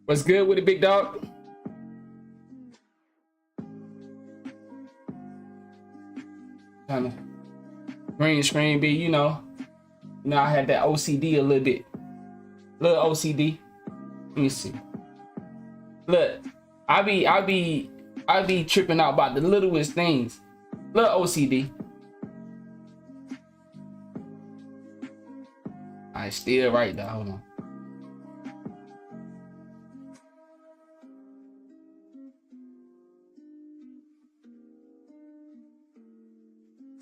What's good with it, big dog? Kind of green screen be, you know, I had that OCD a little bit. Little OCD. Let me see. Look, I be tripping out about the littlest things. Little OCD. I still right though. Hold on.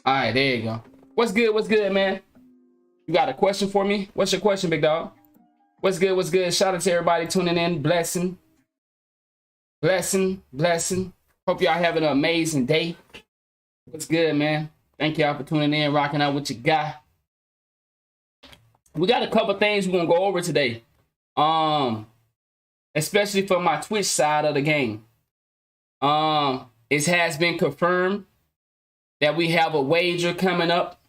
All right, there you go. What's good? What's good, man? You got a question for me? What's your question, big dog? What's good? What's good? Shout out to everybody tuning in. Blessing. Blessing. Blessing. Hope y'all having an amazing day. What's good, man? Thank y'all for tuning in, rocking out with your guy. We got a couple things we're gonna go over today. Especially for my Twitch side of the game. It has been confirmed that we have a wager coming up.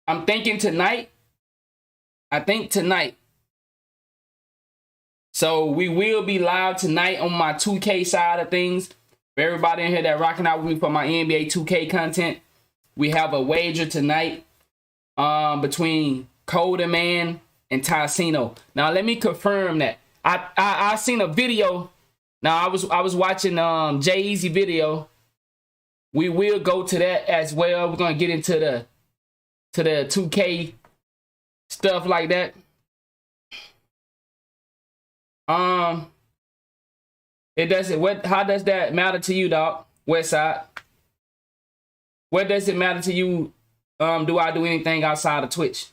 I'm thinking tonight. I think tonight. So we will be live tonight on my 2K side of things. For everybody in here that rocking out with me for my NBA 2K content, we have a wager tonight between Coda Man and Ticino. Now let me confirm that. I seen a video. Now I was watching Jay-Eazy video. We will go to that as well. We're gonna get into the 2K stuff like that. It doesn't. How does that matter to you, dog? Westside. What does it matter to you? Do I do anything outside of Twitch?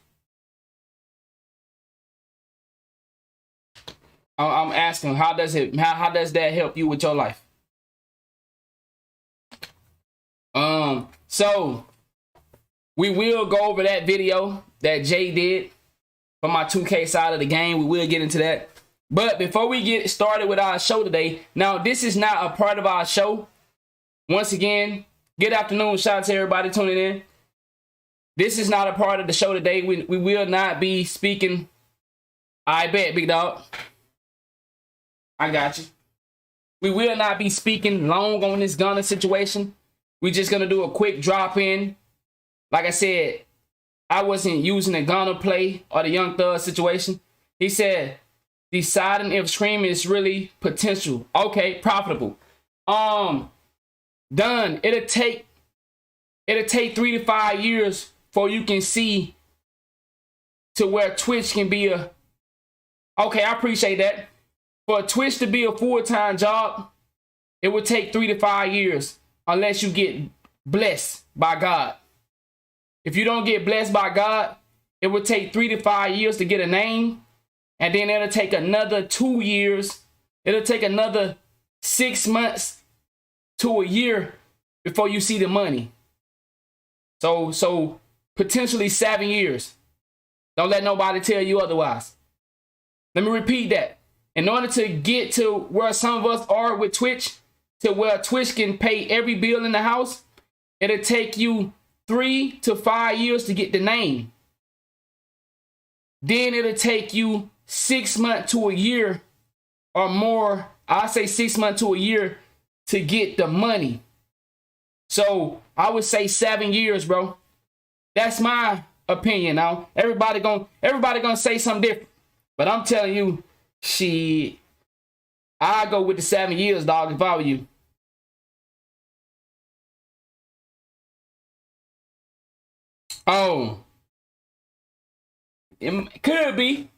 I'm asking. How does that help you with your life? So we will go over that video that Jay did for my 2K side of the game. We will get into that. But before we get started with our show today, now this is not a part of our show. Once again, good afternoon. Shout out to everybody tuning in. This is not a part of the show today. We will not be speaking. I bet, big dog. I got you. We will not be speaking long on this Gunna situation. We're just going to do a quick drop in. Like I said, I wasn't using the Gunna play or the Young Thug situation. He said, deciding if streaming is really potential. Okay, profitable. Done. It'll take 3 to 5 years before you can see to where Twitch can be a... Okay, I appreciate that. For Twitch to be a full-time job, it would take 3 to 5 years. Unless you get blessed by God. If you don't get blessed by God, it would take 3 to 5 years to get a name. And then it'll take another 2 years. It'll take another 6 months to a year before you see the money. So potentially 7 years. Don't let nobody tell you otherwise. Let me repeat that. In order to get to where some of us are with Twitch, to where Twitch can pay every bill in the house, it'll take you 3 to 5 years to get the name. Then it'll take you 6 months to a year or more. I say 6 months to a year to get the money. So I would say 7 years, bro. That's my opinion. Now everybody gonna say something different, but I'm telling you, shit, I go with the 7 years, dog. If I were you. Oh, it could be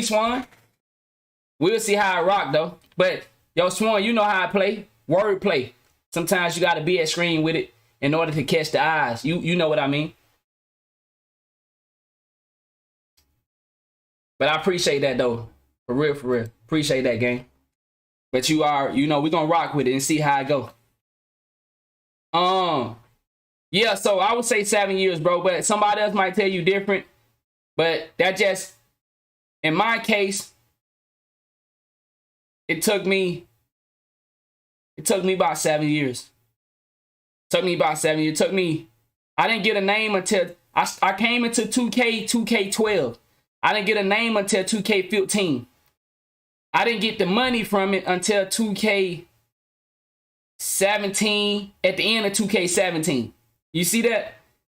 Swan. We'll see how I rock though. But yo, Swan, you know how I play. Word play. Sometimes you gotta be at screen with it in order to catch the eyes. You know what I mean. But I appreciate that though. For real, for real. Appreciate that, gang. But we're gonna rock with it and see how it go. Yeah, so I would say 7 years, bro, but somebody else might tell you different. But that just, in my case, it took me about 7 years. I didn't get a name until I came into 2K12. I didn't get a name until 2K15. I didn't get the money from it until 2K17, at the end of 2K17. You see that?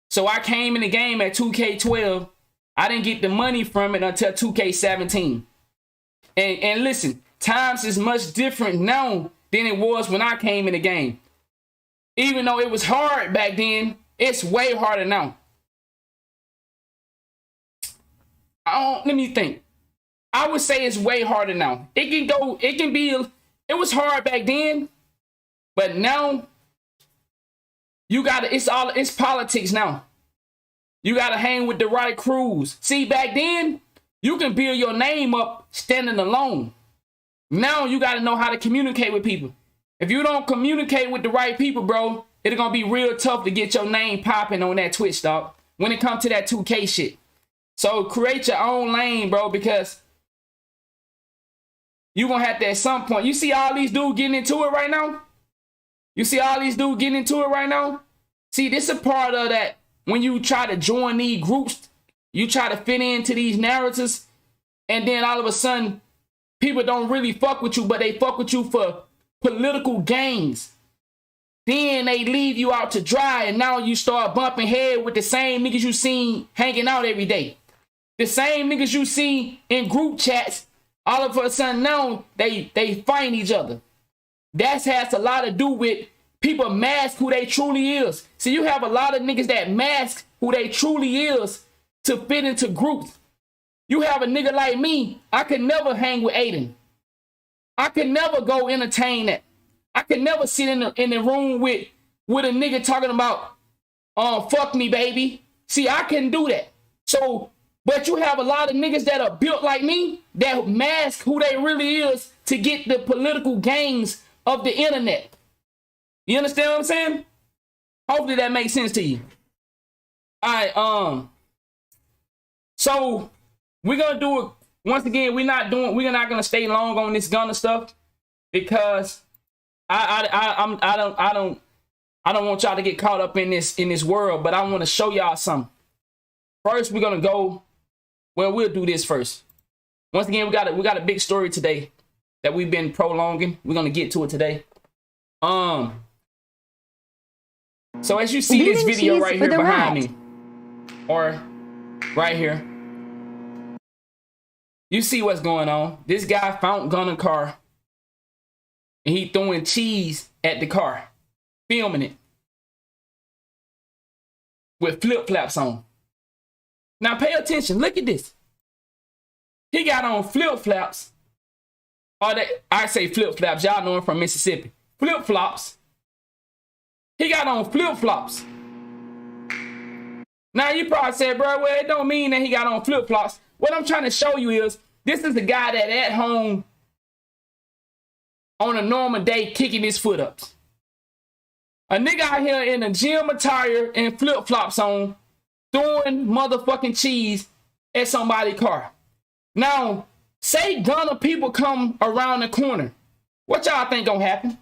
So I came in the game at 2K12. I didn't get the money from it until 2K17. And listen, times is much different now than it was when I came in the game. Even though it was hard back then, it's way harder now. Let me think. I would say it's way harder now. It was hard back then, but now it's politics now. You gotta hang with the right crews. See, back then, you can build your name up standing alone. Now you gotta know how to communicate with people. If you don't communicate with the right people, bro, it's gonna be real tough to get your name popping on that Twitch, dog, when it comes to that 2K shit. So create your own lane, bro, because you gonna have to at some point. You see all these dudes getting into it right now? See, this is a part of that. When you try to join these groups, you try to fit into these narratives, and then all of a sudden, people don't really fuck with you, but they fuck with you for political gains. Then they leave you out to dry, and now you start bumping head with the same niggas you seen hanging out every day. The same niggas you see in group chats, all of a sudden now, they find each other. That has a lot to do with people mask who they truly is. See, you have a lot of niggas that mask who they truly is to fit into groups. You have a nigga like me, I could never hang with Aiden. I could never go entertain that. I could never sit in the room with a nigga talking about, fuck me, baby. See, I couldn't do that. So, but you have a lot of niggas that are built like me that mask who they really is to get the political gains of the internet. You understand what I'm saying? Hopefully that makes sense to you. All right, so we're gonna do it once again. We're not gonna stay long on this Gunna stuff because I don't want y'all to get caught up in this world, but I want to show y'all something. First, we're gonna go. Well, we'll do this first. Once again, we got a big story today that we've been prolonging. We're gonna get to it today. So as you see this video right here behind me, or right here, you see what's going on. This guy found Gunna car, and he throwing cheese at the car, filming it with flip-flops on. Now pay attention. Look at this. He got on flip-flops. I say flip-flops. Y'all know him from Mississippi. Flip-flops. He got on flip-flops. Now you probably said, bro, well, it don't mean that he got on flip-flops. What I'm trying to show you is this is the guy that at home on a normal day kicking his foot ups. A nigga out here in a gym attire and flip-flops on, throwing motherfucking cheese at somebody's car. Now, say Gunna people come around the corner. What y'all think gonna happen?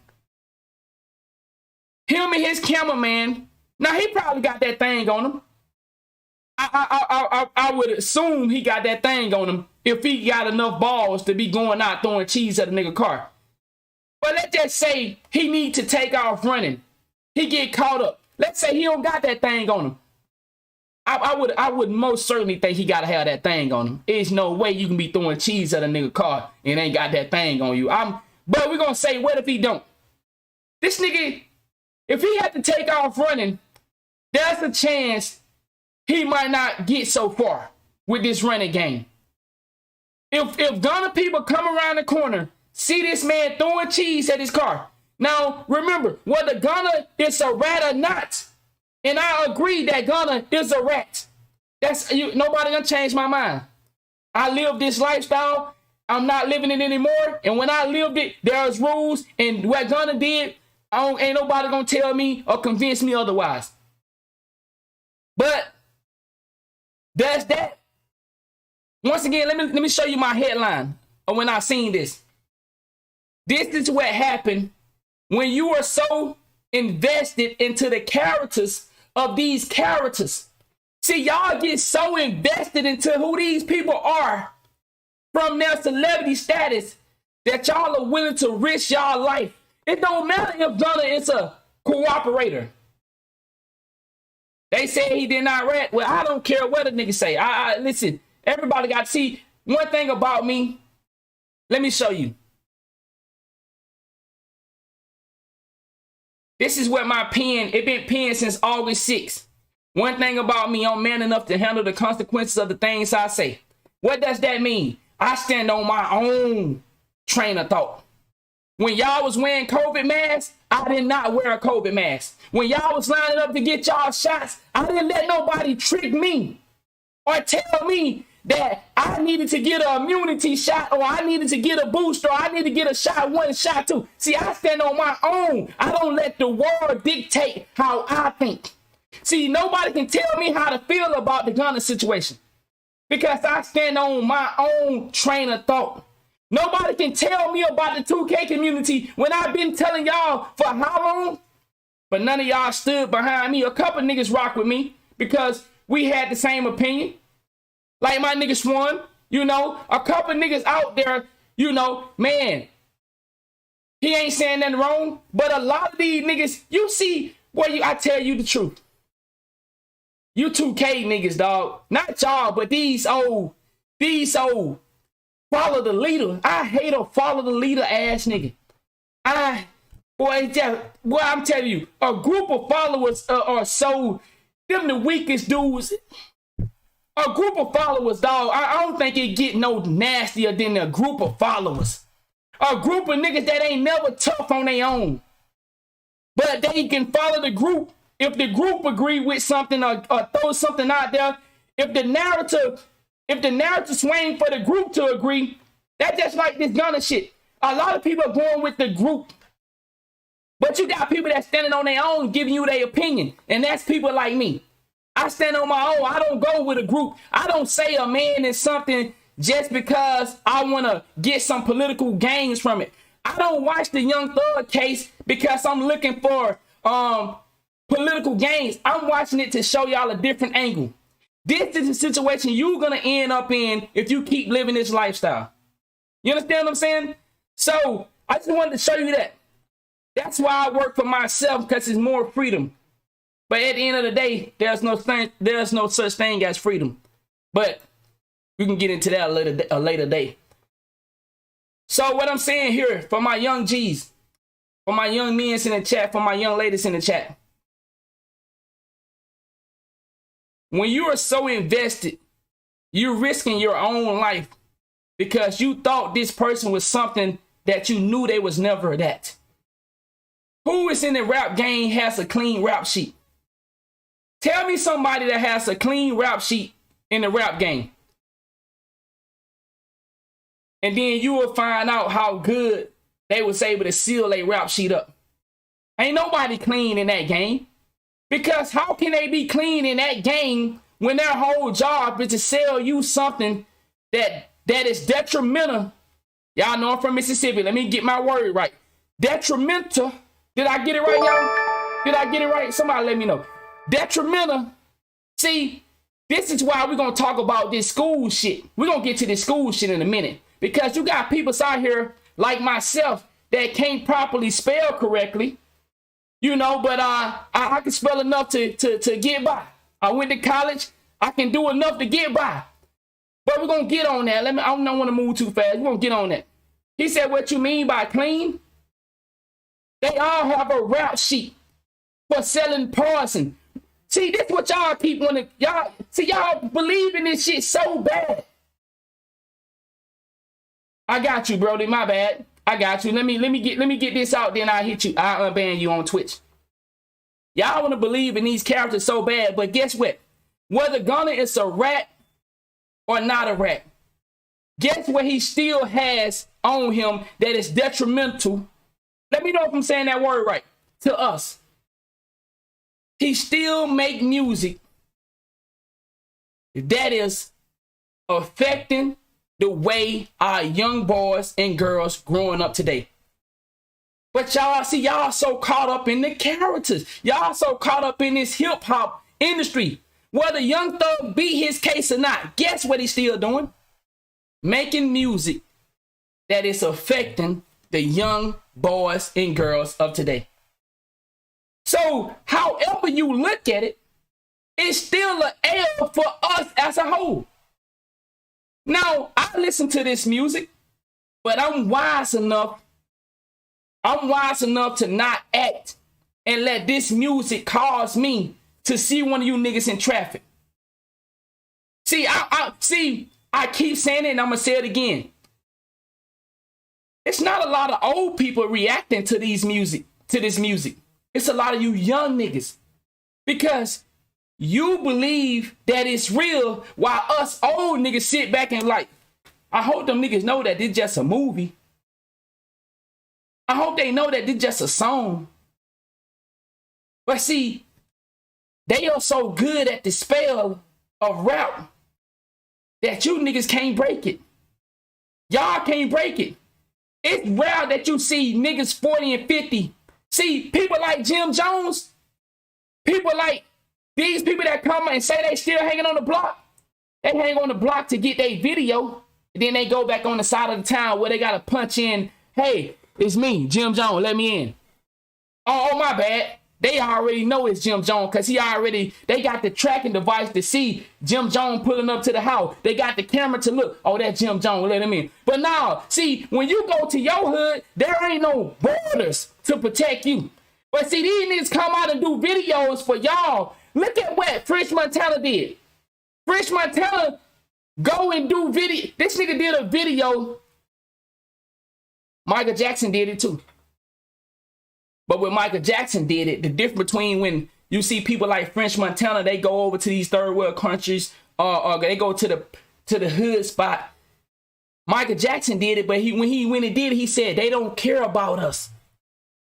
Him and his cameraman, now he probably got that thing on him. I would assume he got that thing on him if he got enough balls to be going out throwing cheese at a nigga car. But let's just say he need to take off running. He get caught up. Let's say he don't got that thing on him. I would most certainly think he gotta have that thing on him. There's no way you can be throwing cheese at a nigga car and ain't got that thing on you. But we're gonna say, what if he don't? This nigga, if he had to take off running, there's a chance he might not get so far with this running game. If Gunna people come around the corner, see this man throwing cheese at his car. Now, remember, whether Gunna is a rat or not, and I agree that Gunna is a rat. Nobody gonna change my mind. I live this lifestyle. I'm not living it anymore. And when I lived it, there's rules. And what Gunna did, ain't nobody gonna tell me or convince me otherwise. But that's that. Once again, let me show you my headline of when I seen this. This is what happened when you are so invested into the characters of these characters. See, y'all get so invested into who these people are from their celebrity status that y'all are willing to risk y'all life. It don't matter if Gunna is a cooperator. They say he did not rat. Well, I don't care what the nigga say. Listen, everybody got to see one thing about me. Let me show you. This is what my pen, it been penned since August 6th. One thing about me, I'm man enough to handle the consequences of the things I say. What does that mean? I stand on my own train of thought. When y'all was wearing COVID masks, I did not wear a COVID mask. When y'all was lining up to get y'all shots, I didn't let nobody trick me or tell me that I needed to get an immunity shot, or I needed to get a booster, or I need to get a shot 1, shot 2. See, I stand on my own. I don't let the world dictate how I think. See, nobody can tell me how to feel about the Gunna situation because I stand on my own train of thought. Nobody can tell me about the 2K community when I've been telling y'all for how long? But none of y'all stood behind me. A couple niggas rock with me because we had the same opinion. Like my nigga Swan, you know, a couple niggas out there, you know, man, he ain't saying nothing wrong. But a lot of these niggas, you see, I tell you the truth. You 2K niggas, dog. Not y'all, but these old follow the leader. I hate a follow the leader ass nigga. I'm telling you, a group of followers are so, them the weakest dudes. A group of followers, dog, I don't think it get no nastier than a group of followers. A group of niggas that ain't never tough on their own. But they can follow the group. If the group agree with something or throw something out there, if the narrative swing for the group to agree, that's just like this Gunna shit. A lot of people are going with the group. But you got people that standing on their own giving you their opinion. And that's people like me. I stand on my own. I don't go with a group. I don't say a man is something just because I want to get some political gains from it. I don't watch the Young Thug case because I'm looking for political gains. I'm watching it to show y'all a different angle. This is the situation you're going to end up in if you keep living this lifestyle. You understand what I'm saying? So I just wanted to show you that. That's why I work for myself, because it's more freedom. But at the end of the day, there's no such thing as freedom. But we can get into that a later day. So what I'm saying here, for my young G's, for my young men in the chat, for my young ladies in the chat, when you are so invested, you're risking your own life because you thought this person was something that you knew they was never that. Who is in the rap game has a clean rap sheet? Tell me somebody that has a clean rap sheet in the rap game. And then you will find out how good they was able to seal a rap sheet up. Ain't nobody clean in that game. Because how can they be clean in that game when their whole job is to sell you something that is detrimental? Y'all know I'm from Mississippi. Let me get my word right. Detrimental. Did I get it right, y'all? Did I get it right? Somebody let me know. Detrimental. See, this is why we're going to talk about this school shit. We're going to get to this school shit in a minute. Because you got people out here like myself that can't properly spell correctly. You know, but I can spell enough to get by. I went to college. I can do enough to get by. But we're going to get on that. I don't want to move too fast. We're going to get on that. He said, what you mean by clean? They all have a rap sheet for selling poison. See, this is what y'all keep wanting. Y'all believe in this shit so bad. I got you, Brody. My bad. I got you. Let me get this out, then I'll hit you. I'll unban you on Twitch. Y'all want to believe in these characters so bad, but guess what? Whether Gunna is a rat or not a rat, guess what he still has on him that is detrimental? Let me know if I'm saying that word right. To us. He still make music that is affecting the way our young boys and girls growing up today. But y'all so caught up in the characters. Y'all so caught up in this hip hop industry. Whether Young Thug beat his case or not, guess what he's still doing? Making music that is affecting the young boys and girls of today. So however you look at it, it's still an L for us as a whole. Now, I listen to this music, but I'm wise enough to not act and let this music cause me to see one of you niggas in traffic. See, I keep saying it and I'm gonna say it again. It's not a lot of old people reacting to this music. It's a lot of you young niggas. Because you believe that it's real while us old niggas sit back and like, I hope them niggas know that it's just a movie. I hope they know that it's just a song. But see, they are so good at the spell of rap that you niggas can't break it. Y'all can't break it. It's rare that you see niggas 40 and 50. See, people like Jim Jones, people like these people that come and say they still hanging on the block. They hang on the block to get their video. And then they go back on the side of the town where they got to punch in, hey, it's me, Jim Jones, let me in. Oh, my bad. They already know it's Jim Jones because they got the tracking device to see Jim Jones pulling up to the house. They got the camera to look, oh, that's Jim Jones, let him in. But now, see, when you go to your hood, there ain't no borders to protect you. But see, these niggas come out and do videos for y'all. Look at what French Montana did. French Montana go and do video. This nigga did a video. Michael Jackson did it too. But when Michael Jackson did it, the difference between when you see people like French Montana, they go over to these third world countries, or they go to the hood spot. Michael Jackson did it, but when he did it, he said they don't care about us.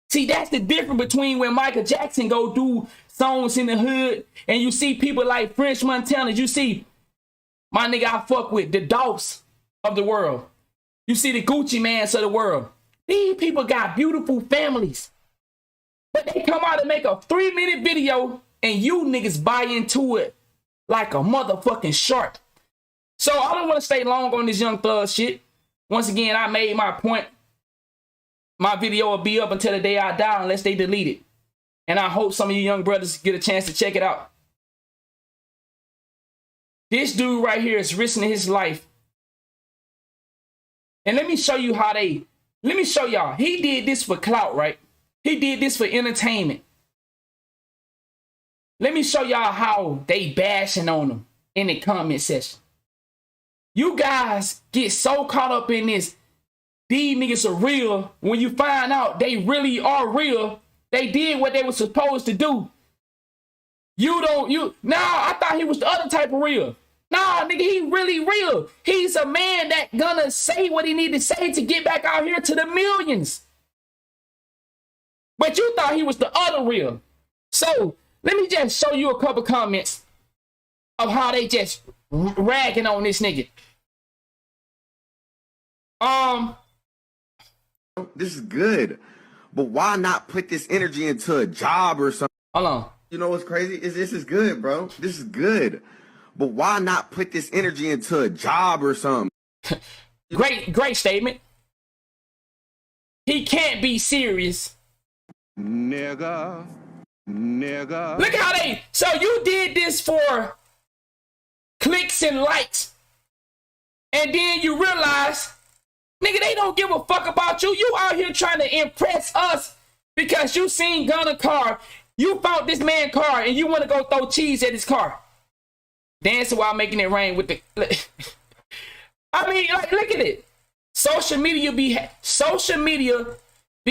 See, that's the difference between when Michael Jackson go do songs in the hood, and you see people like French Montana. You see my nigga I fuck with, the Dolphs of the world. You see the Gucci Mans of the world. These people got beautiful families. But they come out and make a 3-minute video and you niggas buy into it like a motherfucking shark. So I don't want to stay long on this Young Thug shit. Once again, I made my point. My video will be up until the day I die unless they delete it. And I hope some of you young brothers get a chance to check it out. This dude right here is risking his life. And let me show you let me show y'all. He did this for clout, right? He did this for entertainment. Let me show y'all how they bashing on him in the comment section. You guys get so caught up in this, these niggas are real. When you find out they really are real, they did what they were supposed to do. I thought he was the other type of real. Nah, nigga, he really real. He's a man that gonna say what he need to say to get back out here to the millions. But you thought he was the other real. So let me just show you a couple comments of how they just ragging on this nigga. This is good, but why not put this energy into a job or something? Hold on. You know what's crazy? This is good, bro. This is good, but why not put this energy into a job or something? Great statement. He can't be serious. Nigga. Look how so you did this for clicks and likes. And then you realize, nigga, they don't give a fuck about you. You out here trying to impress us because you seen Gunna car. You found this man car and you want to go throw cheese at his car. Dancing while making it rain with the... I mean, like, look at it. Social media be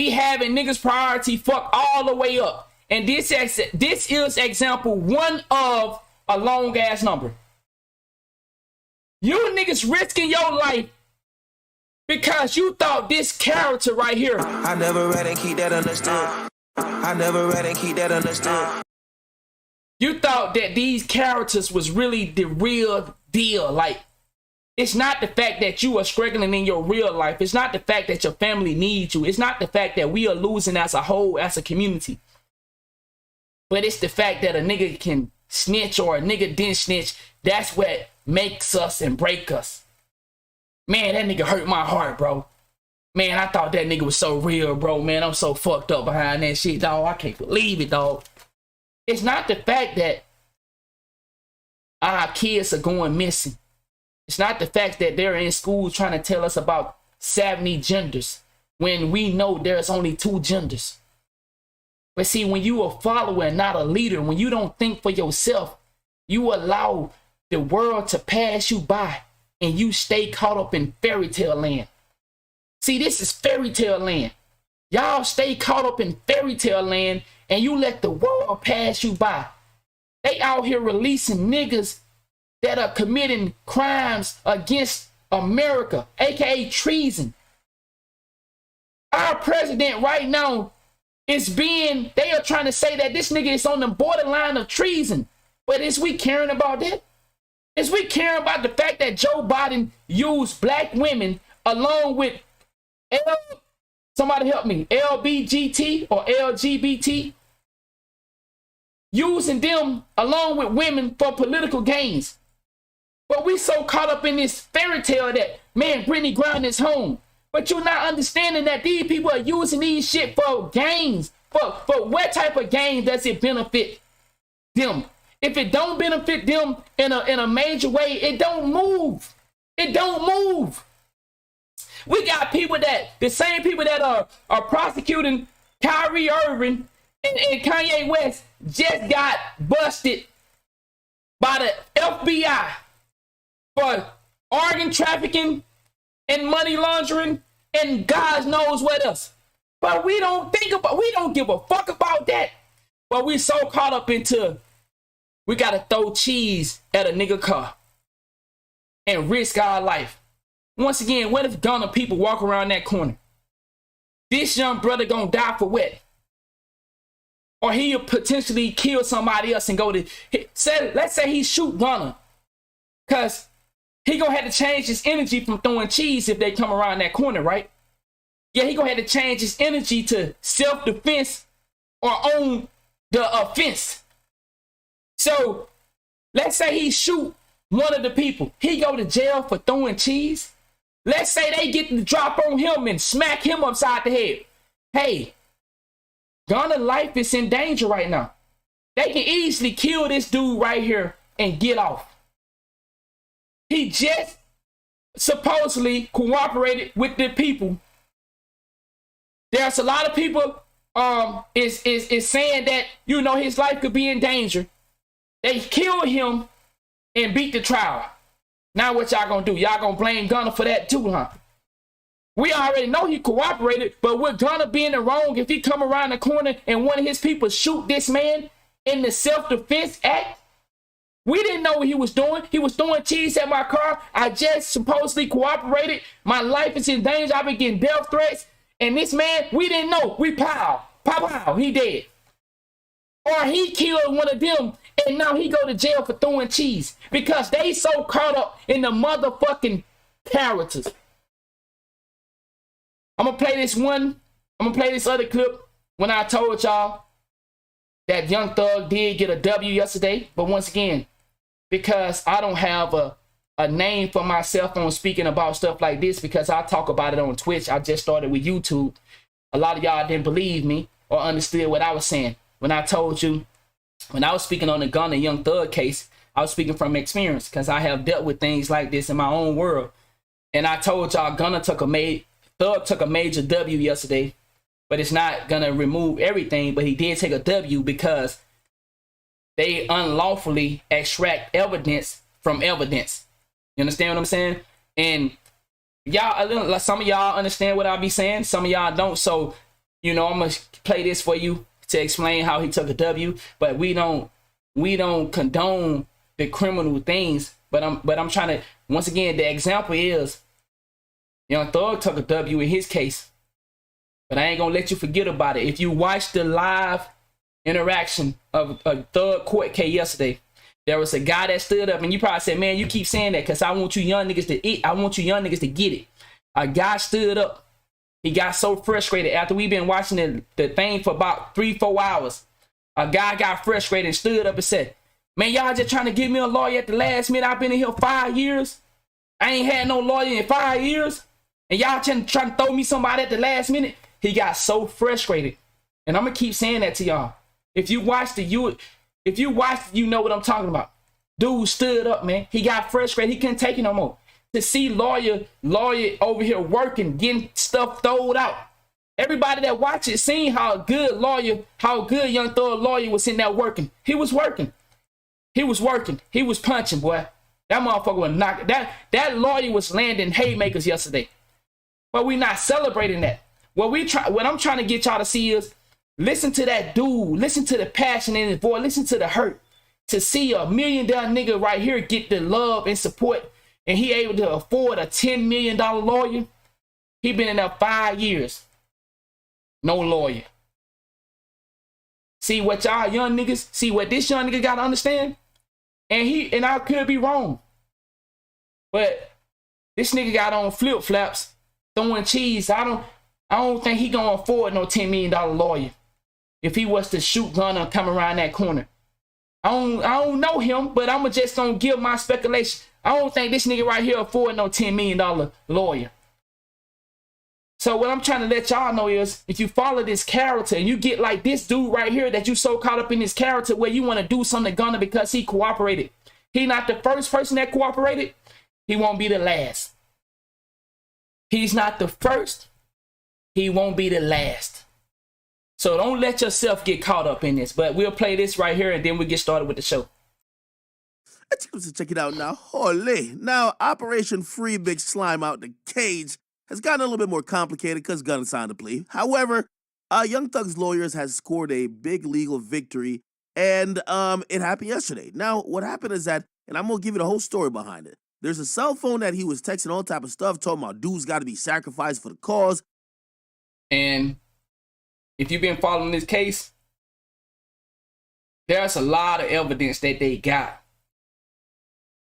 having niggas priority fuck all the way up. And this is example one of a long ass number. You niggas risking your life because you thought this character right here. I never read and keep that understood. I never read and keep that understood. You thought that these characters was really the real deal. Like, it's not the fact that you are struggling in your real life. It's not the fact that your family needs you. It's not the fact that we are losing as a whole, as a community. But it's the fact that a nigga can snitch or a nigga didn't snitch. That's what makes us and break us. Man, that nigga hurt my heart, bro. Man, I thought that nigga was so real, bro. Man, I'm so fucked up behind that shit, dog. I can't believe it, dog. It's not the fact that our kids are going missing. It's not the fact that they're in school trying to tell us about 70 genders when we know there's only 2 genders. But see, when you a follower and not a leader, when you don't think for yourself, you allow the world to pass you by and you stay caught up in fairy tale land. See, this is fairy tale land. Y'all stay caught up in fairy tale land and you let the world pass you by. They out here releasing niggas that are committing crimes against America, aka treason. Our president right now they are trying to say that this nigga is on the borderline of treason. But is we caring about that? Is we caring about the fact that Joe Biden used black women along with somebody help me, LBGT or LGBT, using them along with women for political gains? But we so caught up in this fairy tale that, man, Brittany Griner is home. But you're not understanding that these people are using these shit for gains. For what type of gain does it benefit them? If it don't benefit them in a major way, it don't move. It don't move. We got people the same people that are prosecuting Kyrie Irving and Kanye West just got busted by the FBI for organ trafficking and money laundering and God knows what else. But we don't give a fuck about that. But we so caught up into, we gotta throw cheese at a nigga car and risk our life. Once again, what if Gunna people walk around that corner? This young brother gonna die for what? Or he'll potentially kill somebody else and go to, let's say he shoot Gunna. Cause he gonna have to change his energy from throwing cheese if they come around that corner, right? Yeah, he gonna have to change his energy to self-defense or own the offense. So let's say he shoot one of the people. He go to jail for throwing cheese. Let's say they get the drop on him and smack him upside the head. Hey, Gunna's life is in danger right now. They can easily kill this dude right here and get off. He just supposedly cooperated with the people. There's a lot of people is saying that, you know, his life could be in danger. They killed him and beat the trial. Now what y'all gonna do? Y'all gonna blame Gunna for that too, huh? We already know he cooperated, but with Gunna being the wrong, if he come around the corner and one of his people shoot this man in the self-defense act, we didn't know what he was doing. He was throwing cheese at my car. I just supposedly cooperated. My life is in danger. I've been getting death threats. And this man, we didn't know. We pow, he dead. Or he killed one of them and now he go to jail for throwing cheese because they so caught up in the motherfucking characters. I'm gonna play this other clip when I told y'all that Young Thug did get a W yesterday. But once again, because I don't have a name for myself on speaking about stuff like this, because I talk about it on Twitch. I just started with YouTube. A lot of y'all didn't believe me or understood what I was saying. When I told you, when I was speaking on the Gunna Young Thug case, I was speaking from experience because I have dealt with things like this in my own world. And I told y'all Thug took a major W yesterday, but it's not gonna remove everything, but he did take a W because they unlawfully extract evidence from evidence. You understand what I'm saying? And y'all, some of y'all understand what I be saying, some of y'all don't. So, you know, I'm gonna play this for you to explain how he took a W, but we don't condone the criminal things. But I'm trying to, once again, the example is Young Thug took a W in his case, but I ain't gonna let you forget about it. If you watch the live interaction of a Thug court case yesterday, there was a guy that stood up, and you probably said, man, you keep saying that because I want you young niggas to eat. I want you young niggas to get it. A guy stood up. He got so frustrated after we've been watching the thing for about 3-4 hours. A guy got frustrated and stood up and said, man, y'all just trying to give me a lawyer at the last minute. I've been in here 5 years. I ain't had no lawyer in 5 years. And y'all trying to throw me somebody at the last minute. He got so frustrated. And I'm going to keep saying that to y'all. If you watched, you know what I'm talking about. Dude stood up, man. He got frustrated. He couldn't take it no more. To see lawyer over here working, getting stuff thrown out. Everybody that watched it seen how good Young Thug lawyer was in there working. He was working. He was punching, boy. That motherfucker was knocking. That lawyer was landing haymakers yesterday. But we not celebrating that. What I'm trying to get y'all to see is listen to that dude. Listen to the passion in his voice. Listen to the hurt. To see a $1 million nigga right here get the love and support, and he able to afford a $10 million lawyer. He been in there 5 years. No lawyer. See what y'all young niggas, see what this young nigga gotta understand? And I could be wrong. But this nigga got on flip-flops, throwing cheese. I don't think he gonna afford no $10 million lawyer. If he was to shoot Gunna come around that corner. I don't know him, but I'm just gonna give my speculation. I don't think this nigga right here afford no $10 million lawyer. So what I'm trying to let y'all know is, if you follow this character and you get like this dude right here that you so caught up in this character where you want to do something to Gunna because he cooperated. He not the first person that cooperated. He won't be the last. He's not the first. He won't be the last. So don't let yourself get caught up in this. But we'll play this right here and then we'll get started with the show. Check it out now. Holy. Now, Operation Free Big Slime Out the Cage has gotten a little bit more complicated because Gunna signed a plea. However, Young Thug's lawyers has scored a big legal victory, and it happened yesterday. Now, what happened is that, and I'm going to give you the whole story behind it. There's a cell phone that he was texting all type of stuff, talking about dudes got to be sacrificed for the cause. And if you've been following this case, there's a lot of evidence that they got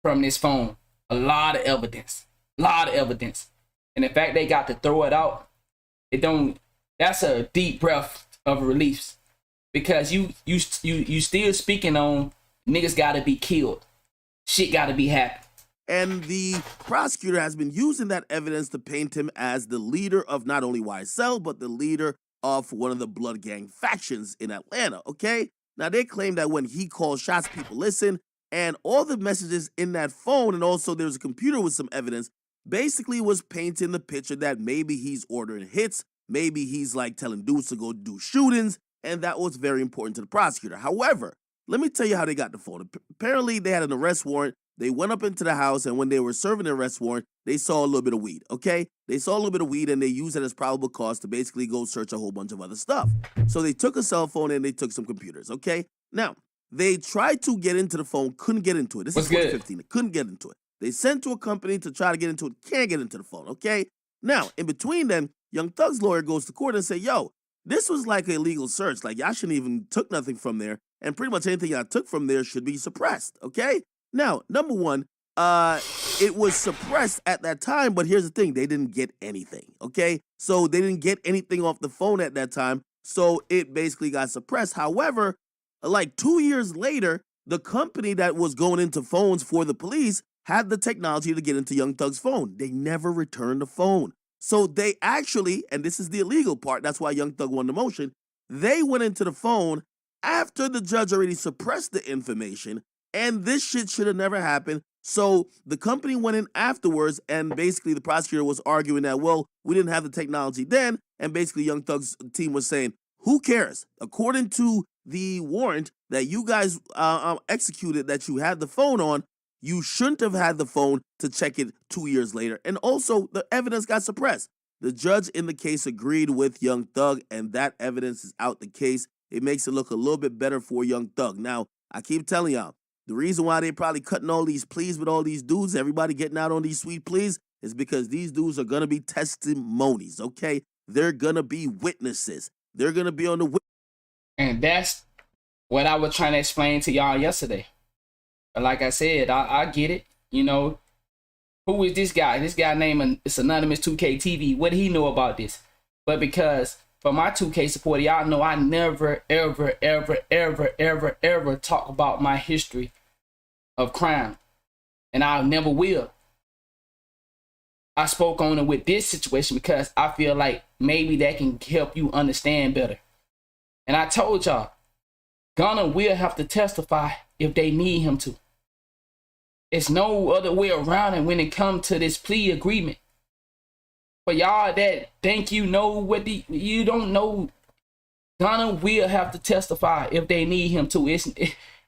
from this phone. A lot of evidence. And the fact they got to throw it out, that's a deep breath of relief. Because you still speaking on niggas gotta be killed. Shit gotta be happening. And the prosecutor has been using that evidence to paint him as the leader of not only YSL, but the leader of one of the blood gang factions in Atlanta, okay? Now, they claim that when he calls shots, people listen, and all the messages in that phone, and also there's a computer with some evidence, basically was painting the picture that maybe he's ordering hits, maybe he's like telling dudes to go do shootings, and that was very important to the prosecutor. However, let me tell you how they got the phone. Apparently, they had an arrest warrant. They went up into the house, and when they were serving the arrest warrant, they saw a little bit of weed, okay? They saw a little bit of weed, and they used it as probable cause to basically go search a whole bunch of other stuff. So they took a cell phone, and they took some computers, okay? Now, they tried to get into the phone, couldn't get into it. This is 2015. They couldn't get into it. They sent to a company to try to get into it, can't get into the phone, okay? Now, in between then, Young Thug's lawyer goes to court and say, yo, this was like a legal search. Like, y'all shouldn't even took nothing from there, and pretty much anything y'all took from there should be suppressed, okay? Now, number one, it was suppressed at that time, but here's the thing. They didn't get anything, okay? So they didn't get anything off the phone at that time, so it basically got suppressed. However, like 2 years later, the company that was going into phones for the police had the technology to get into Young Thug's phone. They never returned the phone. So they actually, and this is the illegal part, that's why Young Thug won the motion, they went into the phone after the judge already suppressed the information, and this shit should have never happened. So the company went in afterwards, and basically the prosecutor was arguing that, well, we didn't have the technology then, and basically Young Thug's team was saying, who cares? According to the warrant that you guys executed that you had the phone on, you shouldn't have had the phone to check it 2 years later. And also, the evidence got suppressed. The judge in the case agreed with Young Thug, and that evidence is out the case. It makes it look a little bit better for Young Thug. Now, I keep telling y'all, the reason why they probably cutting all these pleas with all these dudes, everybody getting out on these sweet pleas, is because these dudes are going to be testimonies, okay? They're going to be witnesses. They're going to be on the... And that's what I was trying to explain to y'all yesterday. Like I said, I get it. You know, who is this guy? This guy named, it's Anonymous 2K TV. What did he know about this? But because for my 2K supporter, y'all know I never, ever, ever, ever, ever, ever talk about my history of crime. And I never will. I spoke on it with this situation because I feel like maybe that can help you understand better. And I told y'all, Gunna will have to testify if they need him to. It's no other way around it when it comes to this plea agreement. For y'all that think you know what you don't know, Gunna will have to testify if they need him to.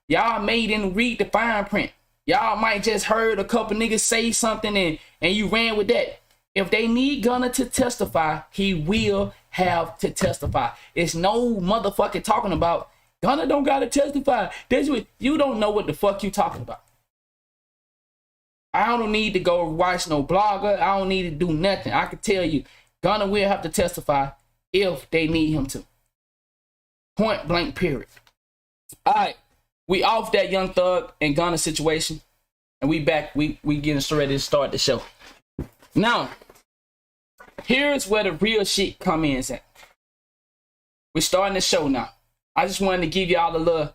Y'all may didn't read the fine print. Y'all might just heard a couple niggas say something and you ran with that. If they need Gunna to testify, he will have to testify. It's no motherfucking talking about Gunna don't gotta testify. That's what you don't know what the fuck you talking about. I don't need to go watch no blogger. I don't need to do nothing. I can tell you, Gunna will have to testify if they need him to. Point blank, period. All right, we off that Young Thug and Gunna situation, and we back. We getting ready to start the show. Now, here's where the real shit come in at. We're starting the show now. I just wanted to give y'all a little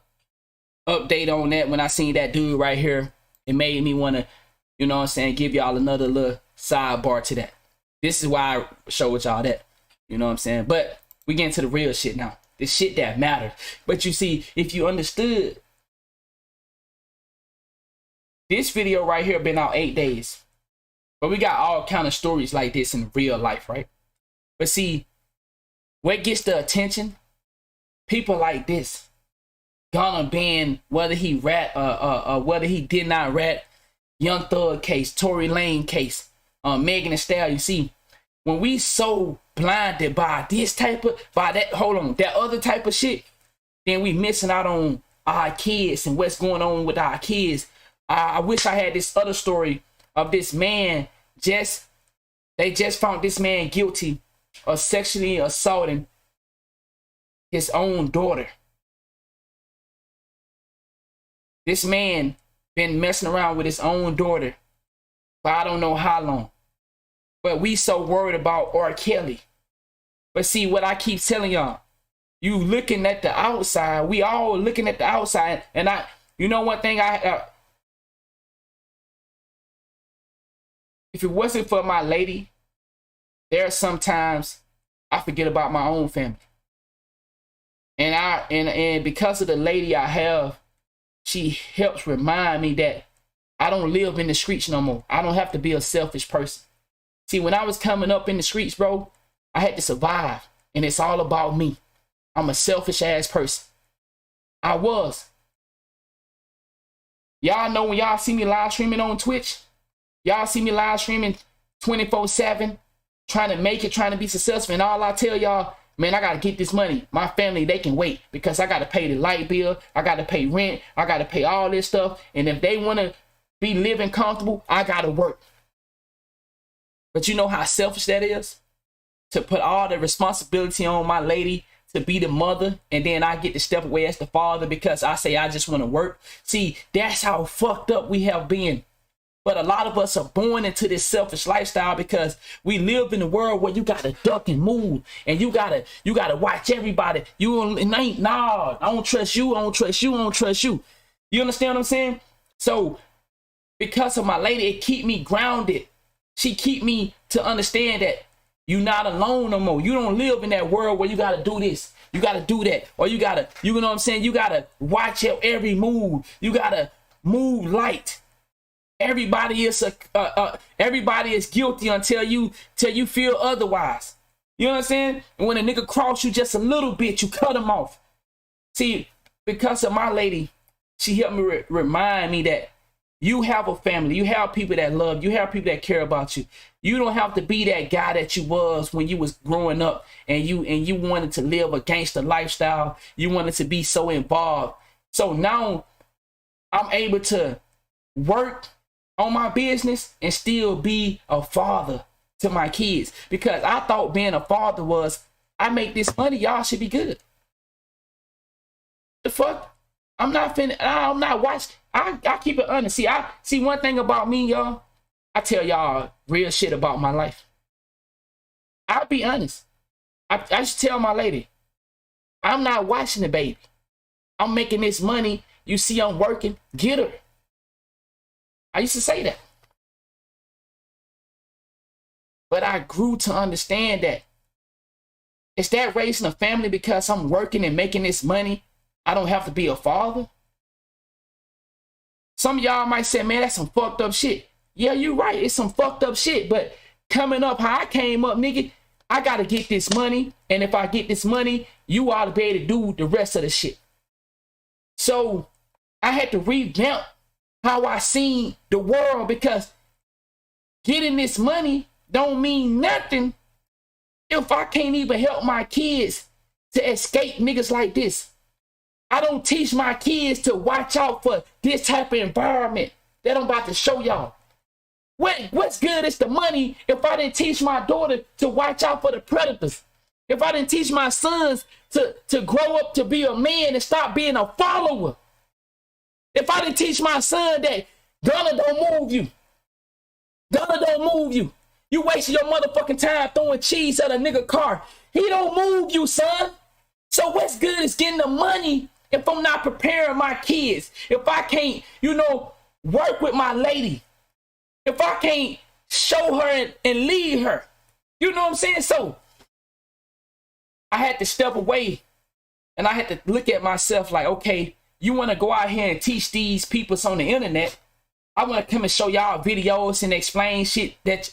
update on that. When I seen that dude right here, it made me want to, you know what I'm saying, give y'all another little sidebar to that. This is why I show with y'all that. You know what I'm saying? But we get into the real shit now. The shit that matters. But you see, if you understood, this video right here been out 8 days. But we got all kind of stories like this in real life, right? But see, what gets the attention? People like this. Gunna ban whether he rat whether he did not rat. Young Thug case, Tory Lane case, Megan Thee Stallion. See, when we so blinded by this type of, that other type of shit, then we missing out on our kids and what's going on with our kids. I wish I had this other story of this man. They just found this man guilty of sexually assaulting his own daughter. This man been messing around with his own daughter for I don't know how long. But we so worried about R. Kelly. But see, what I keep telling y'all, you looking at the outside, we all looking at the outside, and you know one thing if it wasn't for my lady, there are sometimes I forget about my own family. And because of the lady I have, she helps remind me that I don't live in the streets no more. I don't have to be a selfish person. See, when I was coming up in the streets, bro, I had to survive. And it's all about me. I'm a selfish ass person. I was. Y'all know when y'all see me live streaming on Twitch, y'all see me live streaming 24/7, trying to make it, trying to be successful. And all I tell y'all, man, I got to get this money. My family, they can wait because I got to pay the light bill. I got to pay rent. I got to pay all this stuff. And if they want to be living comfortable, I got to work. But you know how selfish that is? To put all the responsibility on my lady to be the mother, and then I get to step away as the father because I say I just want to work. See, that's how fucked up we have been. But a lot of us are born into this selfish lifestyle because we live in a world where you gotta duck and move, and you gotta watch everybody. I don't trust you. I don't trust you. I don't trust you. You understand what I'm saying? So because of my lady, it keep me grounded. She keep me to understand that you're not alone no more. You don't live in that world where you gotta do this, you gotta do that, or you know what I'm saying? You gotta watch your every move. You gotta move light. Everybody is guilty until you feel otherwise. You know what I'm saying? And when a nigga cross you just a little bit, you cut him off. See, because of my lady, she helped me remind me that you have a family, you have people that love you, have people that care about you. You don't have to be that guy that you was when you was growing up and you wanted to live a gangster lifestyle. You wanted to be so involved. So now I'm able to work on my business and still be a father to my kids, because I thought being a father was, I make this money, y'all should be good. The fuck? I'm not watching. I keep it honest. See one thing about me, y'all. I tell y'all real shit about my life. I'll be honest. I just tell my lady, I'm not watching the baby. I'm making this money. You see I'm working, get her. I used to say that. But I grew to understand that. Is that raising a family because I'm working and making this money? I don't have to be a father? Some of y'all might say, man, that's some fucked up shit. Yeah, you're right. It's some fucked up shit. But coming up how I came up, nigga, I got to get this money. And if I get this money, you ought to be able to do the rest of the shit. So I had to revamp how I seen the world, because getting this money don't mean nothing if I can't even help my kids to escape niggas like this. I don't teach my kids to watch out for this type of environment that I'm about to show y'all. What's good is the money if I didn't teach my daughter to watch out for the predators. If I didn't teach my sons to grow up to be a man and stop being a follower. If I didn't teach my son that Gunna don't move you. Gunna don't move you. You wasting your motherfucking time throwing cheese at a nigga car. He don't move you, son. So what's good is getting the money if I'm not preparing my kids. If I can't, work with my lady. If I can't show her and lead her. You know what I'm saying? So I had to step away and I had to look at myself like, okay, you want to go out here and teach these people on the internet. I want to come and show y'all videos and explain shit that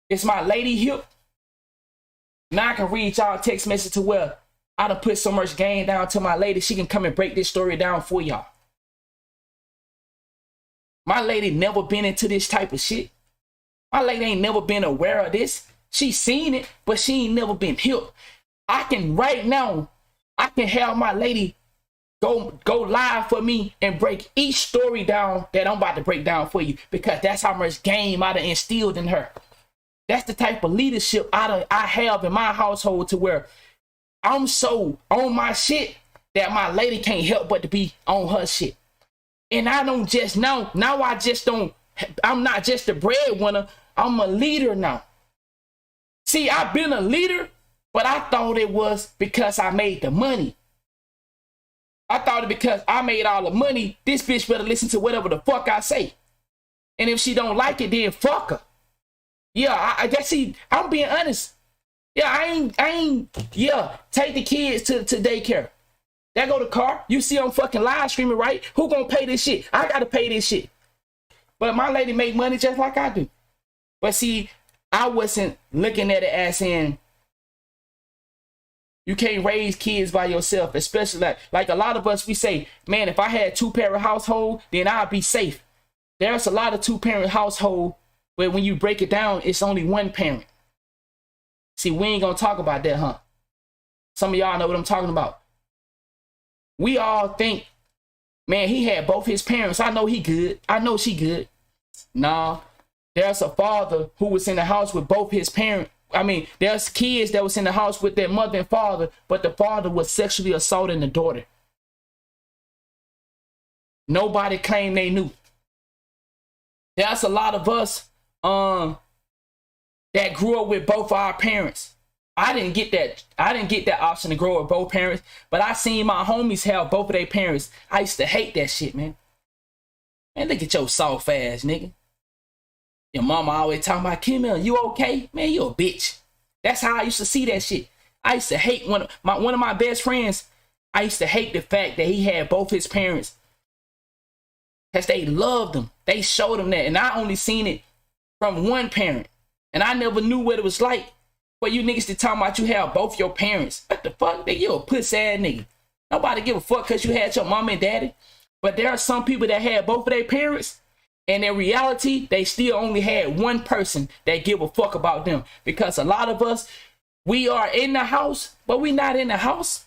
it's my lady hip. Now I can read y'all text message to where I done put so much game down to my lady, she can come and break this story down for y'all. My lady never been into this type of shit. My lady ain't never been aware of this. She seen it, but she ain't never been hip. I can have my lady go live for me and break each story down that I'm about to break down for you, because that's how much game I done instilled in her. That's the type of leadership I have in my household, to where I'm so on my shit that my lady can't help but to be on her shit. And I don't just now I just don't, I'm not just a breadwinner, I'm a leader now. See, I've been a leader, but I thought it was because I made the money. I thought it because I made all the money, this bitch better listen to whatever the fuck I say. And if she don't like it, then fuck her. Yeah, I guess I'm being honest. Yeah, I ain't, take the kids to daycare. There go the car. You see I'm fucking live streaming, right? Who gonna pay this shit? I gotta pay this shit. But my lady make money just like I do. But see, I wasn't looking at it as in, you can't raise kids by yourself, especially like a lot of us, we say, man, if I had 2-parent household, then I'd be safe. There's a lot of 2-parent household where when you break it down, it's only 1 parent. See, we ain't gonna talk about that, huh? Some of y'all know what I'm talking about. We all think, man, he had both his parents. I know he good. I know she good. Nah, there's a father who was in the house with both his parents. I mean, there's kids that was in the house with their mother and father, but the father was sexually assaulting the daughter. Nobody claimed they knew. There's a lot of us that grew up with both our parents. I didn't get that option to grow up with both parents, but I seen my homies have both of their parents. I used to hate that shit, man. Man, look at your soft ass, nigga. Your mama always talking about, Kim, you okay? Man, you a bitch. That's how I used to see that shit. I used to hate one of my best friends. I used to hate the fact that he had both his parents, because they loved him. They showed him that. And I only seen it from 1 parent. And I never knew what it was like for you niggas to talk about you have both your parents. What the fuck? Nigga, you a pussy ass nigga. Nobody give a fuck because you had your mama and daddy. But there are some people that had both of their parents, and in reality, they still only had 1 person that give a fuck about them. Because a lot of us, we are in the house, but we not in the house.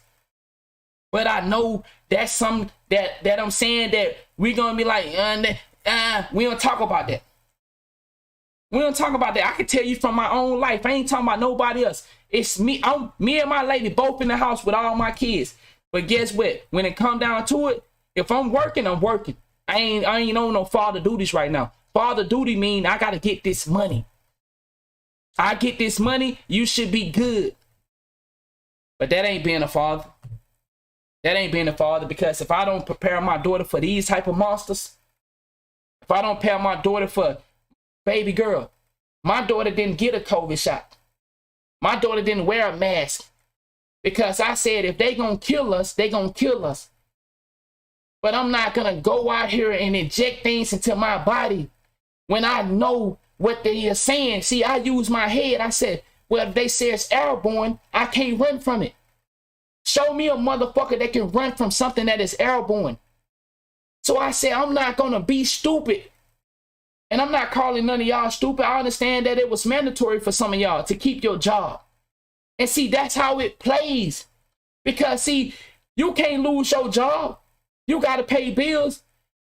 But I know that's some that I'm saying that we gonna be like, we don't talk about that. We don't talk about that. I can tell you from my own life. I ain't talking about nobody else. It's me. Me and my lady both in the house with all my kids. But guess what? When it come down to it, if I'm working, I'm working. I ain't on no father duties right now. Father duty mean I gotta get this money. I get this money, you should be good. But that ain't being a father. That ain't being a father, because if I don't prepare my daughter for these type of monsters, if I don't prepare my daughter for baby girl, My daughter didn't get a COVID shot. My daughter didn't wear a mask because I said, if they gonna kill us, they gonna kill us. But I'm not gonna go out here and inject things into my body when I know what they are saying. See, I use my head. I said, well, if they say it's airborne, I can't run from it. Show me a motherfucker that can run from something that is airborne. So I said, I'm not gonna be stupid. And I'm not calling none of y'all stupid. I understand that it was mandatory for some of y'all to keep your job. And see, that's how it plays. Because see, you can't lose your job. You gotta pay bills.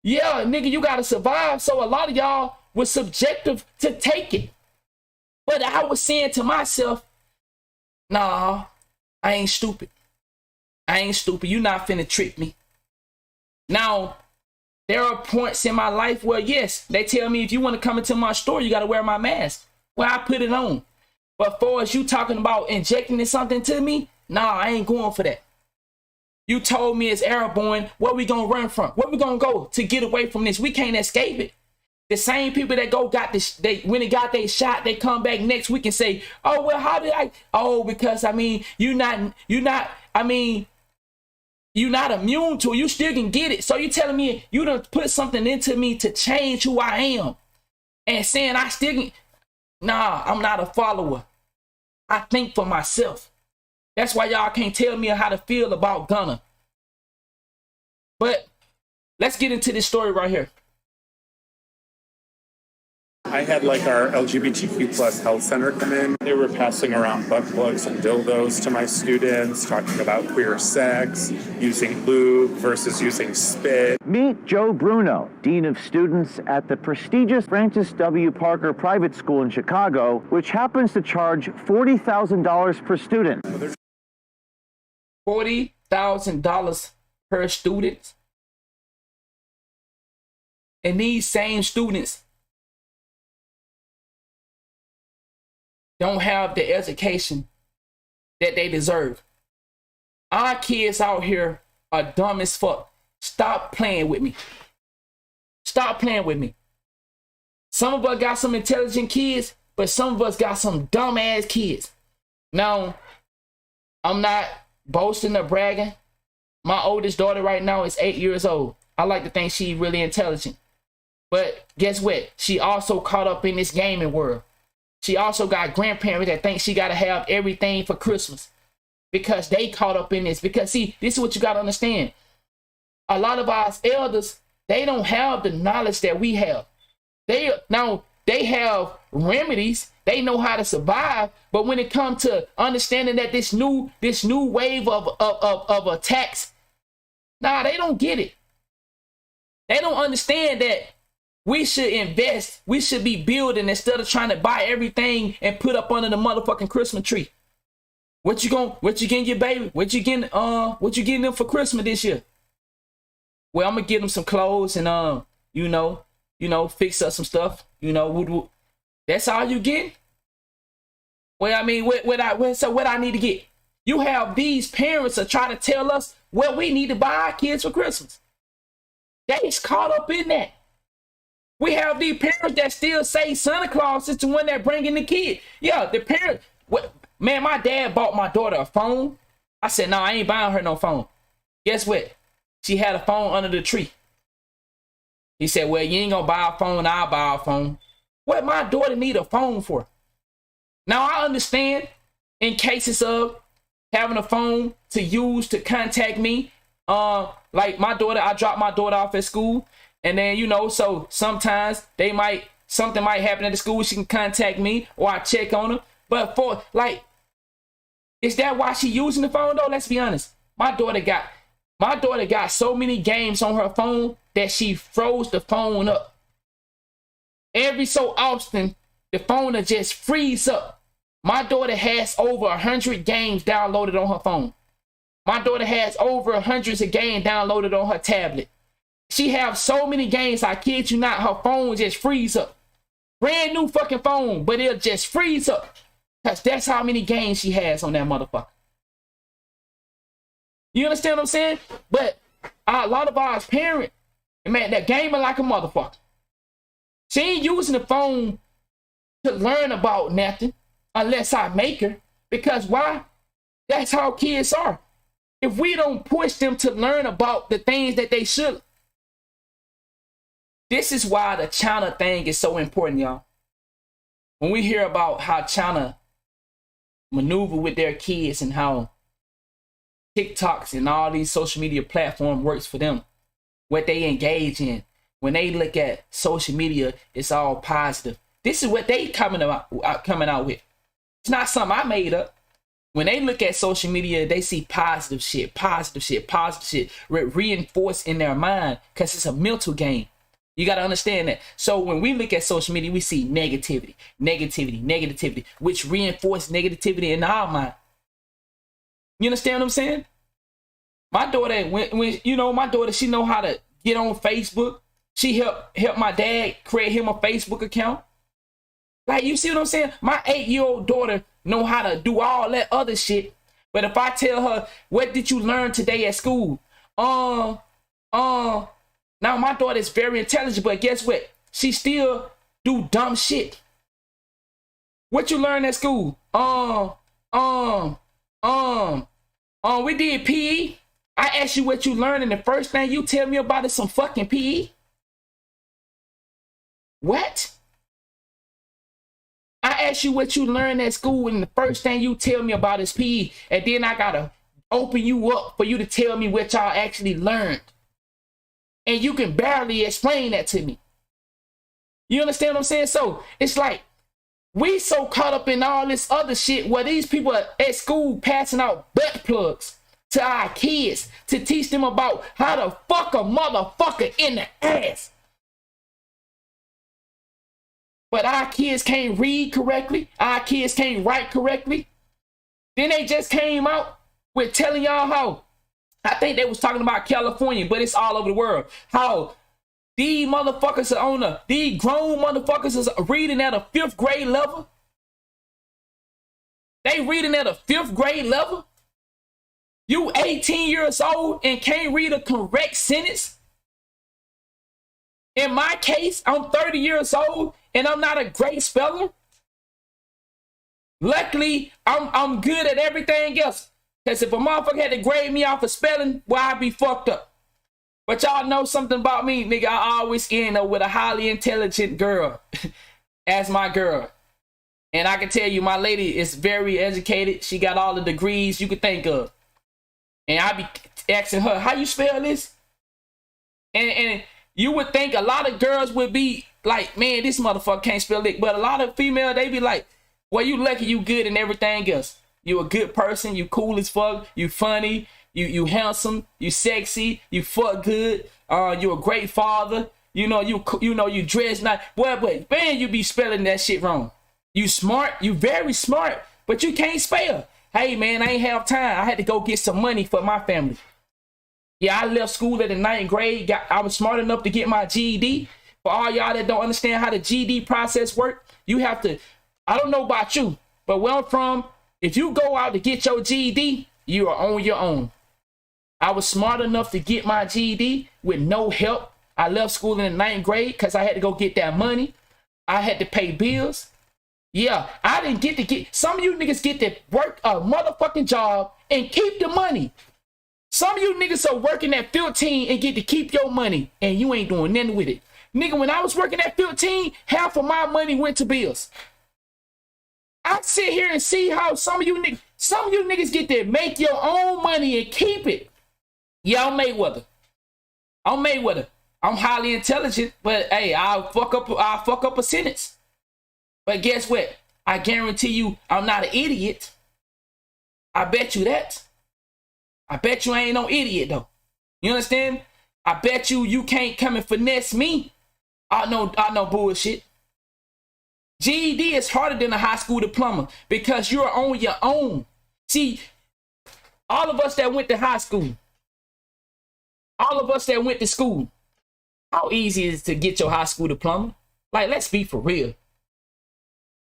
Yeah, nigga, you gotta survive. So a lot of y'all was subjective to take it. But I was saying to myself, nah, I ain't stupid. I ain't stupid. You not finna trick me. Now, there are points in my life where, yes, they tell me if you want to come into my store, you got to wear my mask. Well, I put it on. But for as you talking about injecting something to me, nah, I ain't going for that. You told me it's airborne. Where we going to run from? Where we going to go to get away from this? We can't escape it. The same people that got this, when they got their shot, they come back next week and say, oh, well, how did I? Oh, because, I mean, you're not immune to it. You still can get it. So you telling me you done put something into me to change who I am and saying I still can. Nah, I'm not a follower. I think for myself. That's why y'all can't tell me how to feel about Gunna. But let's get into this story right here. I had like our LGBTQ plus health center come in. They were passing around butt plugs and dildos to my students, talking about queer sex, using lube versus using spit. Meet Joe Bruno, Dean of Students at the prestigious Francis W. Parker Private School in Chicago, which happens to charge $40,000 per student. $40,000 per student. And these same students don't have the education that they deserve. Our kids out here are dumb as fuck. Stop playing with me. Stop playing with me. Some of us got some intelligent kids, but some of us got some dumb ass kids. Now, I'm not boasting or bragging. My oldest daughter right now is 8 years old. I like to think she's really intelligent. But guess what? She also caught up in this gaming world. She also got grandparents that think she got to have everything for Christmas because they caught up in this. Because see, this is what you got to understand. A lot of our elders, they don't have the knowledge that we have. They have remedies. They know how to survive. But when it comes to understanding that this new wave of attacks, nah, they don't get it. They don't understand that we should invest. We should be building instead of trying to buy everything and put up under the motherfucking Christmas tree. What you getting your baby? What you getting them for Christmas this year? Well, I'm gonna get them some clothes and fix up some stuff. That's all you get. Well, I mean, what I need to get? You have these parents that try to tell us what we need to buy our kids for Christmas. They's caught up in that. We have these parents that still say Santa Claus is the one that bringing the kid. Yeah, the parents. Man, my dad bought my daughter a phone. I said, no, I ain't buying her no phone. Guess what? She had a phone under the tree. He said, well, you ain't gonna buy a phone, I'll buy a phone. What my daughter need a phone for? Now, I understand in cases of having a phone to use to contact me. Like my daughter, I dropped my daughter off at school. And then, so sometimes something might happen at the school. She can contact me or I check on her. But is that why she using the phone though? Let's be honest. My daughter got so many games on her phone that she froze the phone up. Every so often, the phone will just freeze up. My daughter has over 100 games downloaded on her phone. My daughter has over hundreds of games downloaded on her tablet. She have so many games, I kid you not, her phone will just freeze up. Brand new fucking phone, but it'll just freeze up. Because that's how many games she has on that motherfucker. You understand what I'm saying? But a lot of our parents, man, they're gaming like a motherfucker. She ain't using the phone to learn about nothing unless I make her. Because why? That's how kids are. If we don't push them to learn about the things that they should. This is why the China thing is so important, y'all. When we hear about how China maneuver with their kids and how TikToks and all these social media platforms works for them, what they engage in, when they look at social media, it's all positive. This is what they coming out with. It's not something I made up. When they look at social media, they see positive shit, reinforced in their mind because it's a mental game. You got to understand that. So when we look at social media, we see negativity, which reinforce negativity in our mind. You understand what I'm saying? My daughter, when you know, my daughter, she know how to get on Facebook. She helped my dad create him a Facebook account. Like, you see what I'm saying? My 8-year-old daughter know how to do all that other shit. But if I tell her, what did you learn today at school? Now my daughter is very intelligent, but guess what? She still do dumb shit. What you learn at school? We did PE. I asked you what you learned, and the first thing you tell me about is some fucking PE. What? I asked you what you learned at school, and the first thing you tell me about is PE, and then I gotta open you up for you to tell me what y'all actually learned. And you can barely explain that to me. You understand what I'm saying? So it's like we so caught up in all this other shit where these people are at school passing out butt plugs to our kids to teach them about how to fuck a motherfucker in the ass. But our kids can't read correctly. Our kids can't write correctly. Then they just came out with telling y'all how, I think they was talking about California, but it's all over the world, how these motherfuckers are these grown motherfuckers is reading at a 5th grade level. They reading at a 5th grade level. You 18 years old and can't read a correct sentence. In my case, I'm 30 years old and I'm not a great speller. Luckily, I'm good at everything else. Because if a motherfucker had to grade me off for spelling, well, I'd be fucked up. But y'all know something about me, nigga. I always end up with a highly intelligent girl as my girl. And I can tell you, my lady is very educated. She got all the degrees you could think of. And I be asking her, how you spell this? And you would think a lot of girls would be like, man, this motherfucker can't spell it. But a lot of females, they be like, well, you lucky you good and everything else. You a good person, you cool as fuck, you funny, you handsome, you sexy, you fuck good, you a great father, you dress nice. But man, you be spelling that shit wrong. You smart, you very smart, but you can't spell. Hey man, I ain't have time. I had to go get some money for my family. Yeah, I left school at the 9th grade. I was smart enough to get my GED. For all y'all that don't understand how the GED process works, you have to, I don't know about you, but where I'm from, if you go out to get your GED, you are on your own. I was smart enough to get my GED with no help. I left school in the 9th grade because I had to go get that money. I had to pay bills. Yeah, I didn't get to get, some of you niggas get to work a motherfucking job and keep the money. Some of you niggas are working at 15 and get to keep your money and you ain't doing nothing with it. Nigga, when I was working at 15, half of my money went to bills. I sit here and see how some of you niggas get to make your own money and keep it. Yeah, I'm Mayweather. I'm highly intelligent, but hey, I'll fuck up a sentence. But guess what? I guarantee you I'm not an idiot. I bet you that. I bet you I ain't no idiot though. You understand? I bet you can't come and finesse me. I know bullshit. GED is harder than a high school diploma because you're on your own. See, all of us that went to high school, all of us that went to school, how easy is it to get your high school diploma? Like, let's be for real.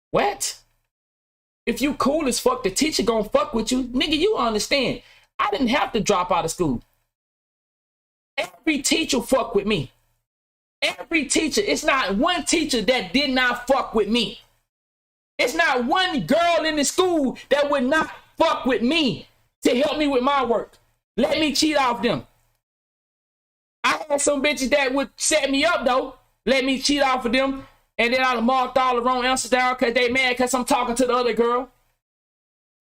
What? If you cool as fuck, the teacher gonna fuck with you. Nigga, you understand. I didn't have to drop out of school. Every teacher fuck with me. Every teacher. It's not one teacher that did not fuck with me. It's not one girl in the school that would not fuck with me to help me with my work. Let me cheat off them. I had some bitches that would set me up though. Let me cheat off of them. And then I'd have marked all the wrong answers down because they mad because I'm talking to the other girl.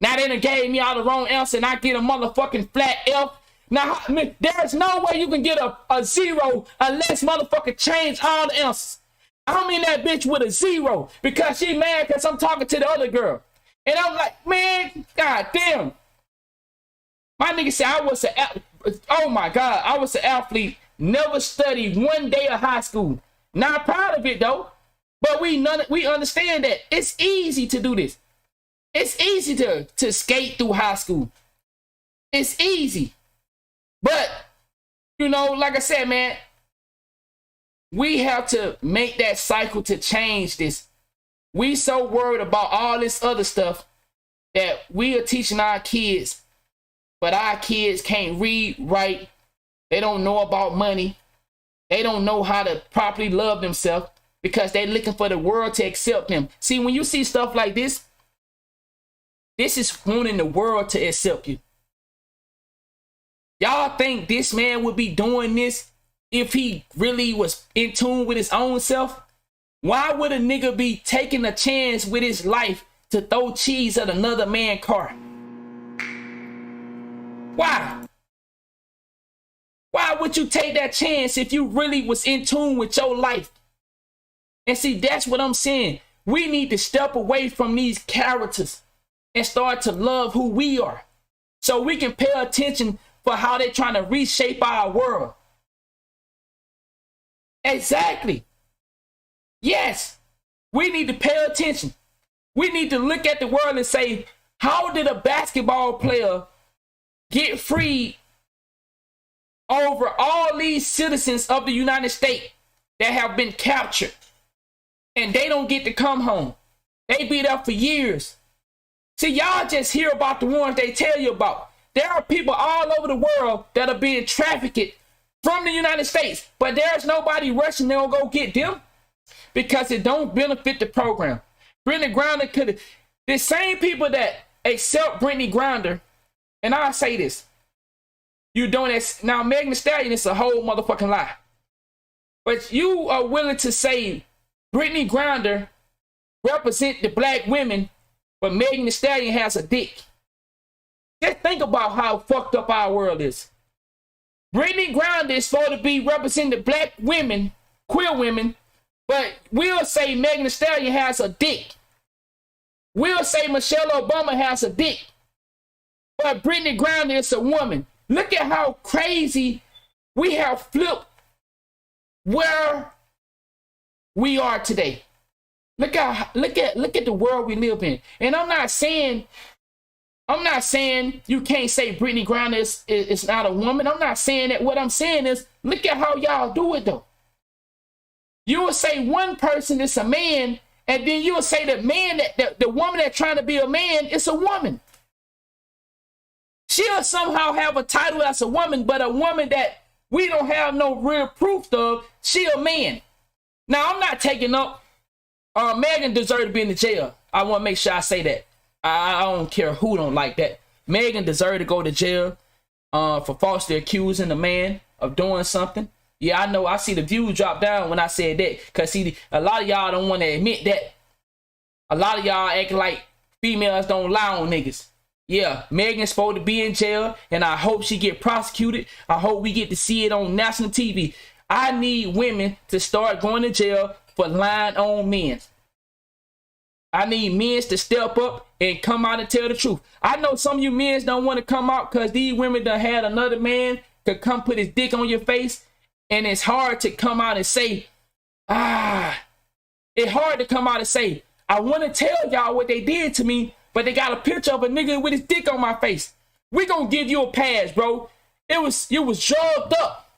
Now they done gave me all the wrong answer and I get a motherfucking flat F. Now, there's no way you can get a 0 unless motherfucker change all the answers. I'm in that bitch with a 0 because she mad because I'm talking to the other girl. And I'm like, man, god damn. My nigga said I was oh my god, I was an athlete. Never studied one day of high school. Not proud of it though. But we understand that it's easy to do this. It's easy to skate through high school. It's easy. But, you know, like I said, man, we have to make that cycle to change this. We so worried about all this other stuff that we are teaching our kids, but our kids can't read, write. They don't know about money. They don't know how to properly love themselves because they're looking for the world to accept them. See, when you see stuff like this, this is wanting the world to accept you. Y'all think this man would be doing this if he really was in tune with his own self? Why would a nigga be taking a chance with his life to throw cheese at another man's car? Why? Why would you take that chance if you really was in tune with your life? And see, that's what I'm saying. We need to step away from these characters and start to love who we are so we can pay attention for how they're trying to reshape our world. Exactly. Yes, we need to pay attention. We need to look at the world and say, how did a basketball player get freed over all these citizens of the United States that have been captured and they don't get to come home? They be there for years. See, y'all just hear about the ones they tell you about. There are people all over the world that are being trafficked from the United States, but there's nobody rushing to go get them because it don't benefit the program. Brittany Grinder could, the same people that accept Brittany Grinder, and I'll say this, you doing this, now Megan Thee Stallion is a whole motherfucking lie. But you are willing to say Brittany Grinder represent the black women, but Megan Thee Stallion has a dick. Just think about how fucked up our world is. Brittany Grinder is supposed to be representing black women, queer women, but we'll say Megan Thee Stallion has a dick. We'll say Michelle Obama has a dick. But Brittany Grinder is a woman. Look at how crazy we have flipped where we are today. Look at the world we live in. And I'm not saying you can't say Brittany Griner is not a woman. I'm not saying that. What I'm saying is, look at how y'all do it though. You will say one person is a man, and then you will say the man the woman that's trying to be a man is a woman. She'll somehow have a title as a woman, but a woman that we don't have no real proof of, she a man. Now I'm not taking up Megan deserved to be in the jail. I want to make sure I say that. I don't care who don't like that. Megan deserved to go to jail for falsely accusing a man of doing something. Yeah, I know. I see the views drop down when I said that. Because, see, a lot of y'all don't want to admit that. A lot of y'all act like females don't lie on niggas. Yeah, Megan's supposed to be in jail, and I hope she get prosecuted. I hope we get to see it on national TV. I need women to start going to jail for lying on men. I need men to step up and come out and tell the truth. I know some of you men don't want to come out because these women done had another man to come put his dick on your face, and it's hard to come out and say, it's hard to come out and say, I want to tell y'all what they did to me, but they got a picture of a nigga with his dick on my face. We gonna give you a pass, bro. You was drugged up.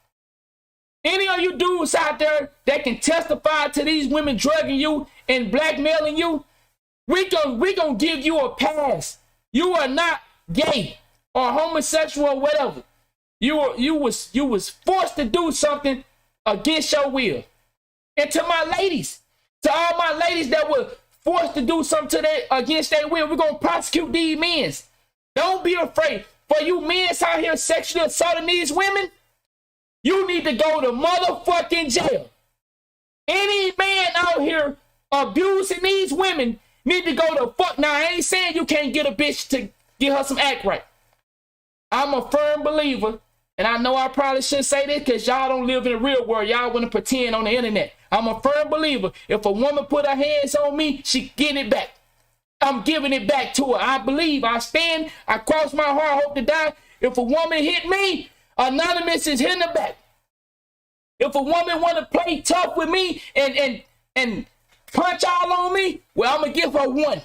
Any of you dudes out there that can testify to these women drugging you and blackmailing you, we gonna give you a pass. You are not gay or homosexual or whatever. You was forced to do something against your will. And to my ladies, to all my ladies that were forced to do something to that against their will, we're gonna prosecute these men. Don't be afraid. For you men out here sexually assaulting these women, you need to go to motherfucking jail. Any man out here abusing these women need to go to fuck. Now, I ain't saying you can't get a bitch to get her some act right. I'm a firm believer, and I know I probably shouldn't say this because y'all don't live in the real world. Y'all want to pretend on the internet. I'm a firm believer. If a woman put her hands on me, she getting it back. I'm giving it back to her. I believe. I stand. I cross my heart. Hope to die. If a woman hit me, Anonymous is hitting her back. If a woman want to play tough with me and punch all on me, well, I'm going to give her one.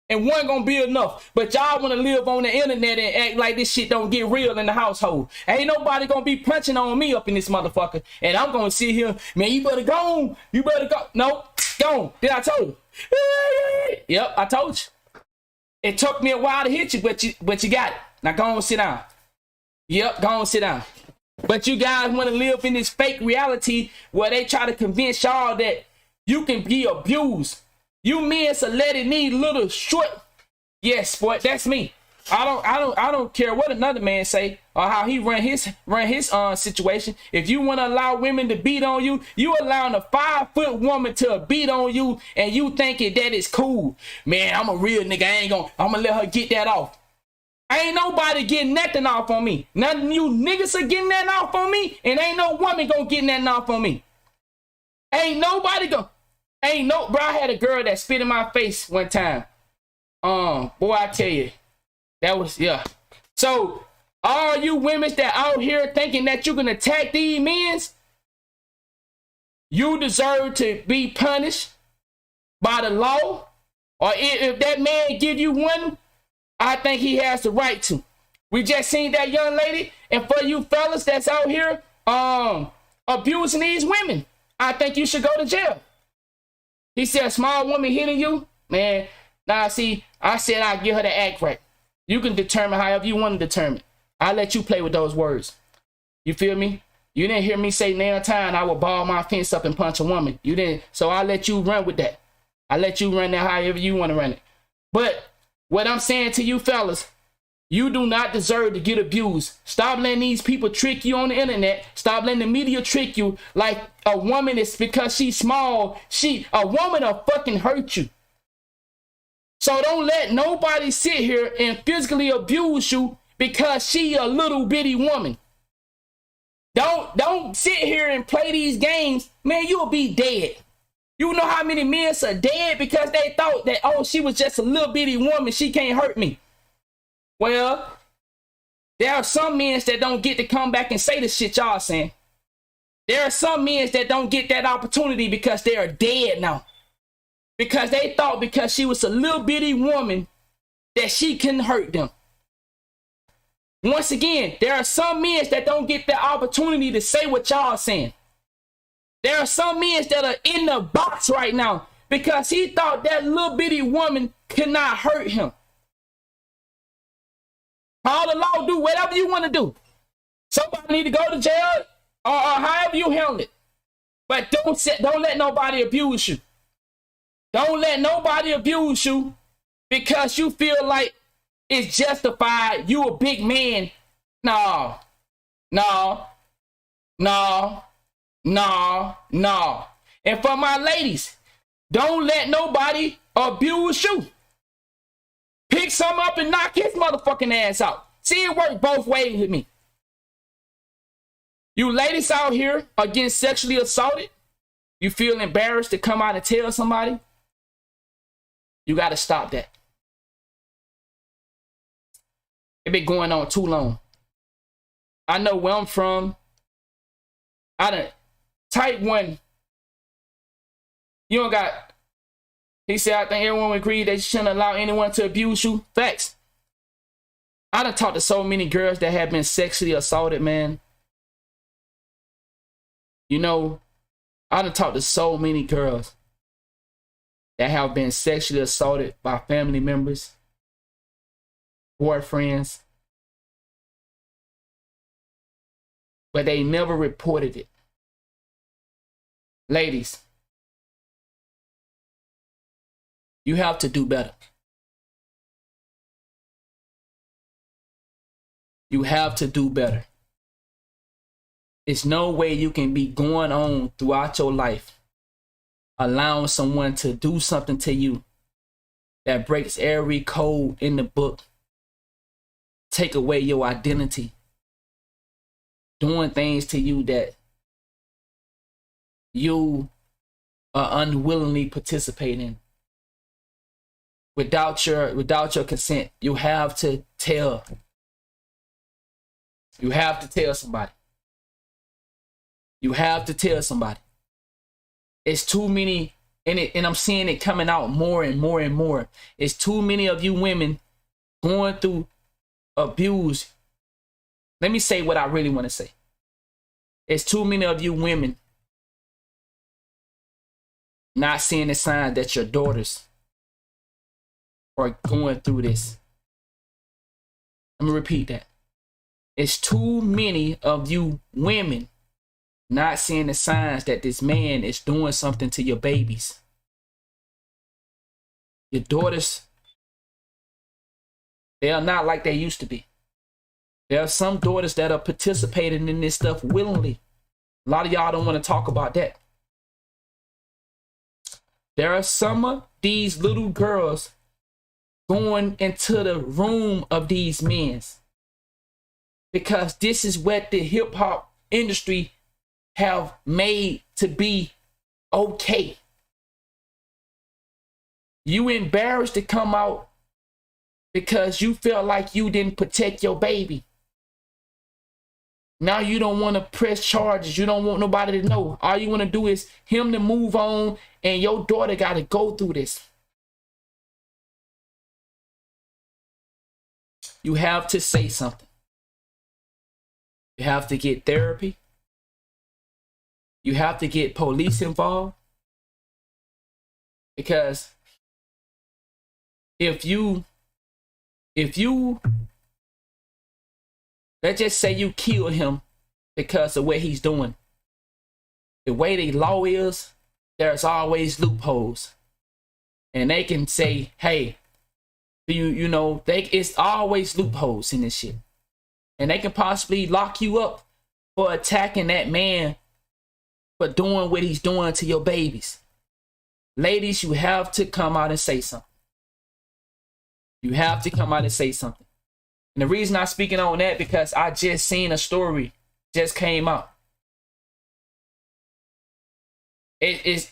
And one going to be enough. But y'all want to live on the internet and act like this shit don't get real in the household. Ain't nobody going to be punching on me up in this motherfucker. And I'm going to sit here, man, you better go on. You better go. No, go on. Did I tell you? Yep, I told you. It took me a while to hit you, but you got it. Now go on, sit down. Yep, go on, sit down. But you guys want to live in this fake reality where they try to convince y'all that you can be abused. You men so let it need little short. Yes, boy, that's me. I don't care what another man say or how he run his situation. If you want to allow women to beat on you, you allowing a 5-foot woman to beat on you, and you thinking that is cool. Man, I'm a real nigga. I'm gonna let her get that off. Ain't nobody getting nothing off on me. None of you niggas are getting that off on me, and ain't no woman gonna get nothing off on me. Ain't nobody gonna. Bro, I had a girl that spit in my face one time. Boy, I tell you. That was, yeah. So, all you women that out here thinking that you can attack these men, you deserve to be punished by the law. Or if that man give you one, I think he has the right to. We just seen that young lady. And for you fellas that's out here abusing these women, I think you should go to jail. He said, a small woman hitting you? Man, nah, see, I said I'd give her the act right. You can determine however you want to determine. I'll let you play with those words. You feel me? You didn't hear me say nail time, I will ball my fence up and punch a woman. You didn't. So I'll let you run with that. I'll let you run that however you want to run it. But what I'm saying to you fellas, you do not deserve to get abused. Stop letting these people trick you on the internet. Stop letting the media trick you like a woman is because she's small. A woman will fucking hurt you. So don't let nobody sit here and physically abuse you because she a little bitty woman. Don't sit here and play these games. Man, you'll be dead. You know how many men are dead because they thought that, oh, she was just a little bitty woman. She can't hurt me. Well, there are some men that don't get to come back and say the shit y'all saying. There are some men that don't get that opportunity because they are dead now. Because they thought because she was a little bitty woman that she couldn't hurt them. Once again, there are some men that don't get the opportunity to say what y'all saying. There are some men that are in the box right now because he thought that little bitty woman could not hurt him. All the law do whatever you want to do. Somebody need to go to jail or however you handle it. But don't let nobody abuse you. Don't let nobody abuse you because you feel like it's justified. You a big man. No. And for my ladies, don't let nobody abuse you. Pick some up and knock his motherfucking ass out. See, it work both ways with me. You ladies out here are getting sexually assaulted. You feel embarrassed to come out and tell somebody. You got to stop that. It been going on too long. I know where I'm from. Type 1. You don't got. He said, I think everyone would agree that you shouldn't allow anyone to abuse you. Facts. I done talked to so many girls that have been sexually assaulted, man. You know, I done talked to so many girls that have been sexually assaulted by family members, boyfriends, but they never reported it. Ladies, You have to do better. You have to do better. There's no way you can be going on throughout your life, allowing someone to do something to you that breaks every code in the book, take away your identity, doing things to you that you are unwillingly participating in. Without your consent. You have to tell. You have to tell somebody. You have to tell somebody. It's too many, and I'm seeing it coming out more and more and more. It's too many of you women going through abuse. Let me say what I really want to say. It's too many of you women not seeing the signs that your daughters are going through this. Let me repeat that. It's too many of you women not seeing the signs that this man is doing something to your babies. Your daughters, they are not like they used to be. There are some daughters that are participating in this stuff willingly. A lot of y'all don't want to talk about that. There are some of these little girls going into the room of these men because this is what the hip hop industry have made to be okay. You embarrassed to come out because you felt like you didn't protect your baby. Now you don't want to press charges. You don't want nobody to know. All you want to do is him to move on, and your daughter got to go through this. You have to say something. You have to get therapy. You have to get police involved. Because if you let's just say you kill him because of what he's doing. The way the law is, there's always loopholes. And they can say, hey, it's always loopholes in this shit. And they can possibly lock you up for attacking that man for doing what he's doing to your babies. Ladies, you have to come out and say something. You have to come out and say something. And the reason I'm speaking on that because I just seen a story just came out. It is,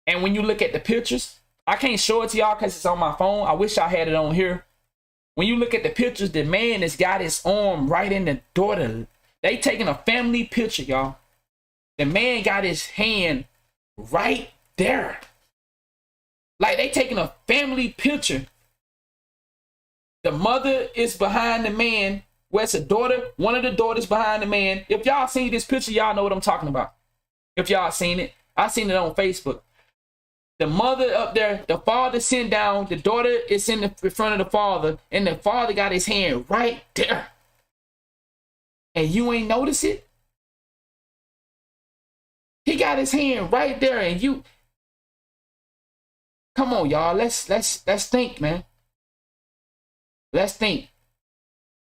and when you look at the pictures, I can't show it to y'all because it's on my phone. I wish I had it on here. When you look at the pictures, the man has got his arm right in the daughter. They taking a family picture, y'all. The man got his hand right there. Like they taking a family picture. The mother is behind the man. Where's the daughter? One of the daughters behind the man. If y'all seen this picture, y'all know what I'm talking about. If y'all seen it, I seen it on Facebook. The mother up there, the father sitting down, the daughter is in front of the father, and the father got his hand right there. And you ain't notice it? He got his hand right there, and you. Come on, y'all. Let's think, man. Let's think.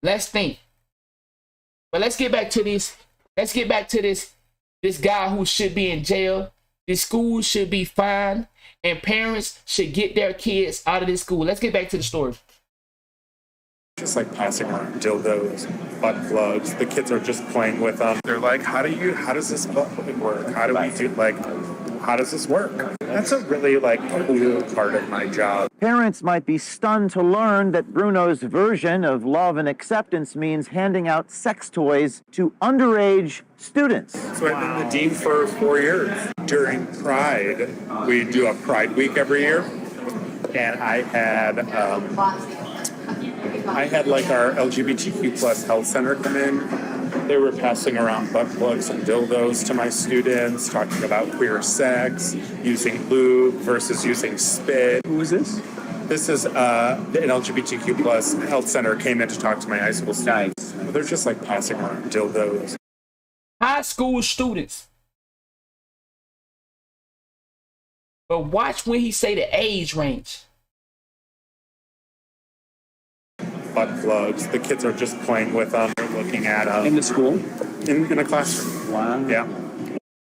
Let's think. But let's get back to this. Let's get back to this guy who should be in jail. This school should be fined, and parents should get their kids out of this school. Let's get back to the story. Just like passing around dildos, butt plugs. The kids are just playing with them. They're like, how does this butt plug work? How do we do, how does this work? That's a really, cool part of my job. Parents might be stunned to learn that Bruno's version of love and acceptance means handing out sex toys to underage students. So I've been the dean for 4 years. During Pride, we do a Pride Week every year, and I had our LGBTQ plus health center come in. They were passing around butt plugs and dildos to my students, talking about queer sex, using lube versus using spit. Who is this? This is an LGBTQ plus health center came in to talk to my high school students. Nice. They're just passing around dildos. High school students. But watch when he say the age range. butt plugs. The kids are just playing with them, they're looking at them. In the school? In a classroom. Wow. Yeah.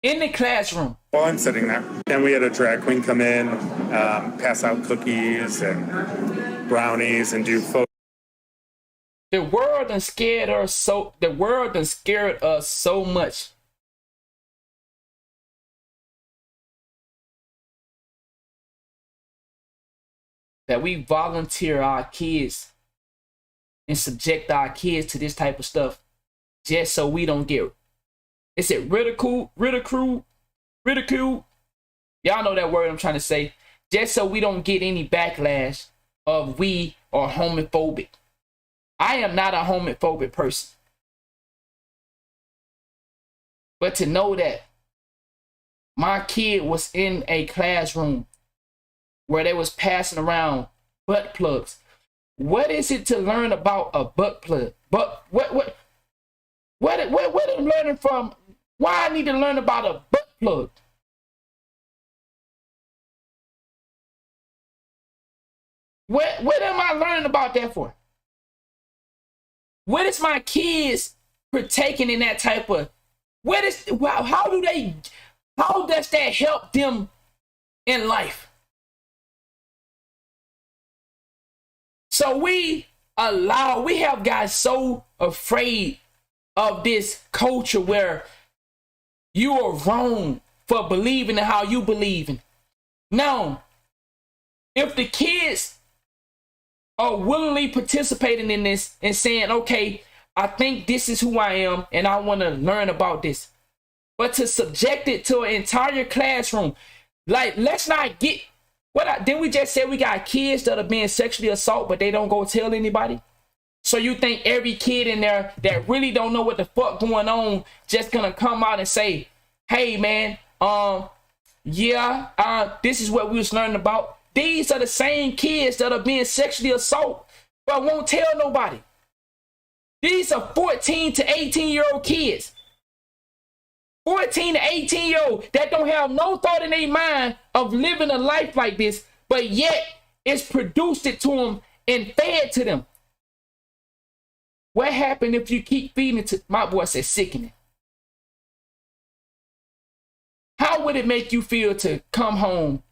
In the classroom. While I'm sitting there. And we had a drag queen come in, pass out cookies and brownies and do photos. The world done scared us so. The world done scared us so much. That we volunteer our kids and subject our kids to this type of stuff just so we don't get, is it ridicule? Y'all know that word I'm trying to say. Just so we don't get any backlash of we are homophobic. I am not a homophobic person. But to know that my kid was in a classroom where they was passing around butt plugs. What is it to learn about a butt plug? But what I'm learning from? Why I need to learn about a butt plug? What am I learning about that for? What is my kids partaking in that type of? How does that help them in life? So we have got so afraid of this culture where you are wrong for believing in how you believe in. Now, if the kids are willingly participating in this and saying, okay, I think this is who I am and I want to learn about this. But to subject it to an entire classroom, like, let's not get, then we just said we got kids that are being sexually assaulted, but they don't go tell anybody. So you think every kid in there that really don't know what the fuck going on just gonna come out and say, hey man, this is what we was learning about. These are the same kids that are being sexually assaulted, but won't tell nobody. These are 14 to 18-year-old kids. 14 to 18-year-old that don't have no thought in their mind of living a life like this, but yet it's produced it to them and fed to them. What happened if you keep feeding it to, my boy said, sickening. How would it make you feel to come home?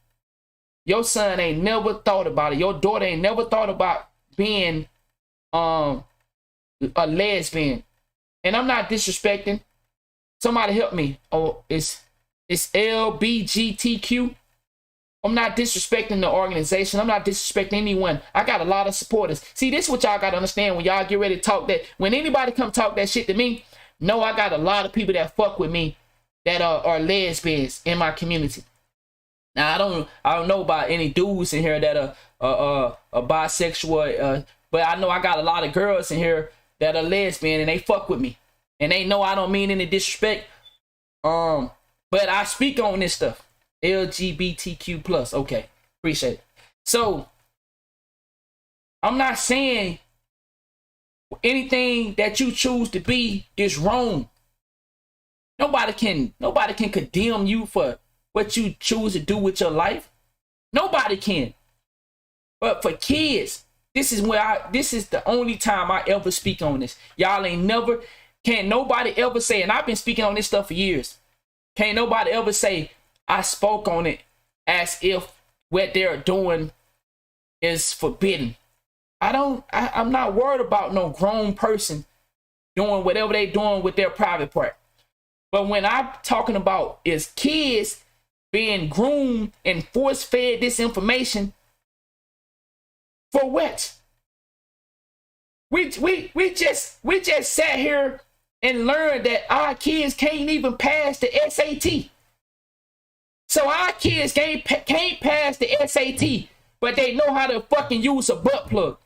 Your son ain't never thought about it. Your daughter ain't never thought about being a lesbian. And I'm not disrespecting. Somebody help me. Oh, it's LBGTQ. I'm not disrespecting the organization. I'm not disrespecting anyone. I got a lot of supporters. See, this is what y'all got to understand when y'all get ready to talk that. When anybody come talk that shit to me, no, I got a lot of people that fuck with me that are lesbians in my community. Now, I don't know about any dudes in here that are bisexual, but I know I got a lot of girls in here that are lesbian and they fuck with me. And they know I don't mean any disrespect. But I speak on this stuff. LGBTQ plus. Okay. Appreciate it. So I'm not saying anything that you choose to be is wrong. Nobody can condemn you for what you choose to do with your life. Nobody can. But for kids, this is the only time I ever speak on this. Y'all can't nobody ever say, and I've been speaking on this stuff for years. Can't nobody ever say I spoke on it as if what they're doing is forbidden. I'm not worried about no grown person doing whatever they doing with their private part. But when I'm talking about is kids being groomed and force-fed this information, for what? We just sat here and learned that our kids can't even pass the SAT. So our kids can't pass the SAT, but they know how to fucking use a butt plug.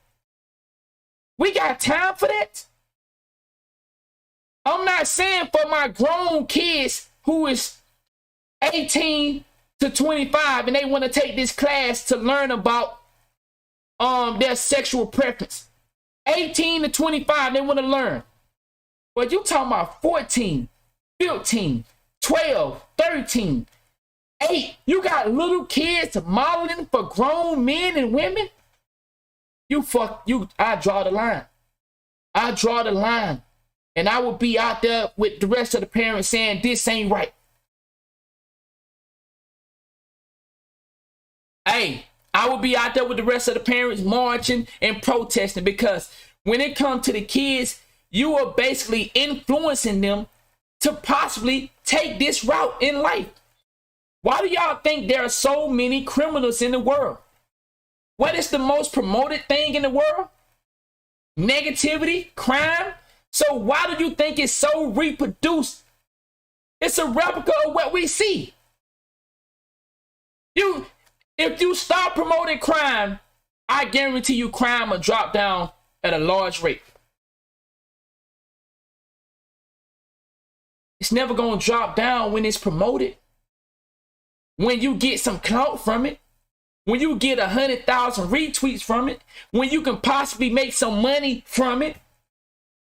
We got time for that? I'm not saying for my grown kids who is 18 to 25 and they want to take this class to learn about their sexual preference. 18 to 25, they want to learn. But you talking about 14, 15, 12, 13, 8. You got little kids modeling for grown men and women? I draw the line. I draw the line. And I would be out there with the rest of the parents saying this ain't right. Hey, I would be out there with the rest of the parents marching and protesting, because when it comes to the kids, you are basically influencing them to possibly take this route in life. Why do y'all think there are so many criminals in the world? What is the most promoted thing in the world? Negativity, crime. So why do you think it's so reproduced? It's a replica of what we see. If you start promoting crime, I guarantee you crime will drop down at a large rate. It's never going to drop down when it's promoted. When you get some clout from it, when you get 100,000 retweets from it, when you can possibly make some money from it,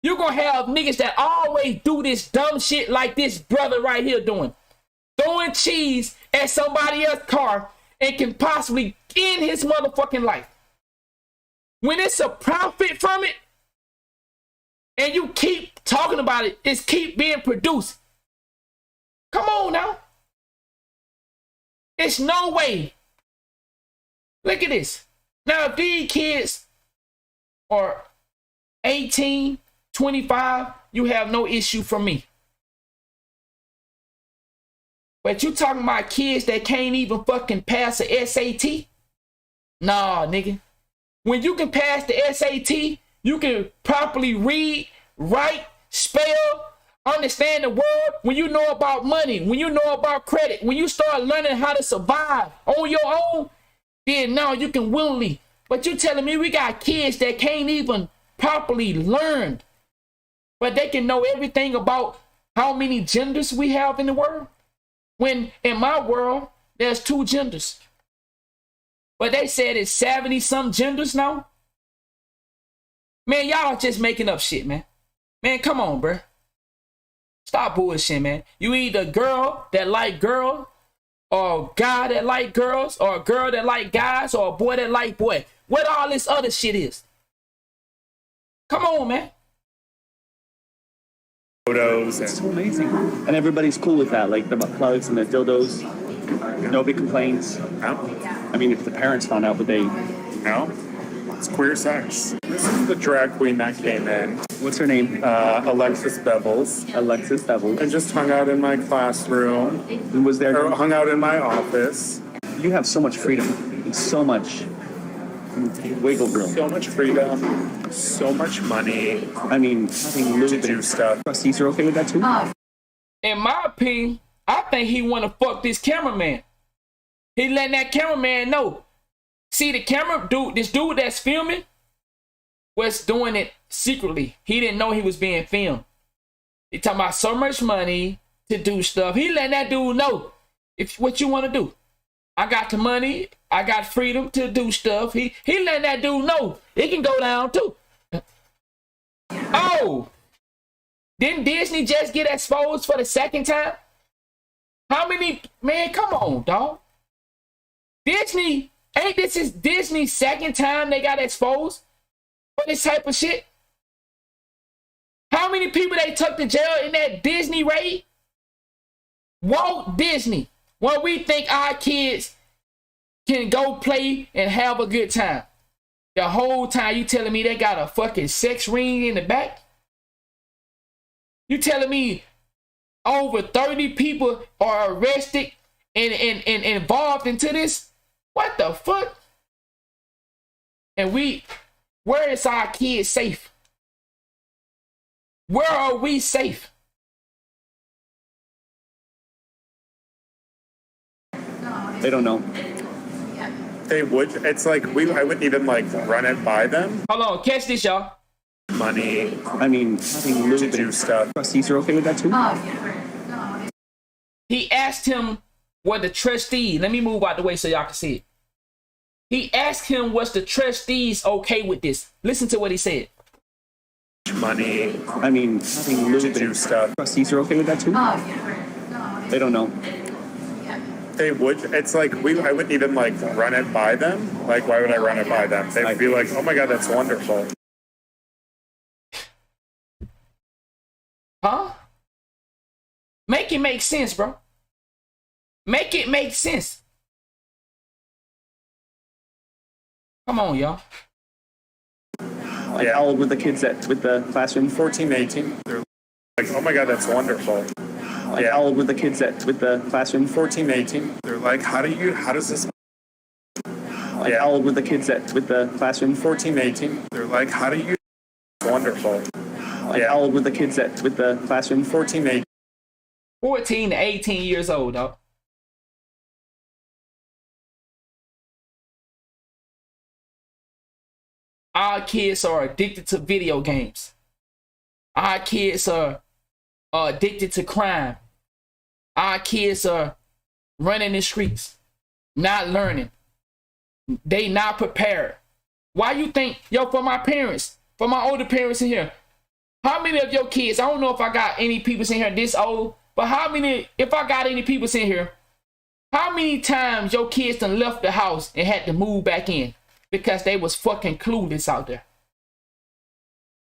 you're going to have niggas that always do this dumb shit like this brother right here doing. Throwing cheese at somebody else's car and can possibly end his motherfucking life. When it's a profit from it, and you keep talking about it, it's keep being produced. Come on now. It's no way. Look at this. Now, if these kids are 18, 25, you have no issue from me. But you talking about kids that can't even fucking pass a SAT? Nah, nigga. When you can pass the SAT, you can properly read, write, spell, understand the world. When you know about money, when you know about credit, when you start learning how to survive on your own, then now you can willingly. But you telling me we got kids that can't even properly learn, but they can know everything about how many genders we have in the world? When in my world, there's 2 genders. But they said it's 70 some genders now. Man, y'all just making up shit, man. Man, come on, bro. Stop bullshit, man. You either a girl that like girl, or a guy that like girls, or a girl that like guys, or a boy that like boy. What all this other shit is? Come on, man. Photos. It's so amazing. And everybody's cool with that, like the butt plugs and the dildos. Nobody complains. No. I mean, if the parents found out, would they? No. It's queer sex. This is the drag queen that came in. What's her name? Alexis Bevels. Alexis Bevel. I just hung out in my classroom. And was there? Or hung out in my office. You have so much freedom and so much wiggle room. So much freedom. So much money. I mean, having lube to do and stuff. trustees are okay with that too? In my opinion, I think he want to fuck this cameraman. He letting that cameraman know. See, the camera dude, this dude that's filming was doing it secretly. He didn't know he was being filmed. He talking about so much money to do stuff. He letting that dude know if what you want to do. I got the money. I got freedom to do stuff. He letting that dude know it can go down too. Oh, didn't Disney just get exposed for the second time? How many? Man, come on, dog. Disney, ain't this is Disney's second time they got exposed for this type of shit? How many people they took to jail in that Disney raid? Walt Disney. Well, we think our kids can go play and have a good time. The whole time you telling me they got a fucking sex ring in the back? You telling me over 30 people are arrested and involved into this? What the fuck? And where is our kids safe? Where are we safe? They don't know. They would. It's like I wouldn't even like run it by them. Hold on, catch this, y'all. Money. I mean, having lube to do and stuff. trustees are okay with that too? He asked him what the trustee, let me move out the way so y'all can see it. He asked him, was the trustees okay with this? Listen to what he said. Money. I mean, having lube to do and stuff. trustees are okay with that too? They don't know. They would. It's like I wouldn't even like run it by them. Like, why would I run it by them? They would be like, "Oh my god, that's wonderful." Huh? Make it make sense, bro. Make it make sense. Come on, y'all. Like, how old were the kids with the classroom? 14, 18. They're like, "Oh my god, that's wonderful." Like, how old were the kids with the classroom? 14, 18. They're like, how does this... Like, how old were the kids with the classroom? 14, 18. They're like, how do you... Wonderful. Like, how old were the kids with the classroom? 14, 18. 14 to 18 years old, dog. Our kids are addicted to video games. Our kids are addicted to crime. Our kids are running the streets, not learning. They not prepared. Why you think, yo, for my parents, for my older parents in here, how many of your kids, I don't know if I got any people in here this old, but how many, if I got any people in here, how many times your kids done left the house and had to move back in because they was fucking clueless out there?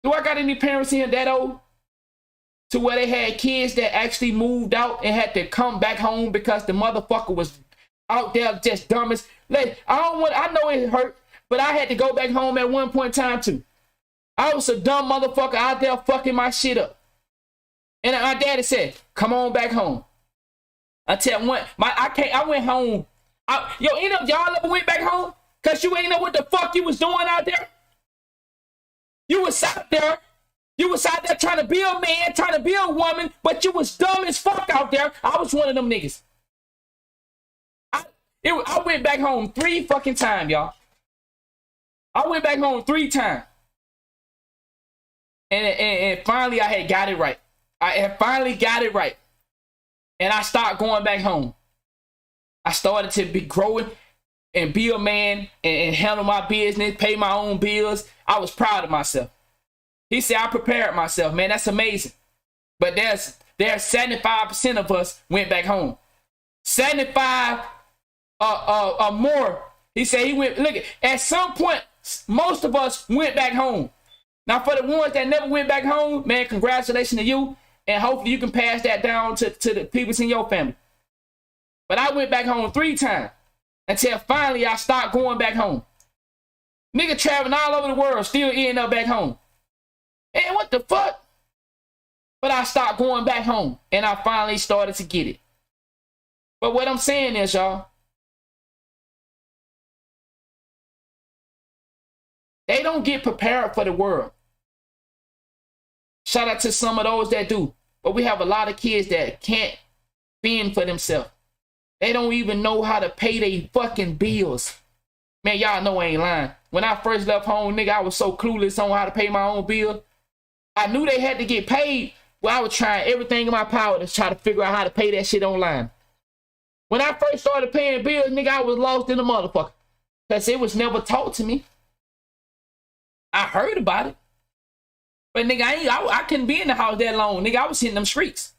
Do I got any parents in here that old? To where they had kids that actually moved out and had to come back home because the motherfucker was out there just dumb as... Like, I know it hurt, but I had to go back home at one point in time too. I was a dumb motherfucker out there fucking my shit up. And my daddy said, come on back home. I went home. Y'all ever went back home? Cause you ain't know what the fuck you was doing out there? You was out there. You was out there trying to be a man, trying to be a woman, but you was dumb as fuck out there. I was one of them niggas. I went back home 3 fucking times, y'all. I went back home 3 times. And finally I had got it right. I had finally got it right. And I started going back home. I started to be growing and be a man and handle my business, pay my own bills. I was proud of myself. He said, I prepared myself, man. That's amazing. But there's 75% of us went back home. 75 more. He said he went, look, at some point, most of us went back home. Now, for the ones that never went back home, man, congratulations to you. And hopefully you can pass that down to the people in your family. But I went back home 3 times until finally I stopped going back home. Nigga traveling all over the world, still ending up back home. And what the fuck? But I stopped going back home and I finally started to get it. But what I'm saying is, y'all, they don't get prepared for the world. Shout out to some of those that do. But we have a lot of kids that can't fend for themselves. They don't even know how to pay their fucking bills. Man, y'all know I ain't lying. When I first left home, nigga, I was so clueless on how to pay my own bill. I knew they had to get paid. Well, I was trying everything in my power to try to figure out how to pay that shit online. When I first started paying bills, nigga, I was lost in the motherfucker. Because it was never taught to me. I heard about it. But nigga, I couldn't be in the house that long. Nigga, I was hitting them streets.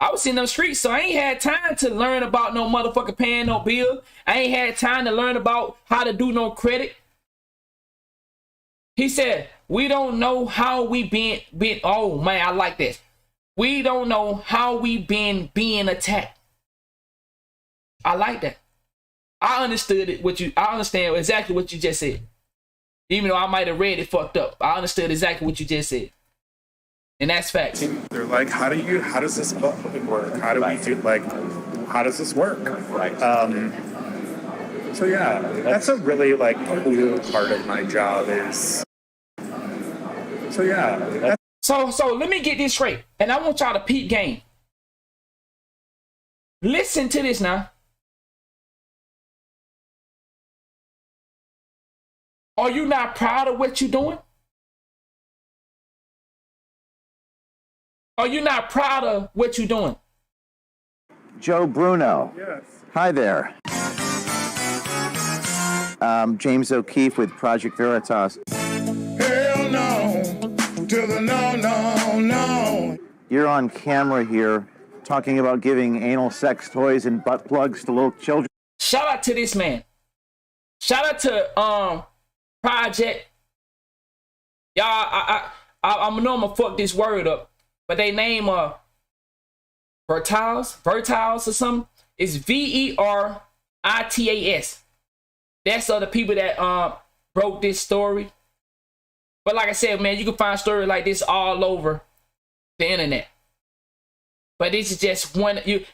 So I ain't had time to learn about no motherfucker paying no bill. I ain't had time to learn about how to do no credit. He said, we don't know how we been, oh man, I like this. We don't know how we been being attacked. I like that. I understand exactly what you just said. Even though I might have read it fucked up. I understood exactly what you just said. And that's facts. They're like, how does this work? How do we do, like, how does this work? Right. So yeah, that's a really, like, cool part of my job is, so yeah. So let me get this straight. And I want y'all to peep game. Listen to this now. Are you not proud of what you're doing? Are you not proud of what you're doing? Joe Bruno. Yes. Hi there. James O'Keefe with Project Veritas. Hell no, to the no. You're on camera here talking about giving anal sex toys and butt plugs to little children. Shout out to this man. Shout out to Project. Y'all, I know I'm gonna fuck this word up, but they name Vertiles or something. It's Veritas. That's the people that broke this story. But like I said, man, you can find stories like this all over the internet. But this is just one. You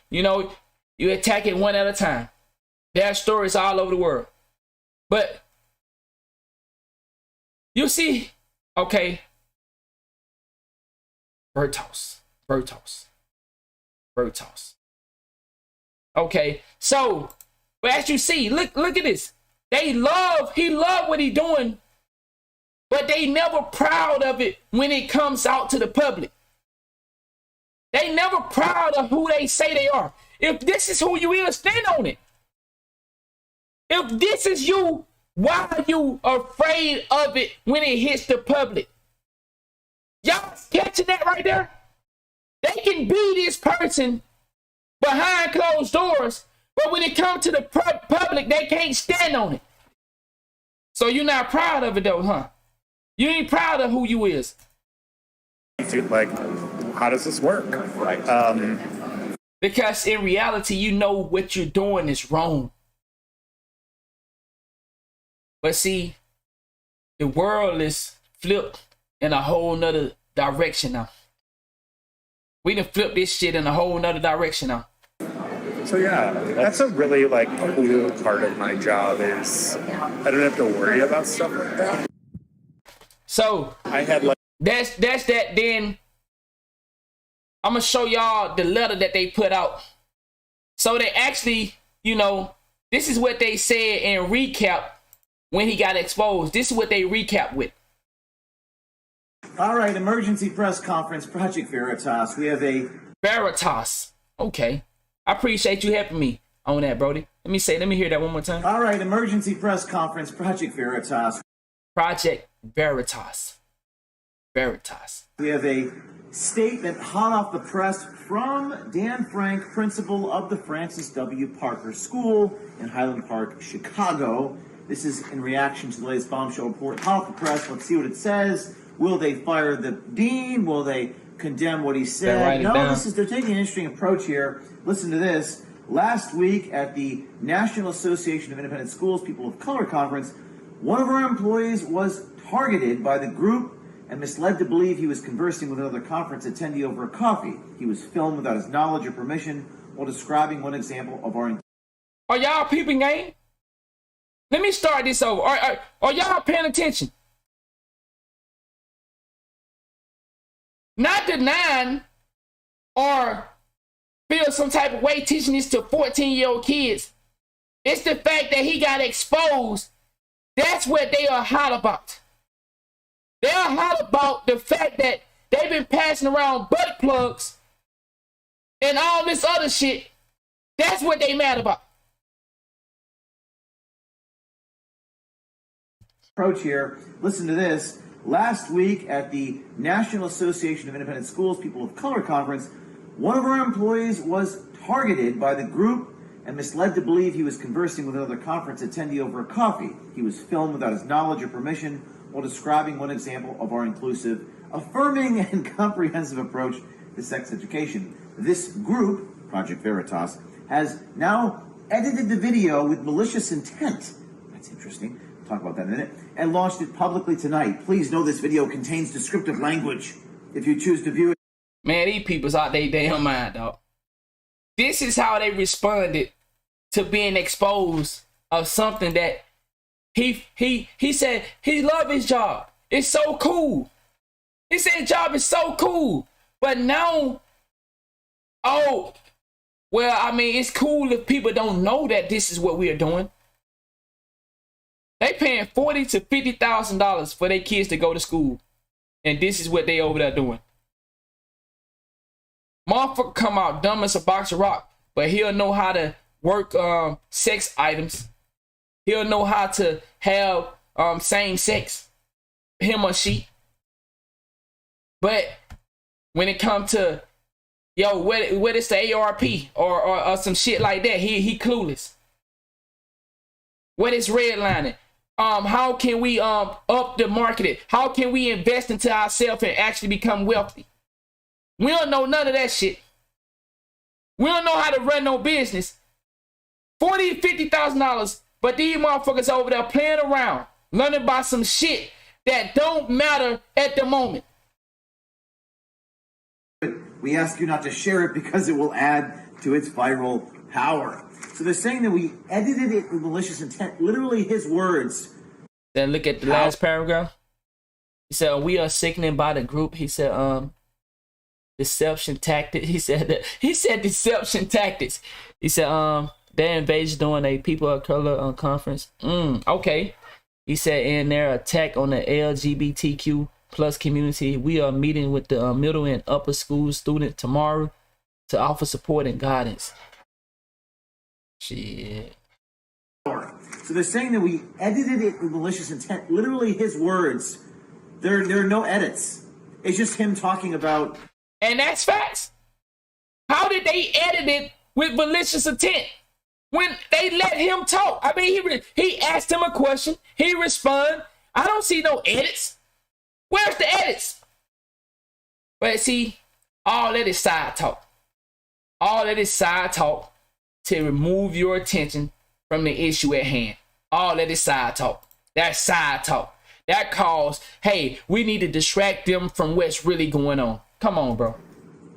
attack it one at a time. There are stories all over the world. But you see, okay, Vertos. Okay, so, but as you see, look at this. He love what he doing, but they never proud of it when it comes out to the public. They never proud of who they say they are. If this is who you is, stand on it. If this is you, why are you afraid of it when it hits the public? Y'all catching that right there? They can be this person behind closed doors, but when it comes to the public, they can't stand on it. So you're not proud of it though, huh? You ain't proud of who you is. Like, how does this work? Because in reality, you know what you're doing is wrong. But see, the world is flipped in a whole nother direction now. We done flipped this shit in a whole nother direction now. So yeah, that's a really cool part of my job is I don't have to worry about stuff like that. So I had that's that. Then I'm gonna show y'all the letter that they put out. So they actually, this is what they said in recap when he got exposed. This is what they recap with. All right, emergency press conference, Project Veritas. We have a Veritas. Okay. I appreciate you helping me on that, Brody. Let me hear that one more time. All right, emergency press conference, Project Veritas. Project Veritas. We have a statement hot off the press from Dan Frank, principal of the Francis W. Parker School in Highland Park, Chicago. This is in reaction to the latest bombshell report hot off the press. Let's see what it says. Will they fire the dean? Will they condemn what he said? No, they're taking an interesting approach here. Listen to this. Last week at the National Association of Independent Schools People of Color Conference, one of our employees was targeted by the group and misled to believe he was conversing with another conference attendee over a coffee. He was filmed without his knowledge or permission while describing one example of our... Are y'all peeping game? Let me start this over. Are y'all paying attention? Not denying or feel some type of way teaching this to 14-year-old kids. It's the fact that he got exposed. That's what they are hot about. They are hot about the fact that they've been passing around butt plugs and all this other shit. That's what they mad about. Approach here. Listen to this. Last week at the National Association of Independent Schools People of Color Conference, one of our employees was targeted by the group and misled to believe he was conversing with another conference attendee over a coffee. He was filmed without his knowledge or permission while describing one example of our inclusive, affirming, and comprehensive approach to sex education. This group, Project Veritas, has now edited the video with malicious intent. That's interesting. We'll talk about that in a minute. And launched it publicly tonight. Please know this video contains descriptive language. If you choose to view it... Man, these people's out their damn mind, dog. This is how they responded to being exposed of something that he said he loved his job. It's so cool. He said his job is so cool. But now, it's cool if people don't know that this is what we are doing. They paying $40,000 to $50,000 for their kids to go to school. And this is what they over there doing. Motherfucker come out dumb as a box of rock, but he'll know how to work sex items. He'll know how to have same sex, him or she. But when it comes to Yo, what is the ARP or some shit like that? He clueless. What is redlining? How can we up the market? How can we invest into ourselves and actually become wealthy? We don't know none of that shit. We don't know how to run no business. $40,000, $50,000, but these motherfuckers over there playing around, learning about some shit that don't matter at the moment. We ask you not to share it because it will add to its viral power. So they're saying that we edited it with malicious intent. Literally his words. Then look at the last paragraph. He said, we are sickened by the group. He said, deception tactics. He said deception tactics. He said, they engaged during a people of color conference. Okay. He said, in their attack on the LGBTQ plus community, we are meeting with the middle and upper school students tomorrow to offer support and guidance. Shit. So they're saying that we edited it with malicious intent. Literally his words. There are no edits. It's just him talking about. And that's facts. How did they edit it with malicious intent? When they let him talk. I mean, he asked him a question. He responded. I don't see no edits. Where's the edits? But see, all that is side talk. All that is side talk to remove your attention from the issue at hand. All that is side talk. That's side talk. That calls, hey, we need to distract them from what's really going on. Come on, bro.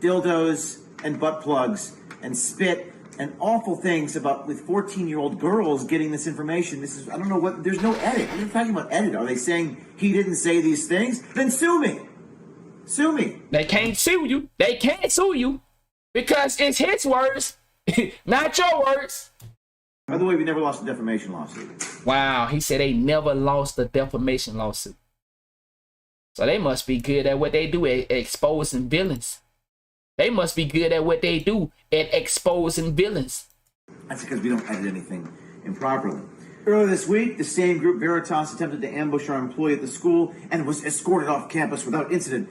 Dildos and butt plugs and spit and awful things about with 14-year-old girls getting this information. This is, I don't know what, there's no edit. What are you talking about edit? Are they saying he didn't say these things? Then sue me. Sue me. They can't sue you. They can't sue you because it's his words, not your words. By the way, we never lost a defamation lawsuit. Wow, he said they never lost a defamation lawsuit. So they must be good at what they do at exposing villains. They must be good at what they do at exposing villains. That's because we don't edit anything improperly. Earlier this week, the same group, Veritas, attempted to ambush our employee at the school and was escorted off campus without incident.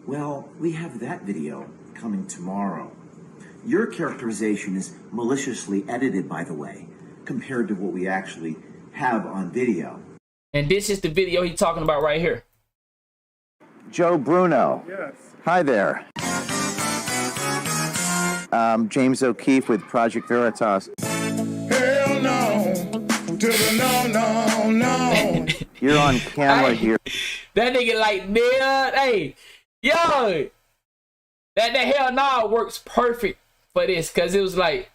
Well, we have that video coming tomorrow. Your characterization is maliciously edited, by the way, compared to what we actually have on video. And this is the video he's talking about right here. Joe Bruno. Yes. Hi there. James O'Keefe with Project Veritas. Hell no, to the no. You're on camera here. That nigga like, man, hey, yo, that hell no works perfect for this, cause it was like,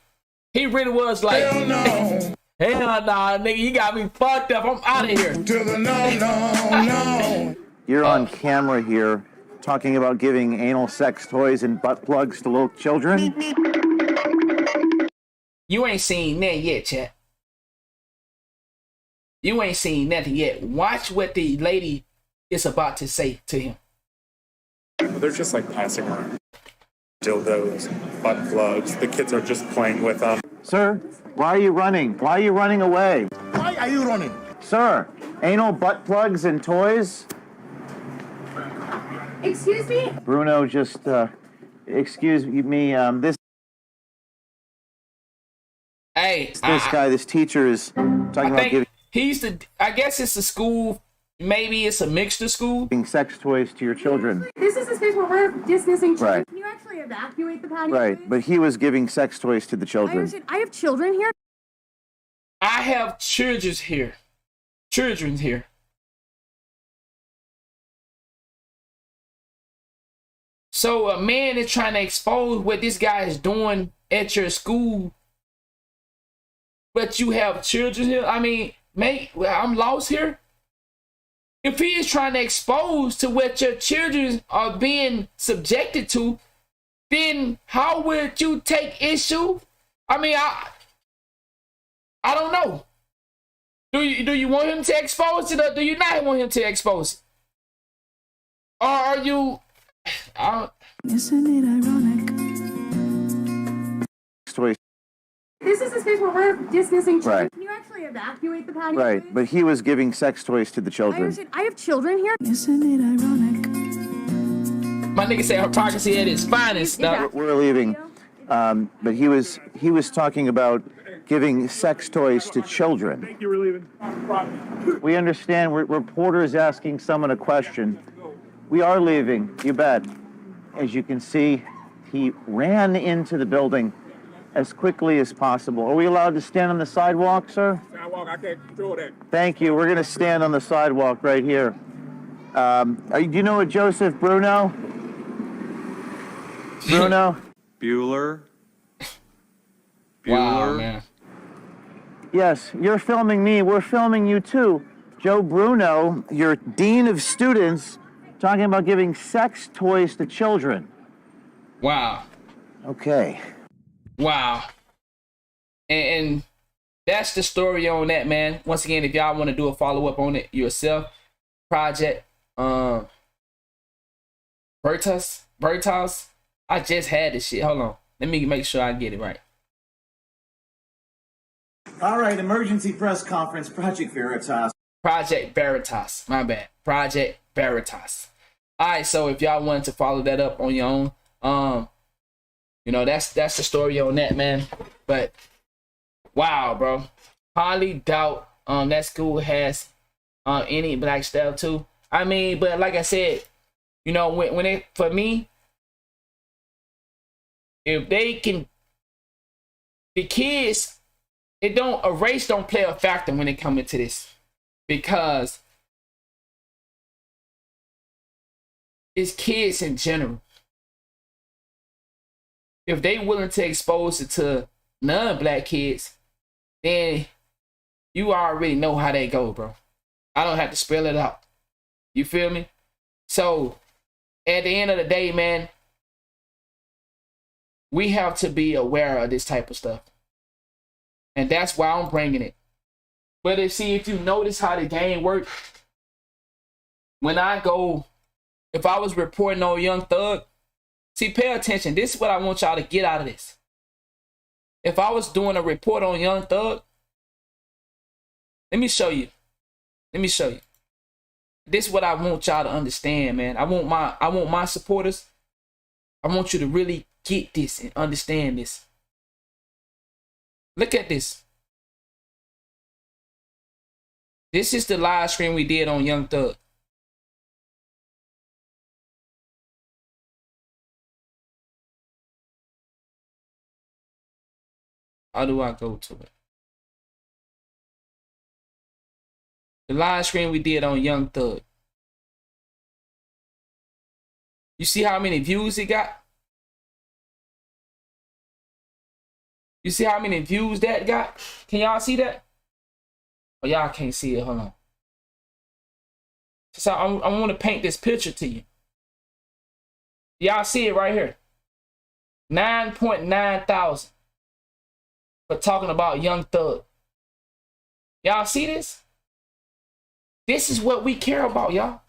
he really was like, Hell no, hell nah, nigga, you got me fucked up. I'm out of here. to the no. You're on camera here talking about giving anal sex toys and butt plugs to little children. You ain't seen that yet, chat. You ain't seen nothing yet. Watch what the lady is about to say to him. They're just like passing around dildos, butt plugs. The kids are just playing with them. Sir, why are you running? Why are you running away? Why are you running? Sir, anal butt plugs and toys? Excuse me? Bruno, just, excuse me, this this teacher is talking about giving he used to, I guess it's a school, maybe it's a mixed school. Sex toys to your children. This is the space where we're distancing children. Right. Can you actually evacuate the patio? Right, please? but he was giving sex toys to the I children. understand. I have children here. I have children here. Children here. So a man is trying to expose what this guy is doing at your school, but you have children here? I mean, mate, I'm lost here. If he is trying to expose to what your children are being subjected to, then how would you take issue? I mean, I don't know. Do you want him to expose it, or do you not want him to expose it? Or are you... Isn't it ironic? Toys. This is the space where we're distancing children. Right. Can you actually evacuate the patio? Right, please? but he was giving sex toys to the I children. understand. I have children here. Isn't it ironic? My nigga said hypocrisy at its finest. We're leaving, but he was talking about giving sex toys to children. Thank you for leaving. We understand. Reporters asking someone a question. We are leaving. You bet. As you can see, he ran into the building as quickly as possible. Are we allowed to stand on the sidewalk, sir? Sidewalk, I can't control that. Thank you. We're going to stand on the sidewalk right here. Do you know a Joseph Bruno? Bruno? Bueller? Wow, man. Yes, you're filming me. We're filming you too. Joe Bruno, your dean of students, talking about giving sex toys to children. Wow. Okay. Wow. And that's the story on that, man. Once again, if y'all want to do a follow-up on it yourself, Project Veritas. I just had this shit. Hold on. Let me make sure I get it right. All right, emergency press conference, Project Veritas. Project Veritas. My bad. Project Veritas. All right, so if y'all wanted to follow that up on your own, you know, that's the story on that, man. But wow, bro. Highly doubt that school has any black staff too. I mean, but like I said, you know, when it, for me, if they can, the kids, race don't play a factor when it comes into this, because it's kids in general. If they willing to expose it to non-black kids, then you already know how they go, bro. I don't have to spell it out. You feel me? So at the end of the day, man, we have to be aware of this type of stuff. And that's why I'm bringing it. But if you notice how the game works, when if I was reporting on Young Thug, see, pay attention. This is what I want y'all to get out of this. If I was doing a report on Young Thug, let me show you. This is what I want y'all to understand, man. I want my supporters. I want you to really get this and understand this. Look at this. This is the live stream we did on Young Thug. How do I go to it? The live stream we did on Young Thug. You see how many views it got? You see how many views that got? Can y'all see that? Oh, y'all can't see it. Hold on. So I want to paint this picture to you. Y'all see it right here. 9.9 thousand. For talking about Young Thug. Y'all see this? This is what we care about, y'all.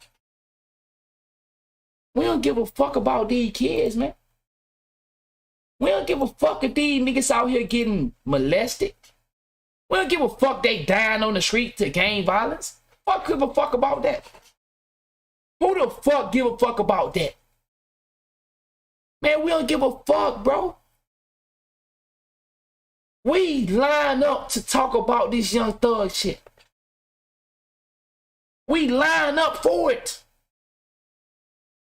We don't give a fuck about these kids, man. We don't give a fuck if these niggas out here getting molested. We don't give a fuck they dying on the street to gang violence. Fuck give a fuck about that. Who the fuck give a fuck about that? Man, we don't give a fuck, bro. We line up to talk about this Young Thug shit. We line up for it.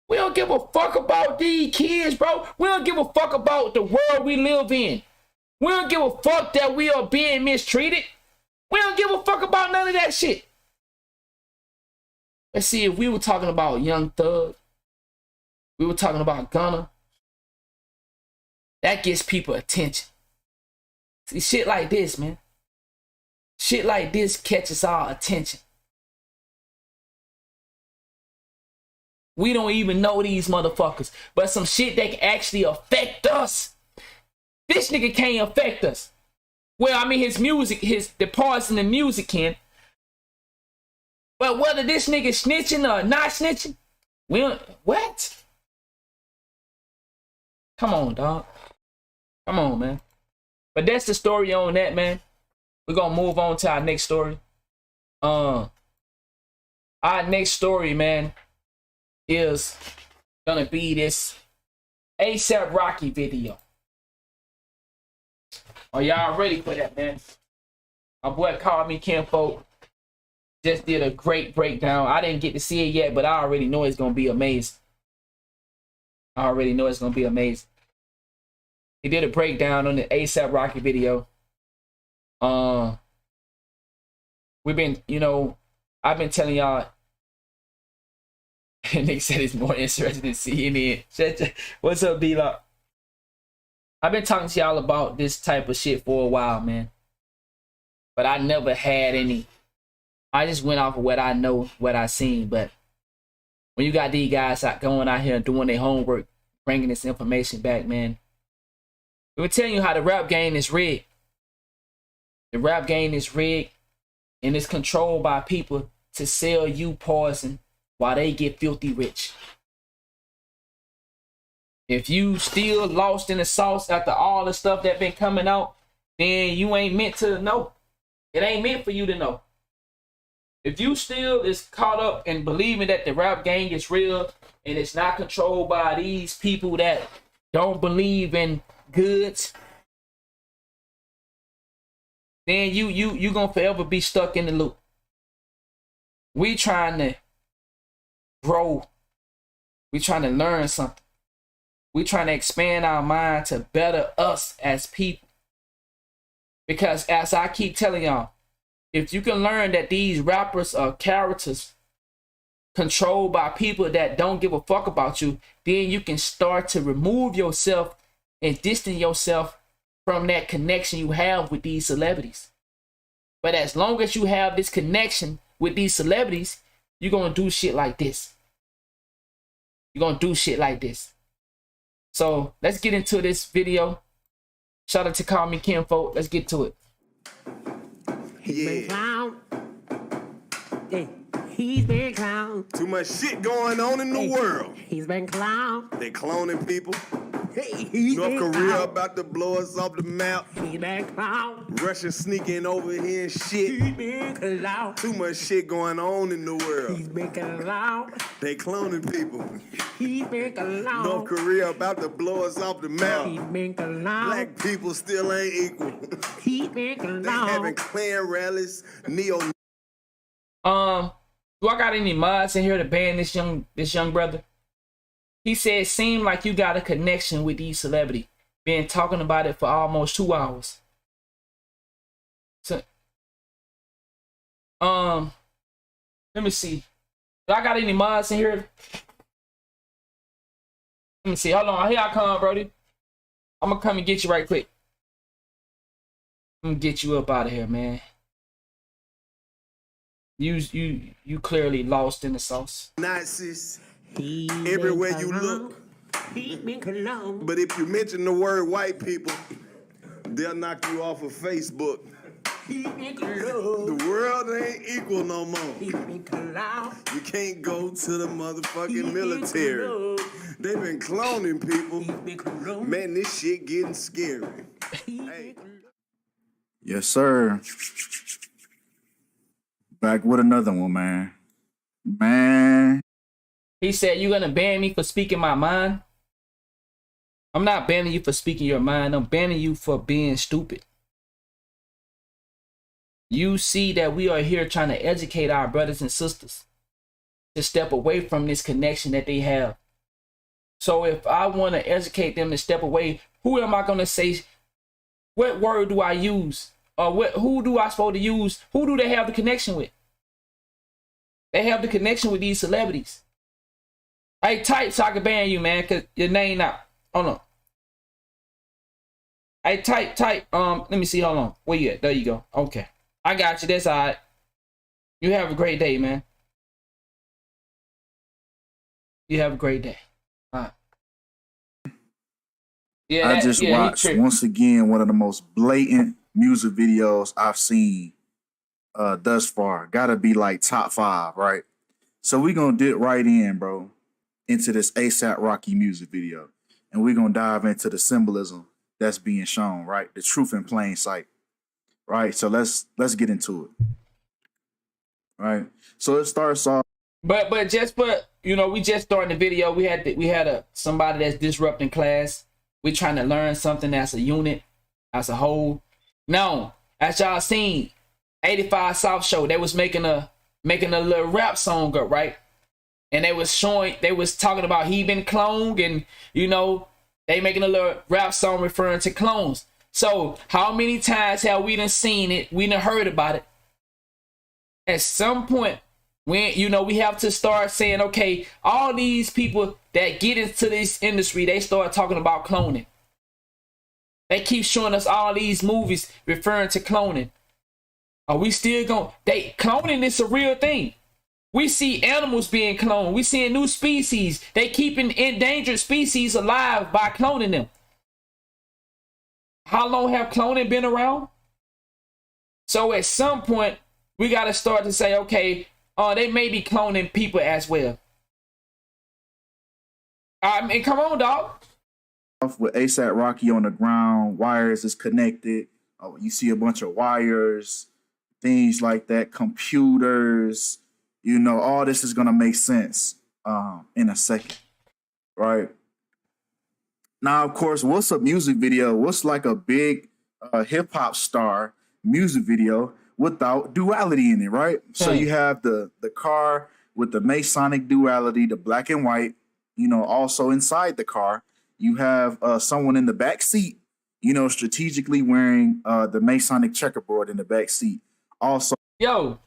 We don't give a fuck about these kids, bro. We don't give a fuck about the world we live in. We don't give a fuck that we are being mistreated. We don't give a fuck about none of that shit. Let's see, if we were talking about Young Thug, we were talking about Gunna, that gets people attention. See, shit like this, man. Shit like this catches our attention. We don't even know these motherfuckers. But some shit that can actually affect us. This nigga can't affect us. Well, I mean, his music, the parts in the music can. But whether this nigga snitching or not snitching, we don't, what? Come on, dog. Come on, man. But that's the story on that, man. We're gonna move on to our next story. Our next story, man, is gonna be this ASAP Rocky video. Are y'all ready for that, man? My boy called me Kinfolk. Just did a great breakdown. I didn't get to see it yet, but I already know it's gonna be amazing. I already know it's gonna be amazing. He did a breakdown on the ASAP Rocky video. We've been, I've been telling y'all. Nick said it's more interesting than CNN. What's up, D-Lock? I've been talking to y'all about this type of shit for a while, man. But I never had any. I just went off of what I know, what I seen. But when you got these guys going out here doing their homework, bringing this information back, man. We were telling you how the rap game is rigged. The rap game is rigged, and it's controlled by people to sell you poison while they get filthy rich. If you still lost in the sauce after all the stuff that been coming out, then you ain't meant to know. It ain't meant for you to know. If you still is caught up in believing that the rap gang is real and it's not controlled by these people that don't believe in goods, then you gonna forever be stuck in the loop. We trying to grow. We trying to learn something. We trying to expand our mind to better us as people. Because as I keep telling y'all, if you can learn that these rappers are characters controlled by people that don't give a fuck about you, then you can start to remove yourself and distance yourself from that connection you have with these celebrities. But as long as you have this connection with these celebrities, you're going to do shit like this. You're going to do shit like this. So let's get into this video. Shout out to Call Me Kinfolk. Let's get to it. He's been clown. Yeah, he's been clown. Too much shit going on in the world. He's been clown. They cloning people. He's North been Korea clown. about to blow us off the map. He's been clown. Russia sneaking over here and shit. He's been clown. Too much shit going on in the world. He's been clown. They cloning people. He's been clown. North Korea about to blow us off the map. He's been clown. Black people still ain't equal. He's been clown. They having Klan rallies. Do I got any mods in here to ban this young brother? He said it seemed like you got a connection with these celebrities. Been talking about it for almost 2 hours. So, let me see. Do I got any mods in here? Let me see. Hold on. Here I come, Brody. I'm gonna come and get you right quick. I'm gonna get you up out of here, man. You clearly lost in the sauce. Nazis. Everywhere you look. But if you mention the word white people, they'll knock you off of Facebook. The world ain't equal no more. You can't go to the motherfucking military. They've been cloning people. Man, this shit getting scary. Hey. Yes, sir. Back with another one, man. Man. He said, you gonna ban me for speaking my mind? I'm not banning you for speaking your mind. I'm banning you for being stupid. You see that we are here trying to educate our brothers and sisters to step away from this connection that they have. So if I want to educate them to step away, who am I going to say? What word do I use? Or who do I supposed to use? Who do they have the connection with? They have the connection with these celebrities. Hey, type so I can ban you, man, because your name not. Hold on. Hey, type. Let me see. Hold on. Where you at? There you go. Okay. I got you. That's all right. You have a great day, man. You have a great day. All right. Yeah, I just watched once again one of the most blatant music videos I've seen thus far. Gotta be like top 5, right? So we gonna dip right in, bro, into this ASAP Rocky music video, and we're gonna dive into the symbolism that's being shown, right? The truth in plain sight, right? So let's get into it, right? So it starts off. But just for, you know, we just starting the video. We had somebody that's disrupting class. We trying to learn something as a unit, as a whole. Now, as y'all seen, 85 South Show, they was making a little rap song up, right? And they was talking about he been cloned, and you know, they making a little rap song referring to clones. So how many times have we done seen it? We done heard about it. At some point, when, you know, we have to start saying, okay, all these people that get into this industry, they start talking about cloning. They keep showing us all these movies referring to cloning. Are we still going? Cloning is a real thing. We see animals being cloned. We seeing new species. They keeping endangered species alive by cloning them. How long have cloning been around? So at some point, we got to start to say, okay, they may be cloning people as well. I mean, come on, dog. With ASAP Rocky on the ground, wires is connected. You see a bunch of wires, things like that, computers. You know, all this is gonna make sense in a second, right? Now, of course, what's a music video? What's like a big hip hop star music video without duality in it, right? So you have the car with the Masonic duality, the black and white. You know, also inside the car, you have someone in the back seat, you know, strategically wearing the Masonic checkerboard in the back seat. Also, yo,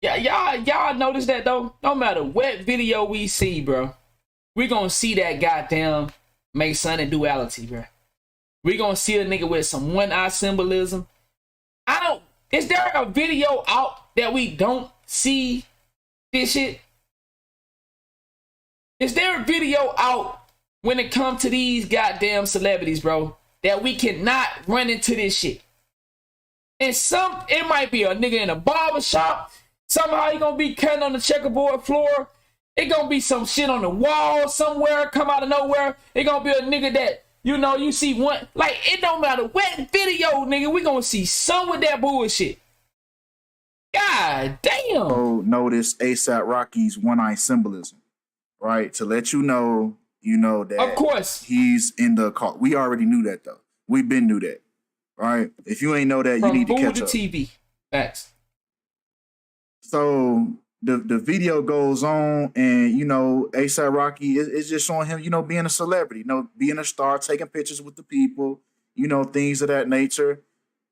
yeah, y'all notice that though? No matter what video we see, bro, we gonna see that goddamn Masonic duality, bro. We gonna see a nigga with some one-eye symbolism. Is there a video out that we don't see this shit? Is there a video out when it comes to these goddamn celebrities, bro, that we cannot run into this shit? And it might be a nigga in a barber shop. Somehow he gonna be cutting on the checkerboard floor. It gonna be some shit on the wall somewhere, come out of nowhere. It gonna be a nigga that, you know, you see one, like, it don't matter what video, nigga, we gonna see some of that bullshit. God damn. So notice ASAP Rocky's one-eye symbolism, right? To let you know that of course he's in the car. We already knew that though. We've been knew that, right? If you ain't know that, you need to catch up. TV. Facts. So the video goes on, and you know, ASAP Rocky is just showing him, you know, being a celebrity, you know, being a star, taking pictures with the people, you know, things of that nature.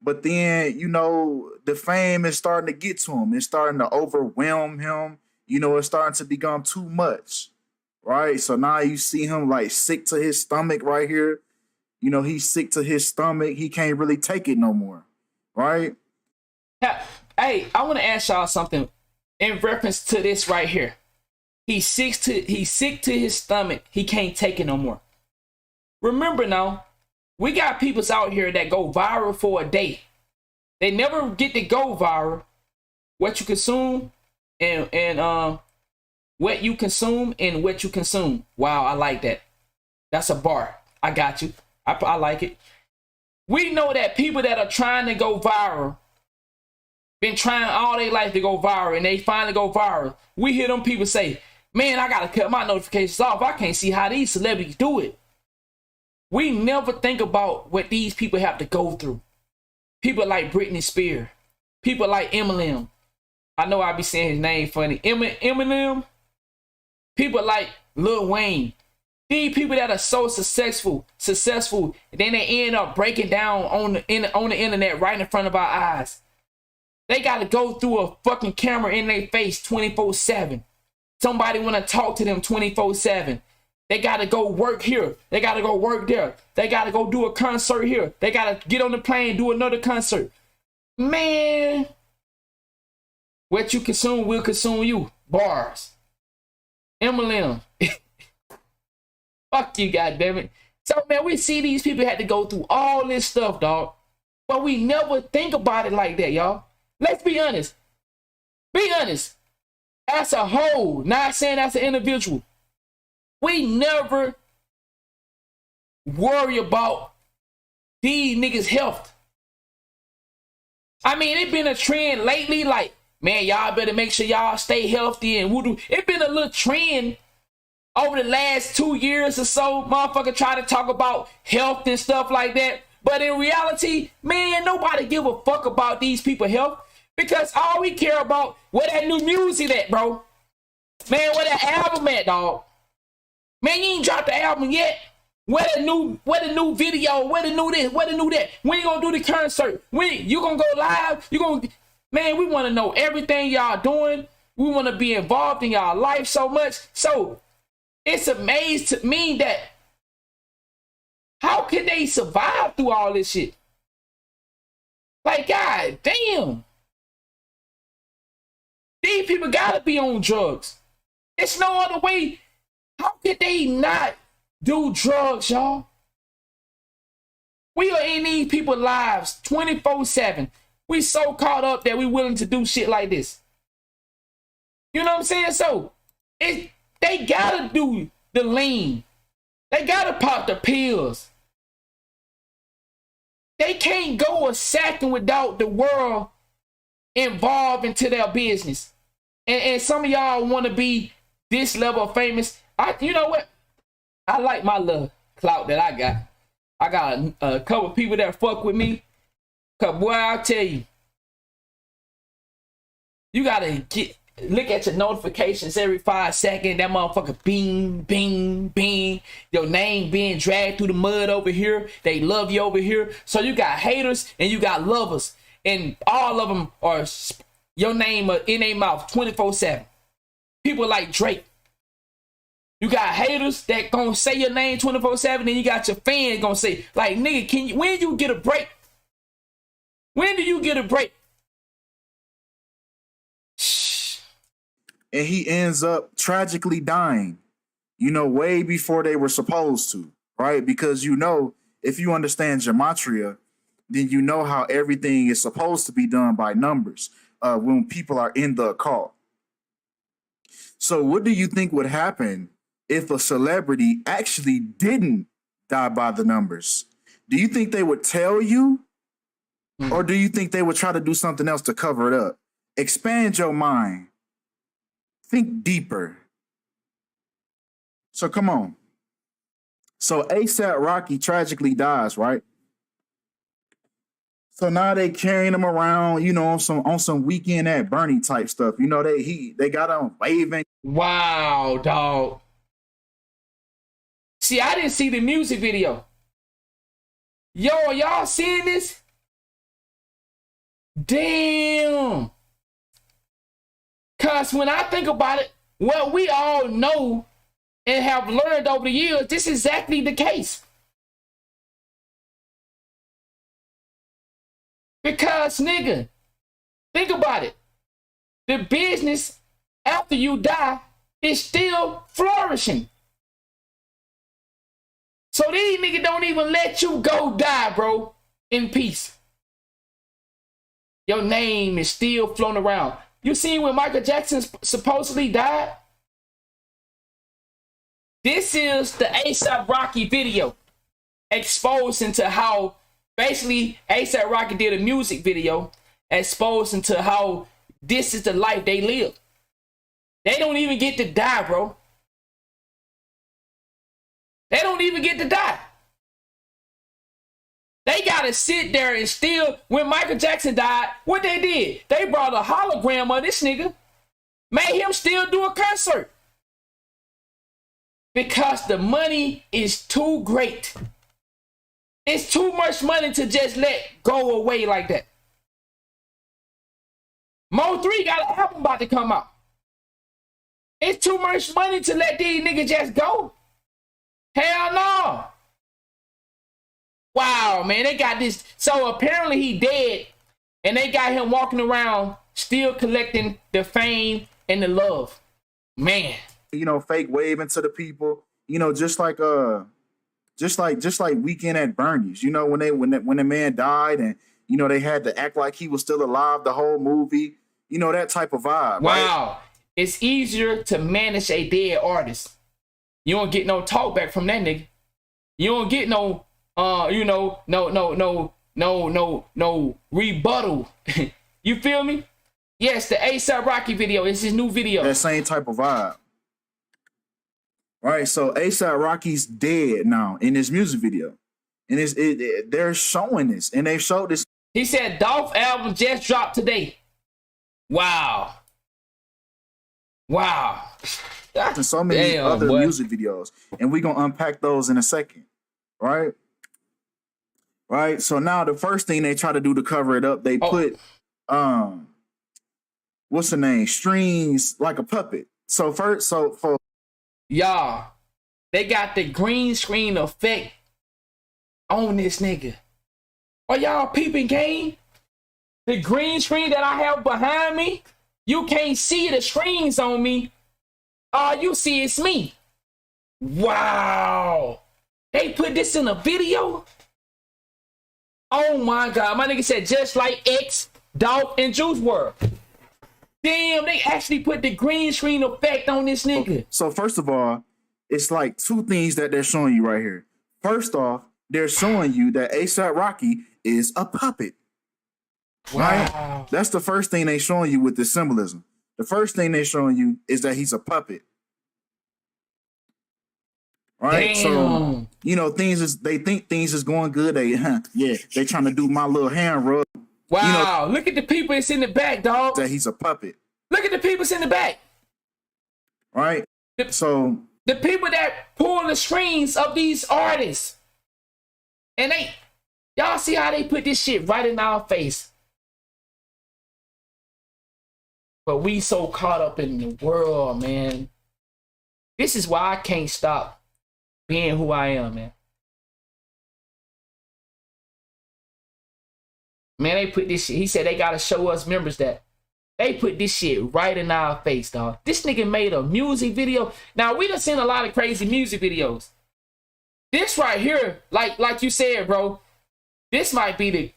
But then, you know, the fame is starting to get to him. It's starting to overwhelm him. You know, it's starting to become too much, right? So now you see him like sick to his stomach right here. You know, he's sick to his stomach. He can't really take it no more, right? Hey, I want to ask y'all something in reference to this right here. He's sick to his stomach. He can't take it no more. Remember now, we got peoples out here that go viral for a day. They never get to go viral. What you consume and what you consume and what you consume. Wow, I like that. That's a bar. I got you. I like it. We know that people that are trying to go viral been trying all their life to go viral, and they finally go viral. We hear them people say, man, I gotta cut my notifications off. I can't see how these celebrities do it. We never think about what these people have to go through. People like Britney Spears. People like Eminem. I know I be saying his name funny. Eminem. People like Lil Wayne. These people that are so successful, and then they end up breaking down on the internet right in front of our eyes. They got to go through a fucking camera in their face 24/7. Somebody want to talk to them 24/7. They got to go work here. They got to go work there. They got to go do a concert here. They got to get on the plane, do another concert. Man, what you consume will consume you. Bars. Eminem. Fuck you, goddammit. So, man, we see these people had to go through all this stuff, dog. But we never think about it like that, y'all. Let's be honest. Be honest. As a whole, not saying as an individual, we never worry about these niggas' health. I mean, it's been a trend lately, like man, y'all better make sure y'all stay healthy and voodoo. It's been a little trend over the last 2 years or so. Motherfucker try to talk about health and stuff like that. But in reality, man, nobody give a fuck about these people's health because all we care about where that new music at, bro. Man, where that album at, dog? Man, you ain't dropped the album yet. Where the new video? Where the new this? Where the new that? When you gonna do the concert? When you gonna go live? Man, we want to know everything y'all doing. We want to be involved in y'all life so much. So it's amazing to me that how can they survive through all this shit? Like, god damn. These people gotta be on drugs. It's no other way. How could they not do drugs, y'all? We are in these people's lives 24/7. We so caught up that we willing to do shit like this. You know what I'm saying? So they gotta do the lean. They gotta pop the pills. They can't go a second without the world involved into their business. And some of y'all want to be this level of famous. You know what? I like my little clout that I got. I got a couple people that fuck with me. Cause boy, I'll tell you, you gotta look at your notifications every 5 seconds. That motherfucker bing, bing, bing. Your name being dragged through the mud over here. They love you over here. So you got haters and you got lovers. And all of them are your name in their mouth 24/7. People like Drake. You got haters that gonna say your name 24/7, and you got your fans gonna say, like, nigga, when you get a break? When do you get a break? And he ends up tragically dying, way before they were supposed to, right? Because if you understand gematria, then you know how everything is supposed to be done by numbers when people are in the occult. So what do you think would happen if a celebrity actually didn't die by the numbers? Do you think they would tell you? Or do you think they would try to do something else to cover it up? Expand your mind. Think deeper. So come on. So ASAP Rocky tragically dies, right? So now they carrying him around, on some Weekend at Bernie type stuff. They got him waving. Wow, dog. See, I didn't see the music video. Yo, y'all seeing this? Damn. Cause when I think about it, what we all know and have learned over the years, this is exactly the case. Because, nigga, think about it. The business after you die is still flourishing. So these niggas don't even let you go die, bro, in peace. Your name is still floating around. You seen when Michael Jackson supposedly died? This is the A$AP Rocky video exposing to how basically A$AP Rocky did a music video exposing to how this is the life they live. They don't even get to die, bro. They don't even get to die. They gotta sit there and still, when Michael Jackson died, what they did? They brought a hologram of this nigga, made him still do a concert. Because the money is too great. It's too much money to just let go away like that. Mo 3 got an album about to come out. It's too much money to let these niggas just go. Hell no. Wow, man, they got this. So apparently he dead, and they got him walking around still collecting the fame and the love. Man. Fake waving to the people. Just like Weekend at Bernie's. When the man died and they had to act like he was still alive the whole movie. That type of vibe. Wow. Right? It's easier to manage a dead artist. You don't get no talk back from that nigga. You don't get no no rebuttal. You feel me? Yes, the ASAP Rocky video. It's his new video. That same type of vibe. Right, so ASAP Rocky's dead now in this music video. And they're showing this. And they showed this. He said Dolph album just dropped today. Wow. Wow. And so many other music videos. And we're going to unpack those in a second. Right? Right? So now the first thing they try to do to cover it up, they put what's the name? Strings like a puppet. So for y'all, they got the green screen effect on this nigga. Are y'all peeping game? The green screen that I have behind me, you can't see the screens on me. All you see is me. Wow. They put this in a video? Oh my God. My nigga said just like X, Dolph, and Juice WRLD. Damn, they actually put the green screen effect on this nigga. So first of all, it's like two things that they're showing you right here. First off, they're showing you that ASAP Rocky is a puppet. Wow. Right? That's the first thing they're showing you with this symbolism. The first thing they're showing you is that he's a puppet. Right? Damn. So, you know, they think things is going good. They trying to do my little hand rub. Wow, look at the people that's in the back, dog. That he's a puppet. Look at the people that's in the back. Right? So the people that pull the strings of these artists. And y'all see how they put this shit right in our face. But we so caught up in the world, man. This is why I can't stop being who I am, man. Man, they put this shit. He said they gotta show us members that. They put this shit right in our face, dog. This nigga made a music video. Now, we done seen a lot of crazy music videos. This right here, like you said, bro, this might be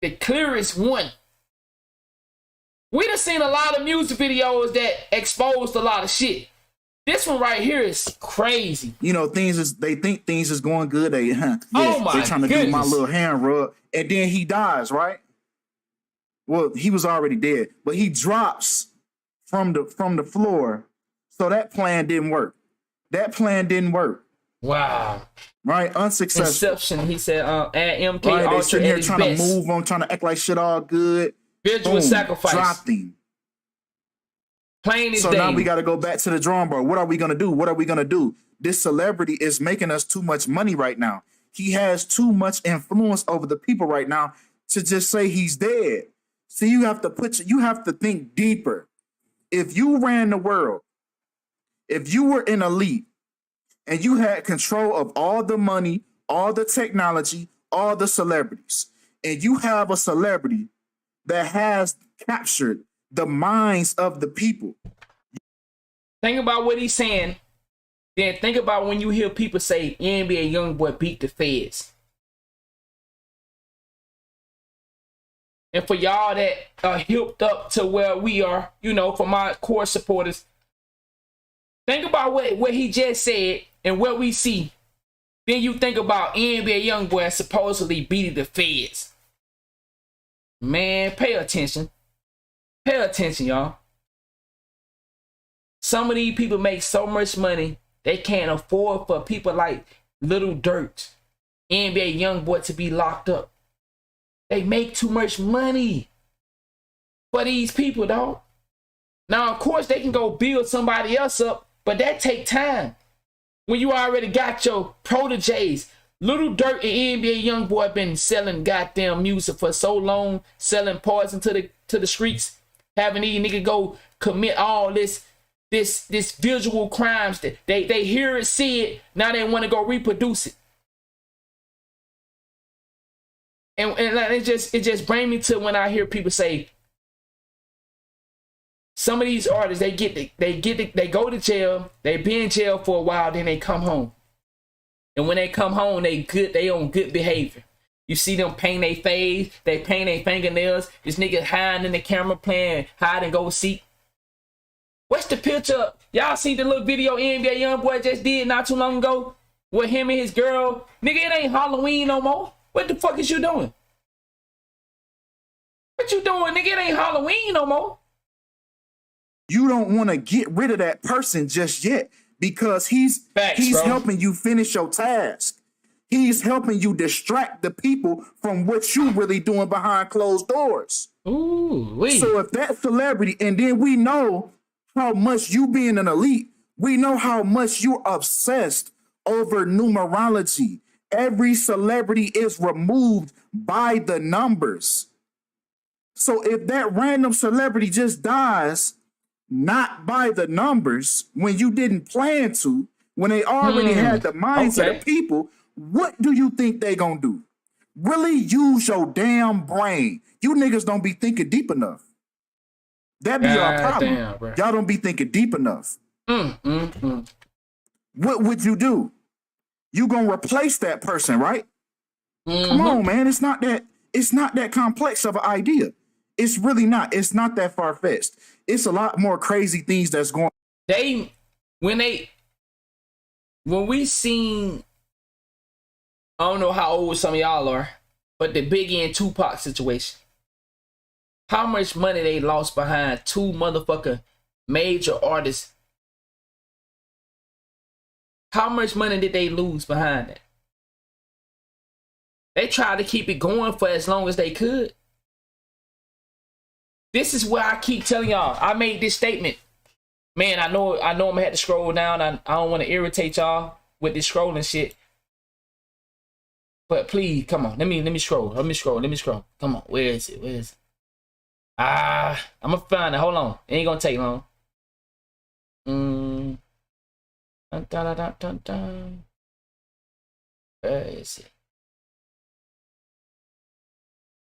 the clearest one. We done seen a lot of music videos that exposed a lot of shit. This one right here is crazy. You know, they think things is going good. They trying to do my little hand rub. And then he dies, right? Well, he was already dead, but he drops from the floor. So that plan didn't work. Wow. Right? Unsuccessful. Inception, he said, add MK right, Ultra they sitting here trying best. to move on, trying to act like shit all good. Visual sacrifice. Dropped him. Plain as so day. now we got to go back to the drawing board. What are we going to do? This celebrity is making us too much money right now. He has too much influence over the people right now to just say he's dead. See, you have to think deeper. If you ran the world, if you were an elite and you had control of all the money, all the technology, all the celebrities, and you have a celebrity that has captured the minds of the people. Think about what he's saying. Then think about when you hear people say NBA YoungBoy beat the feds. And for y'all that are hipped up to where we are, you know, for my core supporters, think about what he just said and what we see. Then you think about NBA YoungBoy supposedly beating the feds. Man, pay attention. Pay attention, y'all. Some of these people make so much money, they can't afford for people like Little Dirt, NBA YoungBoy to be locked up. They make too much money for these people, dog. Now, of course, they can go build somebody else up, but that take time. When you already got your proteges, Little Dirt and NBA YoungBoy been selling goddamn music for so long, selling poison to the streets, having these niggas go commit all this visual crimes that they hear it, see it, now they want to go reproduce it. And it just brings me to when I hear people say some of these artists they go to jail, they be in jail for a while, then they come home. And when they come home, they on good behavior. You see them paint their face, they paint their fingernails. This nigga hiding in the camera playing hide and go seek. What's the picture? Y'all see the little video NBA YoungBoy just did not too long ago with him and his girl? Nigga, it ain't Halloween no more. What the fuck is you doing? What you doing, nigga? It ain't Halloween no more. you don't want to get rid of that person just yet because he's helping you finish your task. He's helping you distract the people from what you really doing behind closed doors. Ooh, so if that celebrity, and then we know how much you being an elite, we know how much you're obsessed over numerology. Every celebrity is removed by the numbers. So if that random celebrity just dies, not by the numbers, when you didn't plan to, when they already had the mindset of people, what do you think they gonna do? Really use your damn brain. You niggas don't be thinking deep enough. That be our problem. Y'all don't be thinking deep enough. What would you do? You gonna replace that person, right? Come on, man. It's not that complex of an idea. It's really not. It's not that far-fetched. It's a lot more crazy things that's going on. When we seen, I don't know how old some of y'all are, but the Biggie and Tupac situation. How much money they lost behind two motherfucking major artists. How much money did they lose behind that? They tried to keep it going for as long as they could. This is where I keep telling y'all. I made this statement. Man, I know I'm gonna have to scroll down. I don't want to irritate y'all with this scrolling shit. But please, come on. Let me scroll. Let me scroll. Come on. Where is it? I'm gonna find it. Hold on. It ain't gonna take long. Where is it?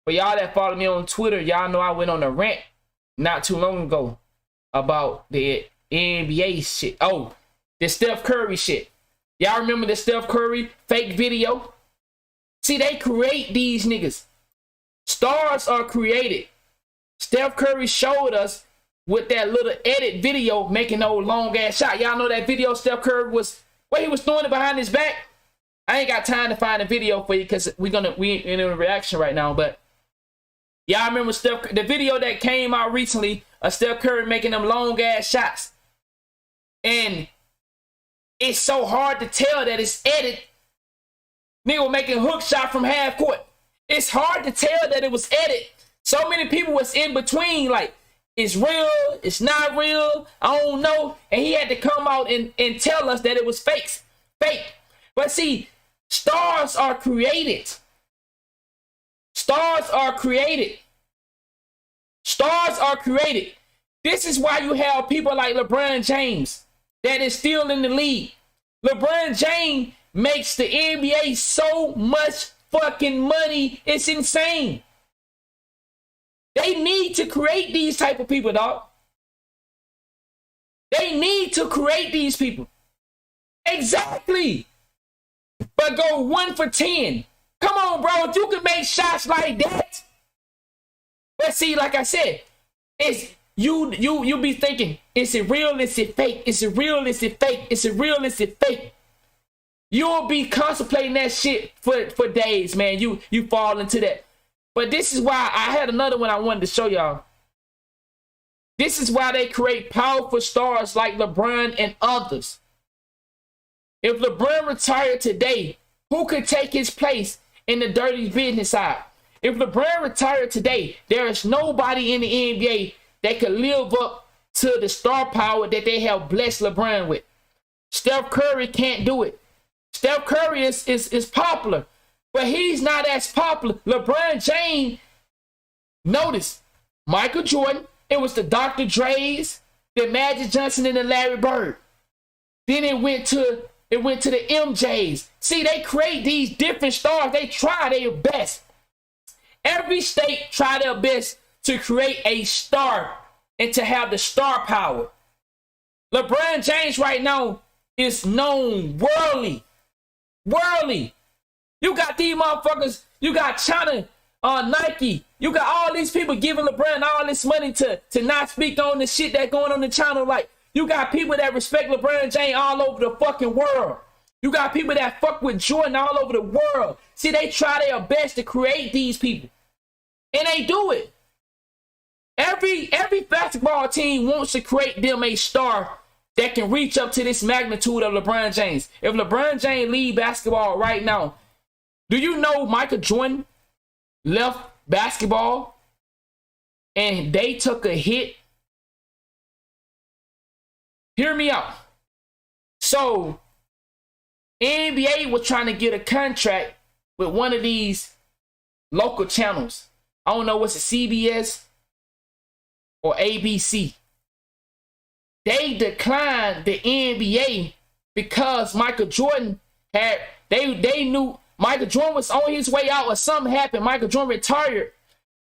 For y'all that follow me on Twitter, y'all know I went on a rant not too long ago about the NBA shit. Oh, the Steph Curry shit. Y'all remember the Steph Curry fake video? See, they create these niggas. Stars are created. Steph Curry showed us with that little edit video making those long ass shot. Y'all know that video Steph Curry was, where he was throwing it behind his back? I ain't got time to find a video for you because we in a reaction right now, but y'all remember the video that came out recently of Steph Curry making them long ass shots. And it's so hard to tell that it's edit. Nigga making hook shot from half court. It's hard to tell that it was edit. So many people was in between, like, it's real, it's not real, I don't know. And he had to come out and tell us that it was fake. But see, stars are created. Stars are created. Stars are created. This is why you have people like LeBron James that is still in the league. LeBron James makes the NBA so much fucking money. It's insane. They need to create these type of people, dog. They need to create these people. Exactly. But go 1 for 10. Come on, bro. If you can make shots like that. But see, like I said, it's you be thinking, is it real? Is it fake? Is it real? Is it fake? Is it real? Is it fake? You'll be contemplating that shit for days, man. You fall into that. But this is why I had another one I wanted to show y'all. This is why they create powerful stars like LeBron and others. If LeBron retired today, who could take his place in the dirty business side? If LeBron retired today, there is nobody in the NBA that could live up to the star power that they have blessed LeBron with. Steph Curry can't do it. Steph Curry is popular, but he's not as popular. LeBron James, notice, Michael Jordan, it was the Dr. Dre's, the Magic Johnson, and the Larry Bird. Then it went to the MJs. See, they create these different stars. They try their best. Every state try their best to create a star and to have the star power. LeBron James right now is known worldly. You got these motherfuckers. You got China, Nike. You got all these people giving LeBron all this money to not speak on the shit that going on in China. Like, you got people that respect LeBron James all over the fucking world. You got people that fuck with Jordan all over the world. See, they try their best to create these people. And they do it. Every basketball team wants to create them a star that can reach up to this magnitude of LeBron James. If LeBron James lead basketball right now, do you know Michael Jordan left basketball and they took a hit? Hear me out. So, NBA was trying to get a contract with one of these local channels. I don't know what's it, CBS or ABC. They declined the NBA because Michael Jordan had, they knew Michael Jordan was on his way out or something happened. Michael Jordan retired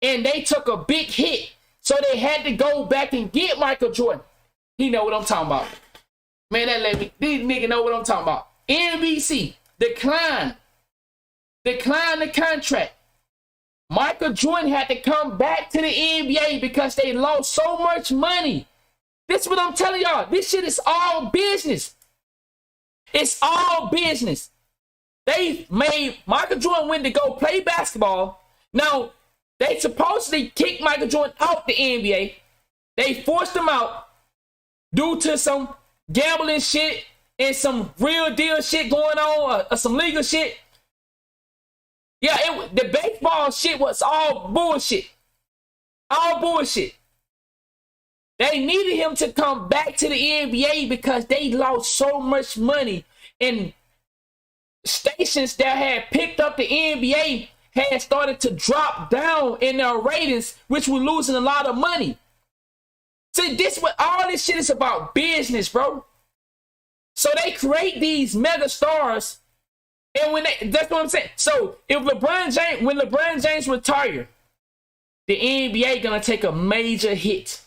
and they took a big hit. So they had to go back and get Michael Jordan. He know what I'm talking about. Man, these niggas know what I'm talking about. NBC declined the contract. Michael Jordan had to come back to the NBA because they lost so much money. This is what I'm telling y'all. This shit is all business. It's all business. They made Michael Jordan went to go play basketball. Now, they supposedly kicked Michael Jordan out the NBA. They forced him out due to some gambling shit and some real deal shit going on, or some legal shit. Yeah, the baseball shit was all bullshit. All bullshit. They needed him to come back to the NBA because they lost so much money. And stations that had picked up the NBA had started to drop down in their ratings, which were losing a lot of money. See, all this shit is about business, bro. So they create these mega stars, and that's what I'm saying. So if when LeBron James retire, the NBA gonna take a major hit.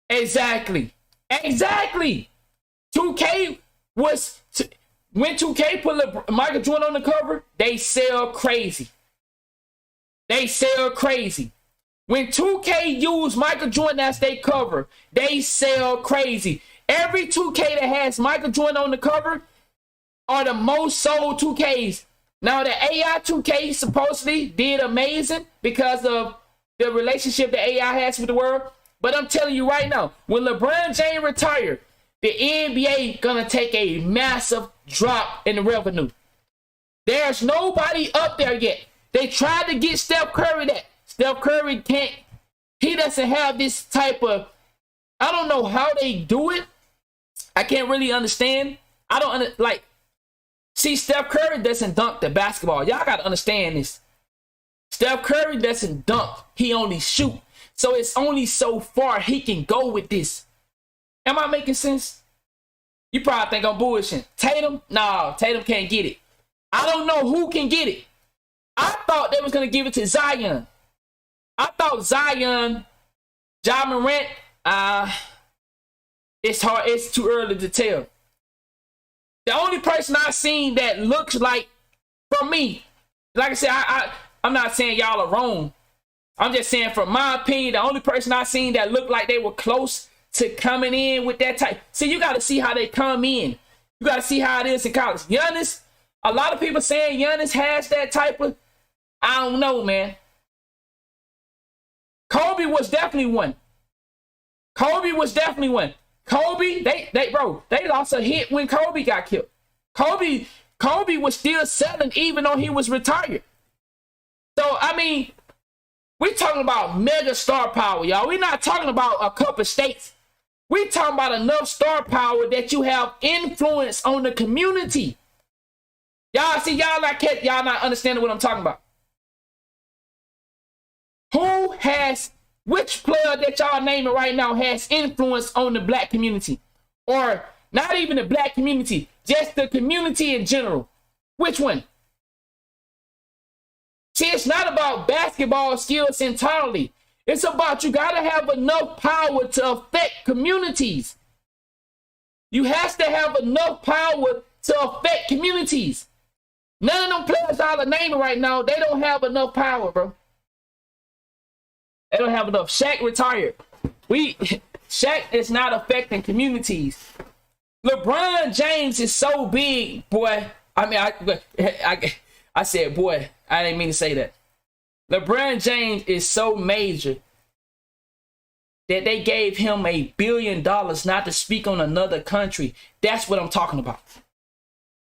Exactly. 2K when 2K put Michael Jordan on the cover, they sell crazy. When 2K use Michael Jordan as their cover, they sell crazy. Every 2K that has Michael Jordan on the cover are the most sold 2Ks. Now, the AI 2K supposedly did amazing because of the relationship that AI has with the world. But I'm telling you right now, when LeBron James retire, the NBA gonna take a massive drop in the revenue. There's nobody up there yet. They tried to get Steph Curry that. Steph Curry can't, he doesn't have this type of, I don't know how they do it. I can't really understand. See, Steph Curry doesn't dunk the basketball. Y'all got to understand this. Steph Curry doesn't dunk. He only shoot. So it's only so far he can go with this. Am I making sense? You probably think I'm bullshitting. Tatum? No, Tatum can't get it. I don't know who can get it. I thought they was going to give it to Zion. I thought Zion, Ja Morant, it's hard. It's too early to tell. The only person I've seen that looks like, for me, like I said, I'm not saying y'all are wrong. I'm just saying, from my opinion, the only person I've seen that looked like they were close to coming in with that type. See, you got to see how they come in. You got to see how it is in college. Giannis, a lot of people saying Giannis has that type of, I don't know, man. Kobe was definitely one. Kobe, they lost a hit when Kobe got killed. Kobe was still selling even though he was retired. So, I mean, we're talking about mega star power, y'all. We're not talking about a couple states. We're talking about enough star power that you have influence on the community. Y'all see, y'all not understanding what I'm talking about. Which player that y'all naming right now has influence on the black community? Or not even the black community, just the community in general. Which one? See, it's not about basketball skills entirely. It's about you got to have enough power to affect communities. You have to have enough power to affect communities. None of them players y'all are naming right now, they don't have enough power, bro. They don't have enough. Shaq retired. Shaq is not affecting communities. LeBron James is so big, boy. I mean, I said, boy, I didn't mean to say that. LeBron James is so major that they gave him $1 billion not to speak on another country. That's what I'm talking about.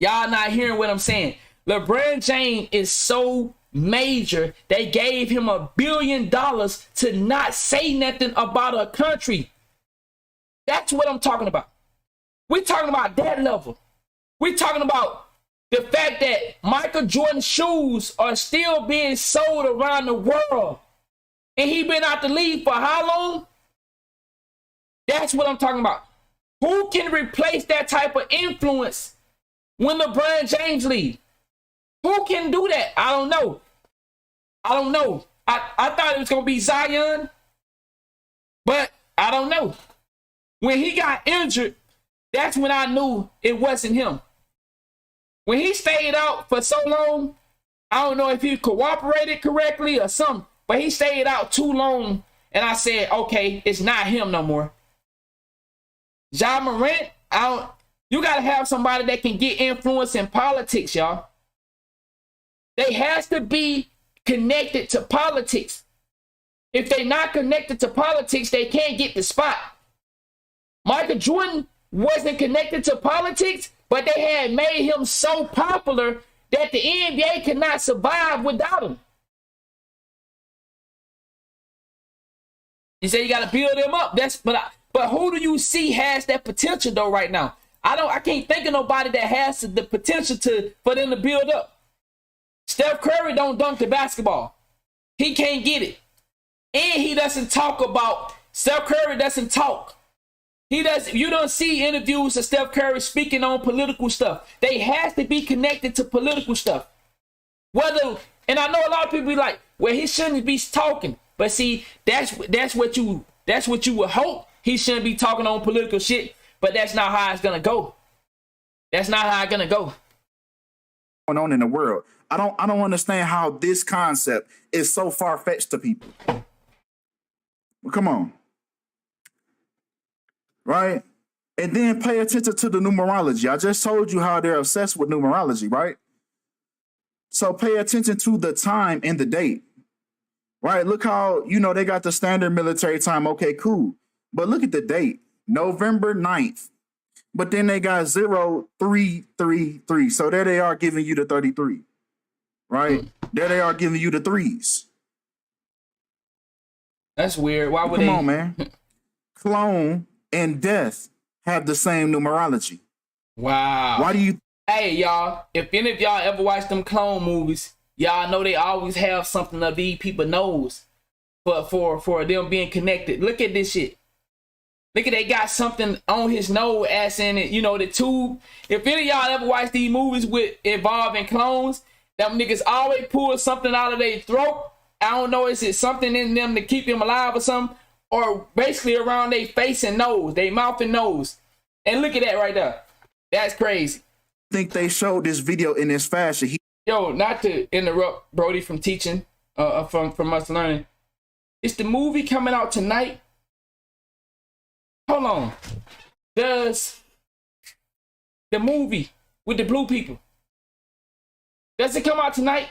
Y'all not hearing what I'm saying. LeBron James is so major, they gave him $1 billion to not say nothing about a country. That's what I'm talking about. We're talking about that level. We're talking about the fact that Michael Jordan's shoes are still being sold around the world. And he been out the league for how long? That's what I'm talking about. Who can replace that type of influence when LeBron James leaves? Who can do that? I don't know. I don't know. I thought it was going to be Zion, but I don't know. When he got injured, that's when I knew it wasn't him. When he stayed out for so long, I don't know if he cooperated correctly or something, but he stayed out too long, and I said, okay, it's not him no more. Ja Morant, you got to have somebody that can get influence in politics, y'all. They has to be connected to politics. If they're not connected to politics, they can't get the spot. Michael Jordan wasn't connected to politics, but they had made him so popular that the NBA cannot survive without him. You say you got to build them up. But who do you see has that potential though right now? I can't think of nobody that has the potential for them to build up. Steph Curry don't dunk the basketball. He can't get it. And he doesn't talk about, Steph Curry doesn't talk. You don't see interviews of Steph Curry speaking on political stuff. They have to be connected to political stuff. And I know a lot of people be like, well, he shouldn't be talking. But see, that's what you would hope. He shouldn't be talking on political shit, but that's not how it's gonna go. That's not how it's gonna go. Going on in the world. I don't understand how this concept is so far-fetched to people. Well, come on. Right? And then pay attention to the numerology. I just told you how they're obsessed with numerology, right? So pay attention to the time and the date. Right? Look how, they got the standard military time. Okay, cool. But look at the date. November 9th. But then they got 0333. So there they are giving you the 33. Right? There they are giving you the threes. That's weird. Why would Come on, man. Clone and death have the same numerology. Wow. Why do you... Hey, y'all. If any of y'all ever watch them clone movies, y'all know they always have something that these people knows for them being connected. Look at this shit. Look at they got something on his nose as in it, the tube. If any of y'all ever watch these movies involving clones, them niggas always pull something out of their throat. I don't know, is it something in them to keep them alive or something? Or basically around their face and nose, their mouth and nose. And look at that right there. That's crazy. I think they showed this video in this fashion. Yo, not to interrupt Brody from teaching, from us learning. Is the movie coming out tonight? Hold on. Does the movie with the blue people, does it come out tonight?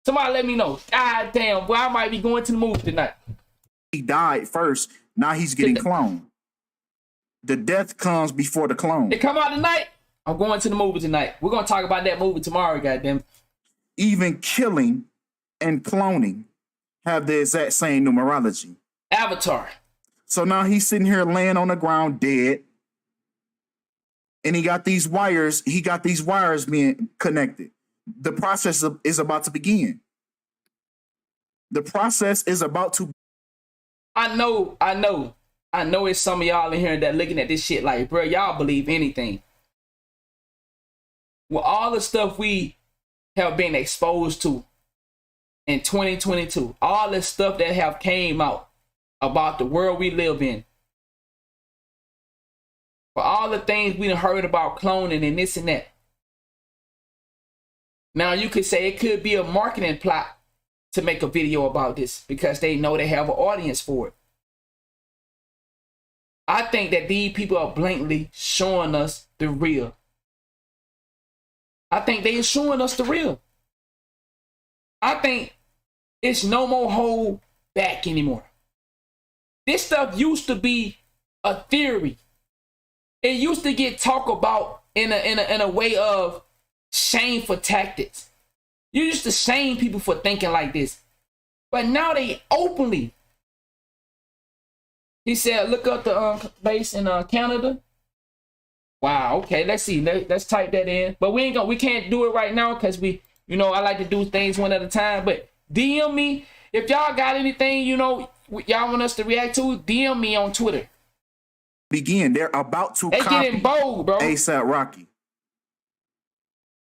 Somebody let me know. God damn, well, I might be going to the movie tonight. He died first. Now he's getting cloned. The death comes before the clone. It come out tonight? I'm going to the movie tonight. We're going to talk about that movie tomorrow, goddamn. Even killing and cloning have the exact same numerology. Avatar. So now he's sitting here laying on the ground dead. And he got these wires being connected. The process is about to begin. The process is about to. I know it's some of y'all in here that looking at this shit like, bro, y'all believe anything. Well, all the stuff we have been exposed to in 2022, all the stuff that have came out about the world we live in, for all the things we done heard about cloning and this and that. Now you could say it could be a marketing plot to make a video about this because they know they have an audience for it. I think that these people are blatantly showing us the real. I think they are showing us the real. I think It's no more hold back anymore. This stuff used to be a theory. It used to get talked about in a way of shameful tactics. You used to shame people for thinking like this. But now they openly. He said, look up the base in Canada. Wow, okay, let's see. Let's type that in. But we can't do it right now because I like to do things one at a time. But DM me. If y'all got anything, y'all want us to react to, DM me on Twitter. They're about to they copy getting bold, bro. ASAP Rocky.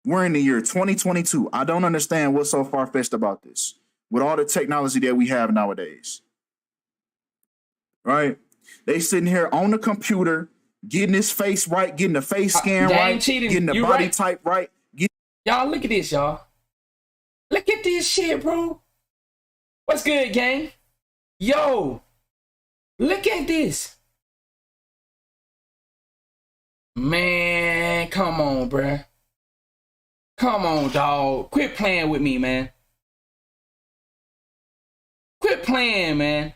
We're in the year 2022. I don't understand what's so far-fetched about this with all the technology that we have nowadays. Right? They sitting here on the computer, getting his face right, getting the face scan right, getting the body type right. Y'all, look at this, y'all. Look at this shit, bro. What's good, gang? Yo, look at this. Man, come on, bruh. Come on, dog. Quit playing with me, man. Quit playing, man.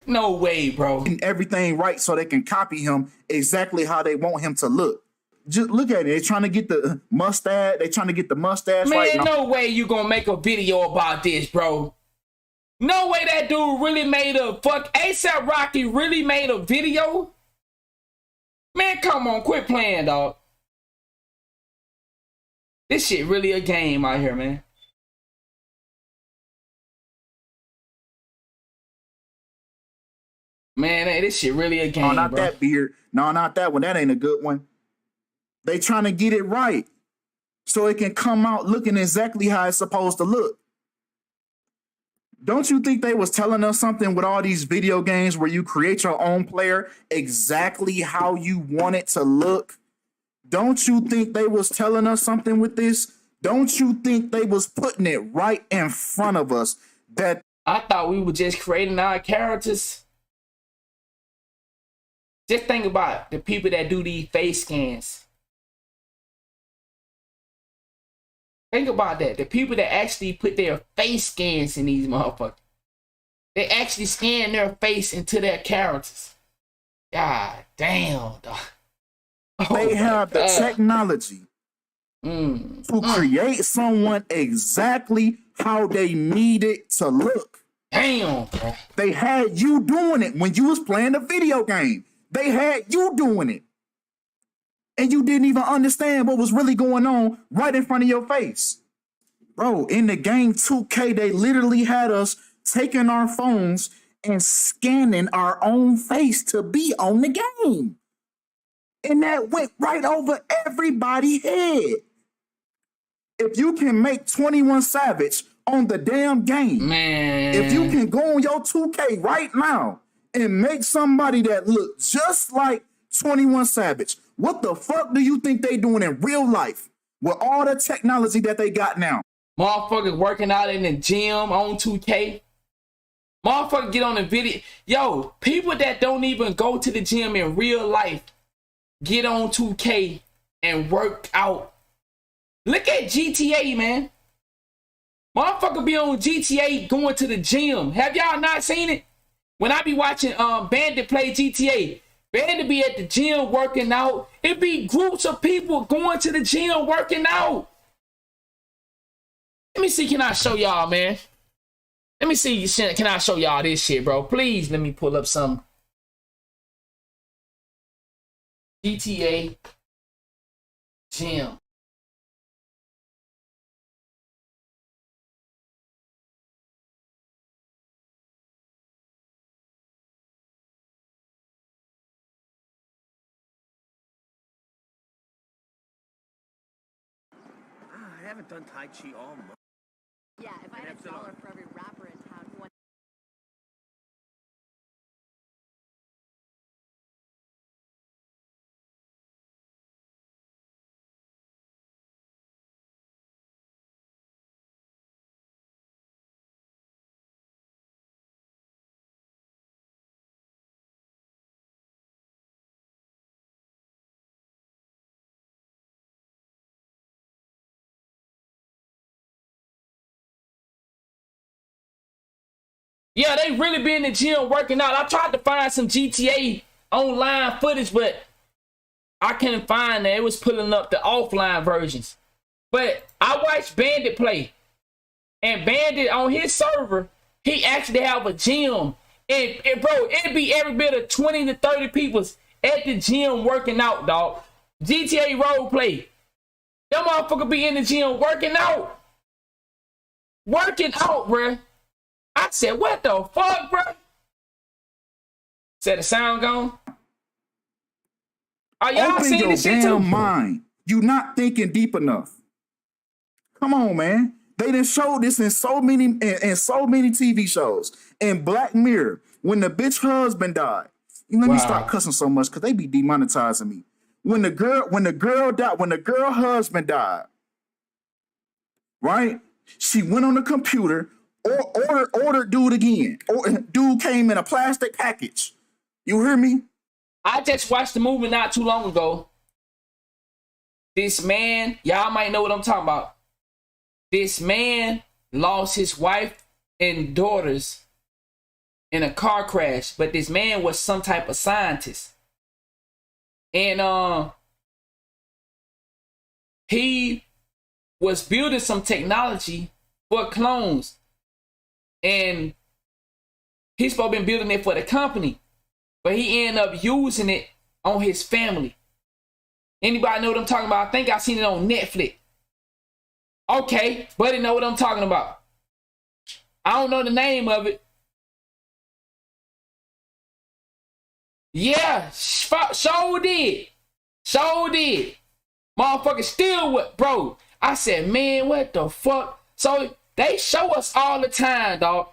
No way, bro. And everything right so they can copy him exactly how they want him to look. Just look at it. They're trying to get the mustache. They're trying to get the mustache right. Man, no way you gonna make a video about this, bro. No way that dude really made ASAP Rocky really made a video. Man, come on, quit playing, dog. This shit really a game out here, man. Man, this shit really a game, No, not bro. that beard. No, not that one. That ain't a good one. They trying to get it right so it can come out looking exactly how it's supposed to look. Don't you think they was telling us something with all these video games where you create your own player exactly how you want it to look? Don't you think they was telling us something with this? Don't you think they was putting it right in front of us? That I thought we were just creating our characters. Just think about the people that do these face scans. Think about that. The people that actually put their face scans in these motherfuckers. They actually scan their face into their characters. God damn, dog. They have the technology to create someone exactly how they need it to look. Damn, bro. They had you doing it when you was playing the video game. They had you doing it. And you didn't even understand what was really going on right in front of your face. Bro, in the game 2K, they literally had us taking our phones and scanning our own face to be on the game. And that went right over everybody's head. If you can make 21 Savage on the damn game, man. If you can go on your 2K right now and make somebody that look just like 21 Savage, what the fuck do you think they doing in real life with all the technology that they got now? Motherfuckers working out in the gym on 2K. Motherfuckers get on the video. Yo, people that don't even go to the gym in real life get on 2K and work out. Look at GTA, man. Motherfucker be on GTA going to the gym. Have y'all not seen it? When I be watching Bandit play GTA, Bandit be at the gym working out. It be groups of people going to the gym working out. Let me see, can I show y'all, man? Let me see, can I show y'all this shit, bro? Please, let me pull up some GTA gym. I haven't done Tai Chi all month. Yeah, if I had $1 for every rapper in town who went Yeah, they really be in the gym working out. I tried to find some GTA online footage, but I couldn't find that. It was pulling up the offline versions. But I watched Bandit play. And Bandit on his server, he actually have a gym. And bro, it'd be every bit of 20 to 30 people at the gym working out, dog. GTA roleplay. Them motherfucker be in the gym working out. Working out, bruh. I said, what the fuck, bruh? Said the sound gone? Are y'all Open seeing your this shit too? damn mind. You not thinking deep enough. Come on, man. They done showed this in so many TV shows. In Black Mirror, when the bitch husband died. Let me stop cussing so much because they be demonetizing me. When the girl husband died, right? She went on the computer or ordered dude again. Dude came in a plastic package. You hear me? I just watched the movie not too long ago. This man, y'all might know what I'm talking about. This man lost his wife and daughters in a car crash, but this man was some type of scientist. And he was building some technology for clones. And he's supposed to be building it for the company. But he ended up using it on his family. Anybody know what I'm talking about? I think I seen it on Netflix. Okay, buddy know what I'm talking about. I don't know the name of it. Yeah, so did. So did. Motherfucker still what, bro? I said, man, what the fuck? So they show us all the time, dog.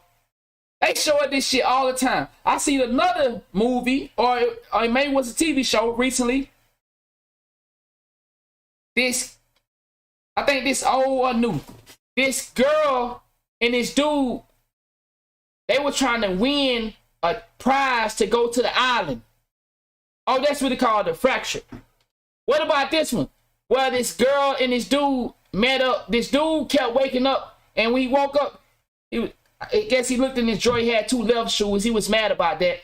They show us this shit all the time. I seen another movie, or it maybe was a TV show recently. I think this old or new. This girl and this dude, they were trying to win a prize to go to the island. Oh, that's what they call the fracture. What about this one? Well, this girl and this dude met up. This dude kept waking up, and when he woke up, I guess he looked in his drawer. He had 2 left shoes. He was mad about that.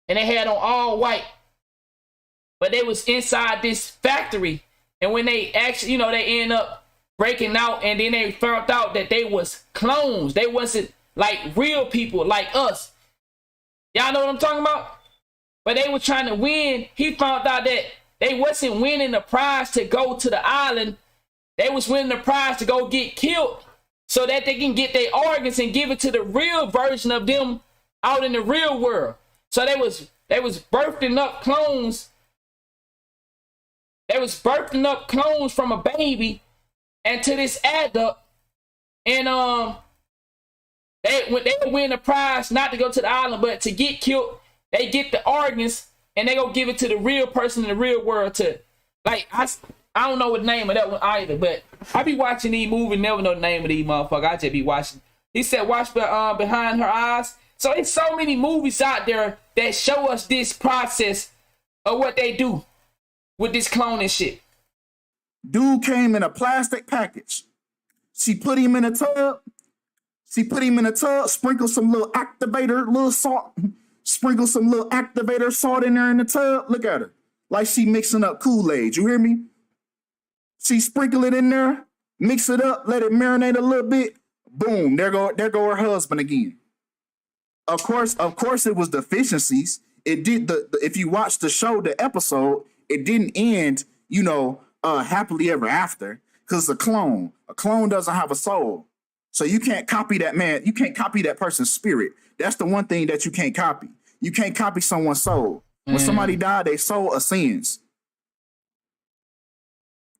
And they had on all white. But they was inside this factory. And when they actually, they end up breaking out, and then they found out that they was clones. They wasn't like real people like us. Y'all know what I'm talking about? But they were trying to win. He found out that they wasn't winning the prize to go to the island. They was winning the prize to go get killed so that they can get their organs and give it to the real version of them out in the real world. So they was birthing up clones. They was birthing up clones from a baby and to this adult. And they would win the prize not to go to the island, but to get killed. They get the organs and they go give it to the real person in the real world to, like, I don't know what the name of that one either, but I be watching these movies, never know the name of these motherfuckers. I just be watching. He said watch Behind Her Eyes. So it's so many movies out there that show us this process of what they do with this cloning shit. Dude came in a plastic package. She put him in a tub. Sprinkle some little activator, little salt. Sprinkle some little activator salt in there in the tub. Look at her. Like she mixing up Kool-Aid. You hear me? She sprinkle it in there, mix it up, let it marinate a little bit. Boom, there go her husband again. Of course, it was deficiencies. It did if you watch the show, the episode, it didn't end, happily ever after, because it's a clone. A clone doesn't have a soul. So you can't copy that man. You can't copy that person's spirit. That's the one thing that you can't copy. You can't copy someone's soul. When somebody died, their soul ascends.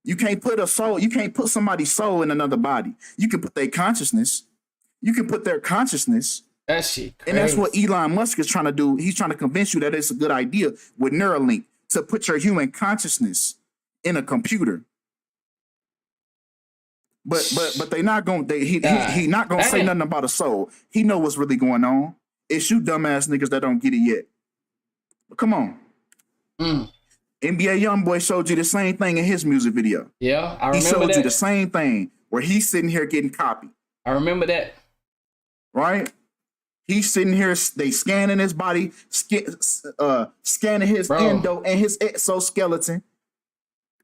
You can't put somebody's soul in another body. You can put their consciousness. You can put their consciousness. That shit crazy. And that's what Elon Musk is trying to do. He's trying to convince you that it's a good idea with Neuralink to put your human consciousness in a computer. But they not going. He not going to say nothing about a soul. He know what's really going on. It's you dumbass niggas that don't get it yet. But come on. NBA YoungBoy showed you the same thing in his music video. Yeah, I remember He showed you the same thing where he's sitting here getting copied. I remember that. Right? He's sitting here, they scanning his body, scanning his endo and his exoskeleton,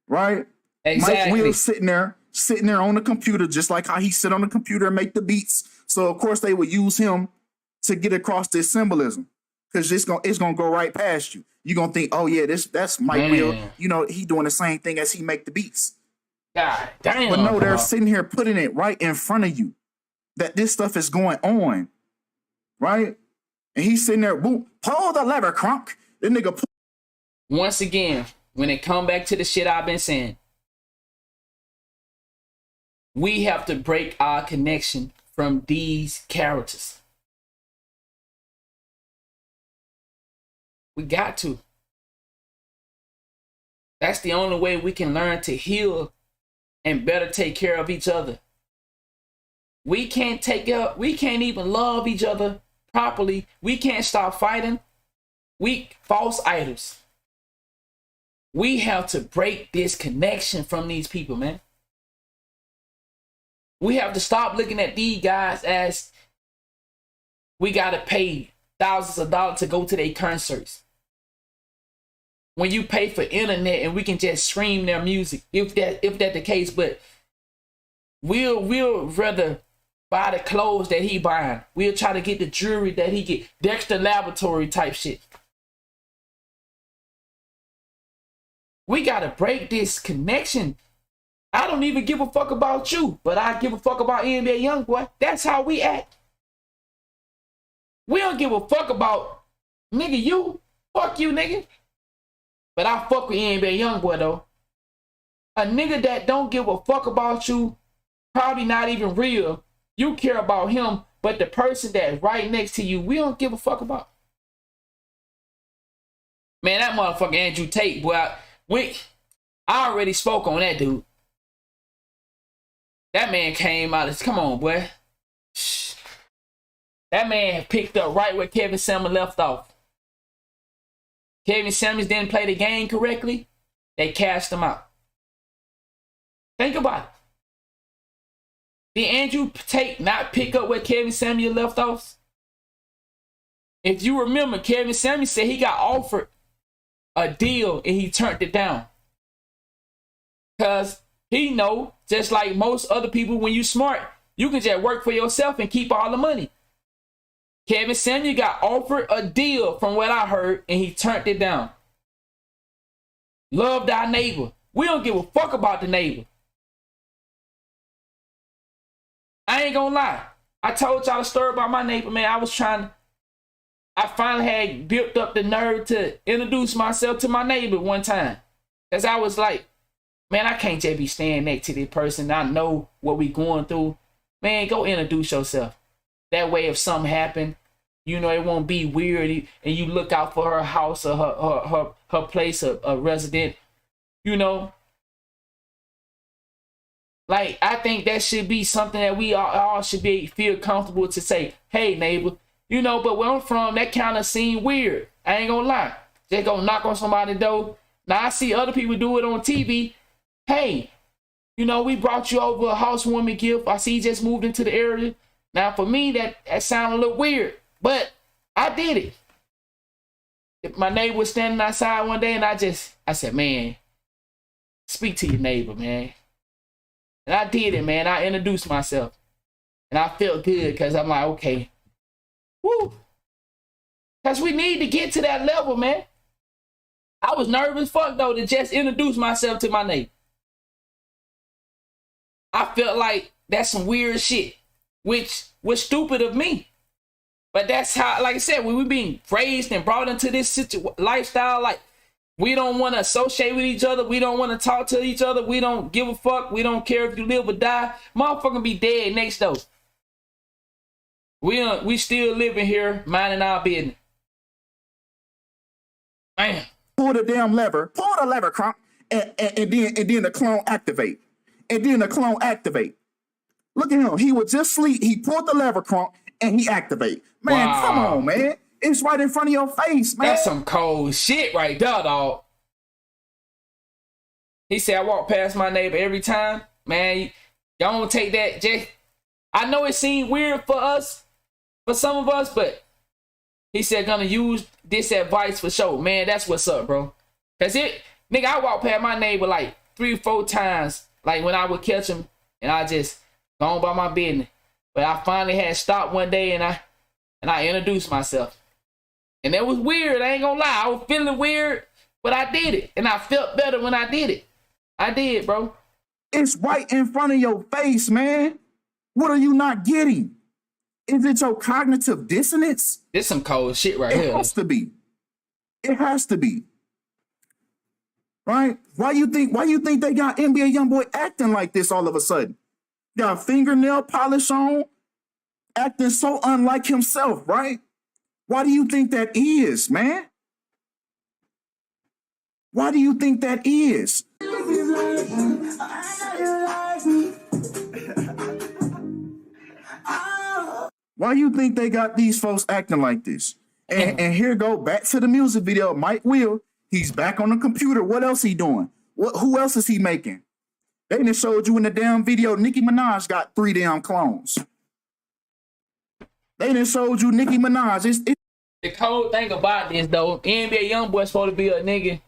right? Exactly. Mike Will's sitting there on the computer, just like how he sit on the computer and make the beats. So of course they would use him to get across this symbolism, because it's gonna go right past you. You're gonna think, oh yeah, that's Mike Will. You know, he doing the same thing as he make the beats. God damn. But no, they're sitting here putting it right in front of you that this stuff is going on, right? And he's sitting there, boom, pull the lever, crunk. The nigga. Once again, when it come back to the shit I've been saying, we have to break our connection from these characters. We got to. That's the only way we can learn to heal and better take care of each other. We can't even love each other properly. We can't stop fighting. We false idols. We have to break this connection from these people, man. We have to stop looking at these guys as we gotta pay thousands of dollars to go to their concerts. When you pay for internet and we can just stream their music, if that the case, but we'll rather buy the clothes that he buying. We'll try to get the jewelry that he get. Dexter Laboratory type shit. We gotta break this connection. I don't even give a fuck about you, but I give a fuck about NBA Youngboy. That's how we act. We don't give a fuck about nigga you. Fuck you, nigga. But I fuck with NBA Youngboy though. A nigga that don't give a fuck about you, probably not even real. You care about him, but the person that's right next to you, we don't give a fuck about. Man, that motherfucker Andrew Tate, boy, I already spoke on that dude. That man came out as, come on, boy. That man picked up right where Kevin Samuels left off. Kevin Samuels didn't play the game correctly. They cashed him out. Think about it. Did Andrew Tate not pick up where Kevin Samuels left off? If you remember, Kevin Samuels said he got offered a deal and he turned it down. Because he know, just like most other people, when you smart, you can just work for yourself and keep all the money. Kevin Samuels got offered a deal from what I heard and he turned it down. Love thy neighbor. We don't give a fuck about the neighbor. I ain't gonna lie. I told y'all a story about my neighbor, man. I finally had built up the nerve to introduce myself to my neighbor one time. Because I was like, man, I can't just be standing next to this person. I know what we going through. Man, go introduce yourself. That way, if something happen, you know, it won't be weird. And you look out for her house or her place, a resident, you know. Like, I think that should be something that we all should feel comfortable to say, hey, neighbor. You know, but where I'm from, that kind of seem weird. I ain't gonna lie. Just go knock on somebody's door. Now, I see other people do it on TV. Hey, you know, we brought you over a housewarming gift. I see you just moved into the area. Now, for me, that sounded a little weird, but I did it. My neighbor was standing outside one day, and I said, man, speak to your neighbor, man. And I did it, man. I introduced myself, and I felt good because I'm like, okay, woo. Because we need to get to that level, man. I was nervous fuck, though, to just introduce myself to my neighbor. I felt like that's some weird shit, which was stupid of me. But that's how, like I said, when we being raised and brought into this lifestyle, like, we don't want to associate with each other. We don't want to talk to each other. We don't give a fuck. We don't care if you live or die. Motherfucker be dead next door. We still living here, minding our business. Man. Pull the damn lever. Pull the lever, crunk. And then the clone activate. And then the clone activate. Look at him. He was just asleep. He pulled the lever, crunk, and he activate. Man, wow. Come on, man. It's right in front of your face, man. That's some cold shit right there, dog. He said, I walk past my neighbor every time. Man, y'all don't take that. Just, I know it seemed weird for us, for some of us, but he said gonna use this advice for sure. Man, that's what's up, bro. Cause nigga, I walk past my neighbor like 3 or 4 times, like when I would catch him, and I just go on by my business. But I finally had stopped one day, and I introduced myself, and it was weird. I ain't gonna lie, I was feeling weird, but I did it, and I felt better when I did it. I did, bro. It's right in front of your face, man. What are you not getting? Is it your cognitive dissonance? This some cold shit right here. It has to be. It has to be. Right? Why you think they got NBA YoungBoy acting like this all of a sudden? Got fingernail polish on, acting so unlike himself, right? Why do you think that is, man? Why do you think that is? Why you think they got these folks acting like this? And here go back to the music video. Mike Will, he's back on the computer. What else he doing? Who else is he making? They done showed you in the damn video, Nicki Minaj got 3 damn clones. They done showed you Nicki Minaj. The cold thing about this, though, NBA YoungBoy supposed to be a nigga.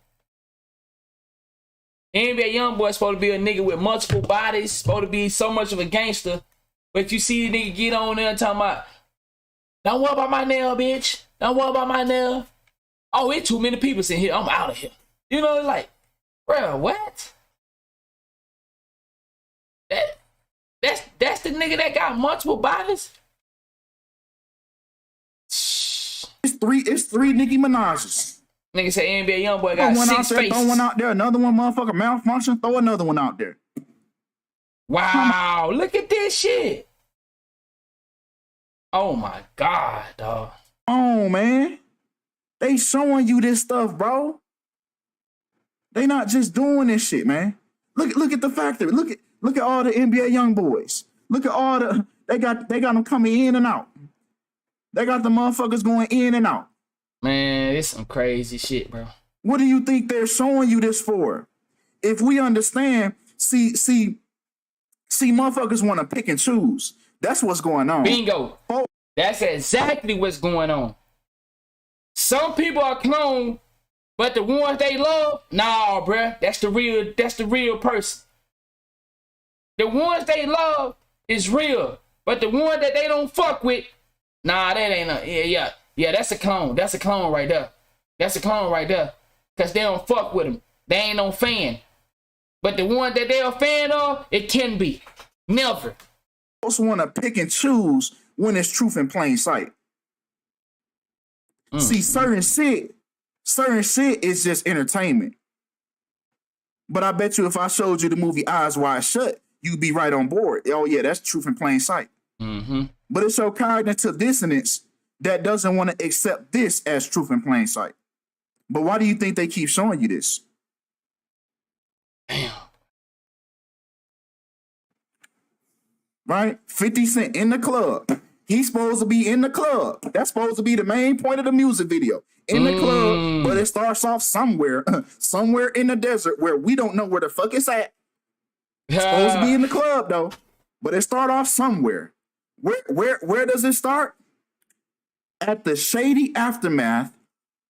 NBA YoungBoy supposed to be a nigga with multiple bodies, supposed to be so much of a gangster. But you see the nigga get on there and talking about, don't worry about my nail, bitch. Don't worry about my nail. Oh, it's too many people in here. I'm out of here. You know, it's like, bro, what? That's the nigga that got multiple bodies? It's three Nicki Minaj's. Nigga say NBA YoungBoy got 6 faces. Throw one out there, another one motherfucker malfunction, throw another one out there. Wow, look at this shit. Oh my God, dog. Oh, man. They showing you this stuff, bro. They not just doing this shit, man. Look at the factory. Look at all the NBA young boys. Look at all they got them coming in and out. They got the motherfuckers going in and out. Man, it's some crazy shit, bro. What do you think they're showing you this for? If we understand, see, motherfuckers want to pick and choose. That's what's going on. Bingo. That's exactly what's going on. Some people are cloned, but the ones they love, nah, bruh. That's the real person. The ones they love is real, but the one that they don't fuck with, nah, that ain't a, yeah, that's a clone. That's a clone right there. That's a clone right there. Cause they don't fuck with them. They ain't no fan. But the one that they're a fan of, it can be. Never. Also want to pick and choose when it's truth in plain sight. See, certain shit is just entertainment. But I bet you if I showed you the movie Eyes Wide Shut, you'd be right on board. Oh yeah, that's truth in plain sight. Mm-hmm. But it's your cognitive dissonance that doesn't want to accept this as truth in plain sight. But why do you think they keep showing you this? Damn. Right? 50 Cent in the club. He's supposed to be in the club. That's supposed to be the main point of the music video. In the club, but it starts off somewhere in the desert where we don't know where the fuck it's at. It's supposed to be in the club though, but it start off somewhere. Where does it start? At the Shady Aftermath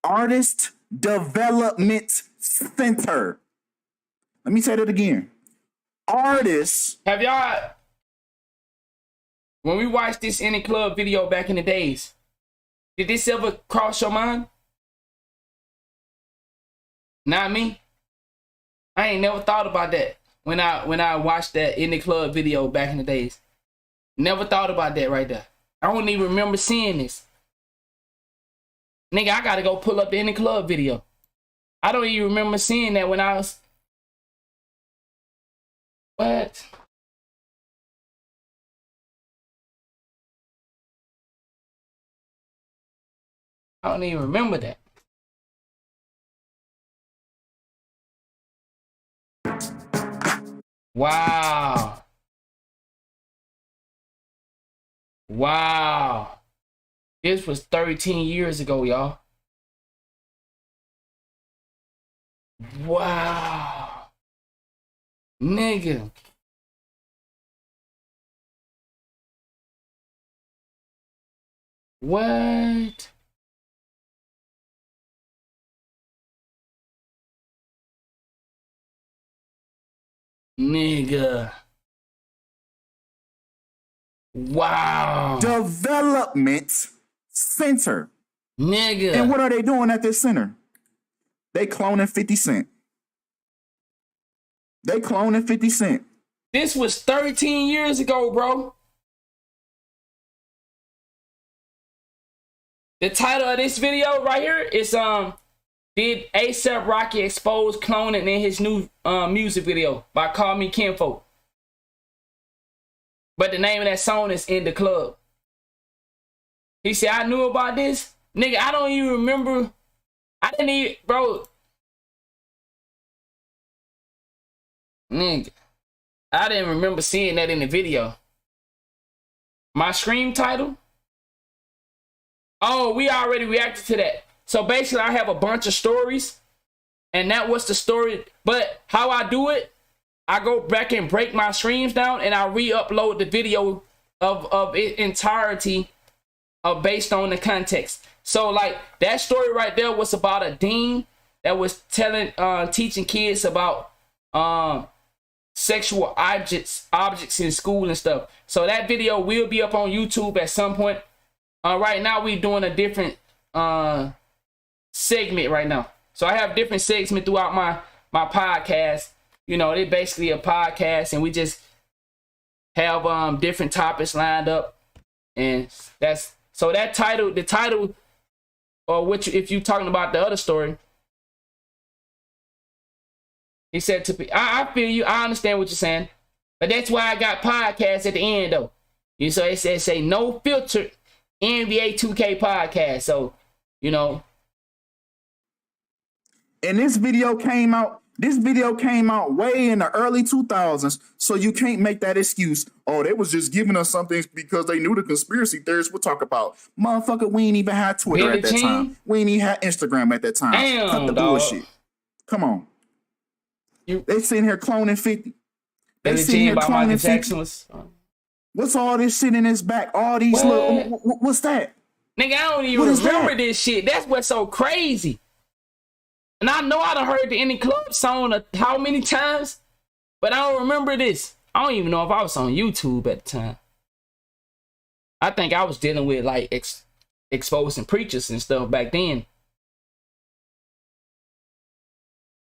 Artist Development Center. Let me say that again. Artists. Have y'all, when we watched this In the Club video back in the days, did this ever cross your mind? Not me. I ain't never thought about that when I watched that In the Club video back in the days. Never thought about that right there. I don't even remember seeing this. Nigga, I gotta go pull up the In the Club video. I don't even remember seeing that when I was... What? I don't even remember that. Wow. Wow. This was 13 years ago, y'all. Wow. Nigga. What? Nigga. Wow. Development Center. Nigga. And what are they doing at this center? They cloning 50 Cent. They cloning 50 Cent. This was 13 years ago, bro. The title of this video right here is did A$AP Rocky expose cloning in his new music video by Call Me Kinfolk. But the name of that song is In the Club. He said, I knew about this. Nigga, I don't even remember. I didn't even, bro. Nigga, I didn't remember seeing that in the video. My stream title? Oh, we already reacted to that. So basically, I have a bunch of stories, and that was the story. But how I do it, I go back and break my streams down, and I re-upload the video of its entirety based on the context. So, like, that story right there was about a dean that was teaching kids about sexual objects in school and stuff. So that video will be up on YouTube at some point. Right now, we doing a different segment right now. So I have different segments throughout my podcast. You know, they're basically a podcast, and we just have different topics lined up. And that's so that title, the title, or which if you're talking about the other story, he said to be, I feel you, I understand what you're saying, but that's why I got podcasts at the end though. You so it says say no filter NBA 2K podcast. So, you know. And this video came out way in the early 2000s, so you can't make that excuse. Oh, they was just giving us something because they knew the conspiracy theorists would talk about. Motherfucker, we ain't even had Twitter at that time. We ain't even had Instagram at that time. Damn, cut the bullshit. Come on. They sitting here cloning 50. They sitting here cloning 50. What's all this shit in his back? All these little, what's that? Nigga, I don't even remember this shit. That's what's so crazy. And I know I done heard the In the Club song how many times, but I don't remember this. I don't even know if I was on YouTube at the time. I think I was dealing with like exposing preachers and stuff back then.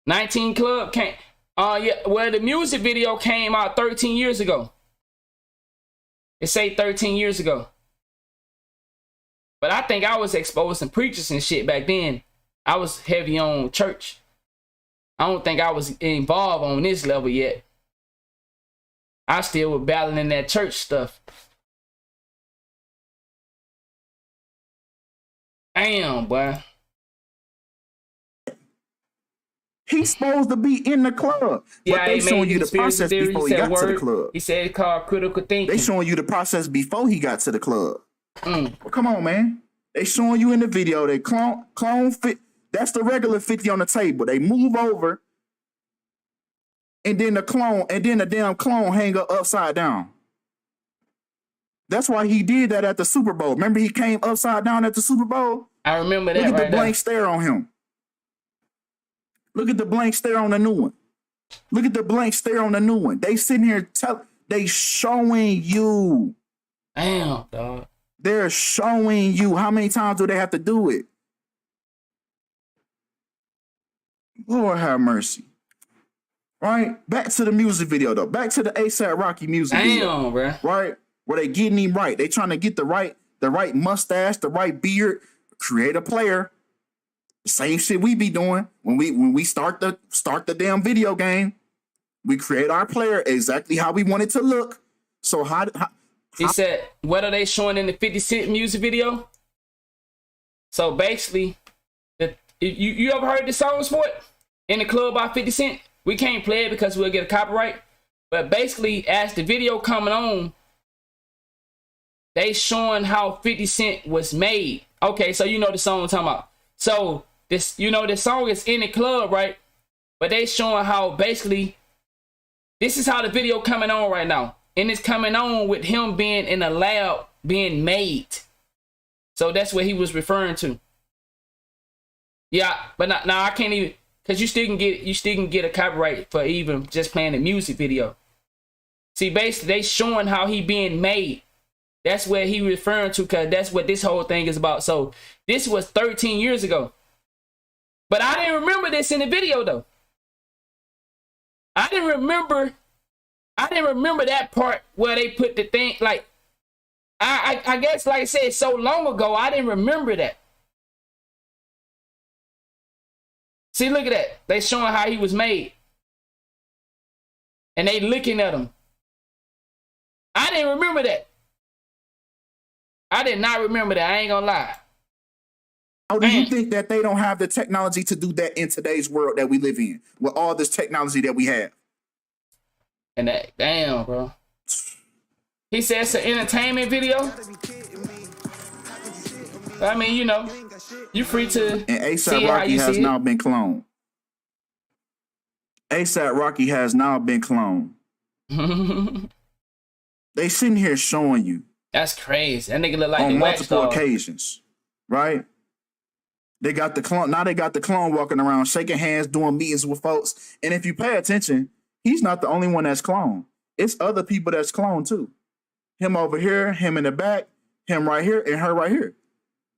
19 Club came, yeah, well, the music video came out 13 years ago. It say 13 years ago. But I think I was exposing preachers and shit back then. I was heavy on church. I don't think I was involved on this level yet. I still was battling that church stuff. Damn, boy. He's supposed to be in the club. Yeah, but they showing you the process before he got to the club. He said it's called critical thinking. They showing you the process before he got to the club. Well, come on, man. They showing you in the video. They clone fit. That's the regular 50 on the table. They move over, and then the damn clone hang up upside down. That's why he did that at the Super Bowl. Remember he came upside down at the Super Bowl? I remember that. Look at the blank stare on him. Look at the blank stare on the new one. Look at the blank stare on the new one. They sitting here they showing you. Damn, dog. They're showing you. How many times do they have to do it? Lord have mercy. Right? Back to the music video though. Back to the A$AP Rocky music video. Bro. Right? Where they getting him right. They trying to get the right mustache, the right beard, create a player. The same shit we be doing when we start the damn video game. We create our player exactly how we want it to look. So he said, what are they showing in the 50 Cent music video? So basically, you ever heard the song Sport? In the Club by 50 Cent? We can't play it because we'll get a copyright. But basically, as the video coming on, they showing how 50 Cent was made. Okay, so you know the song I'm talking about. So this, the song is In the Club, right? But they showing how basically, this is how the video coming on right now. And it's coming on with him being in a lab being made. So that's what he was referring to. Yeah, but now I can't even, because you still can get a copyright for even just playing the music video. See, basically they showing how he being made. That's what he referring to, because that's what this whole thing is about. So this was 13 years ago. But I didn't remember this in the video though. I didn't remember that part where they put the thing, like, I guess, like I said, so long ago, I didn't remember that. See, look at that. They showing how he was made. And they looking at him. I didn't remember that. I did not remember that. I ain't gonna lie. How do you think that they don't have the technology to do that in today's world that we live in, with all this technology that we have? And that, damn, bro. He said it's an entertainment video. I mean, you know, you free to. And ASAP Rocky has now been cloned. ASAP Rocky has now been cloned. They sitting here showing you. That's crazy. That nigga look like on the multiple wax dog. occasions, right? They got the clone. Now they got the clone walking around, shaking hands, doing meetings with folks. And if you pay attention, he's not the only one that's cloned. It's other people that's cloned too. Him over here, him in the back, him right here, and her right here.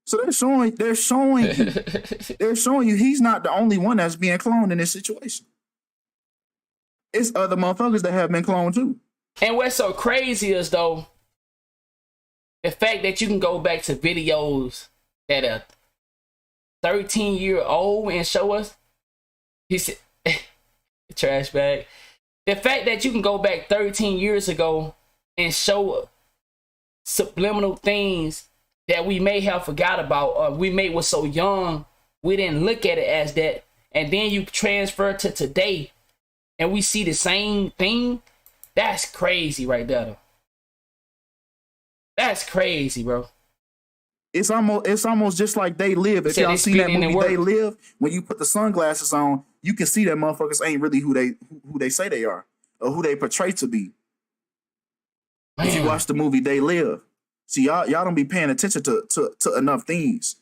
So they're showing you he's not the only one that's being cloned in this situation. It's other motherfuckers that have been cloned too. And what's so crazy is, though, the fact that you can go back to videos that are 13-year-old and show us. He said, trash bag. The fact that you can go back 13 years ago and show subliminal things that we may have forgot about, or we may was so young we didn't look at it as that, and then you transfer to today and we see the same thing. That's crazy right there, though. That's crazy, bro. It's almost just like They Live. If y'all seen that movie They Live, when you put the sunglasses on, you can see that motherfuckers ain't really who they say they are, or who they portray to be. Man. If you watch the movie They Live, see y'all don't be paying attention to enough things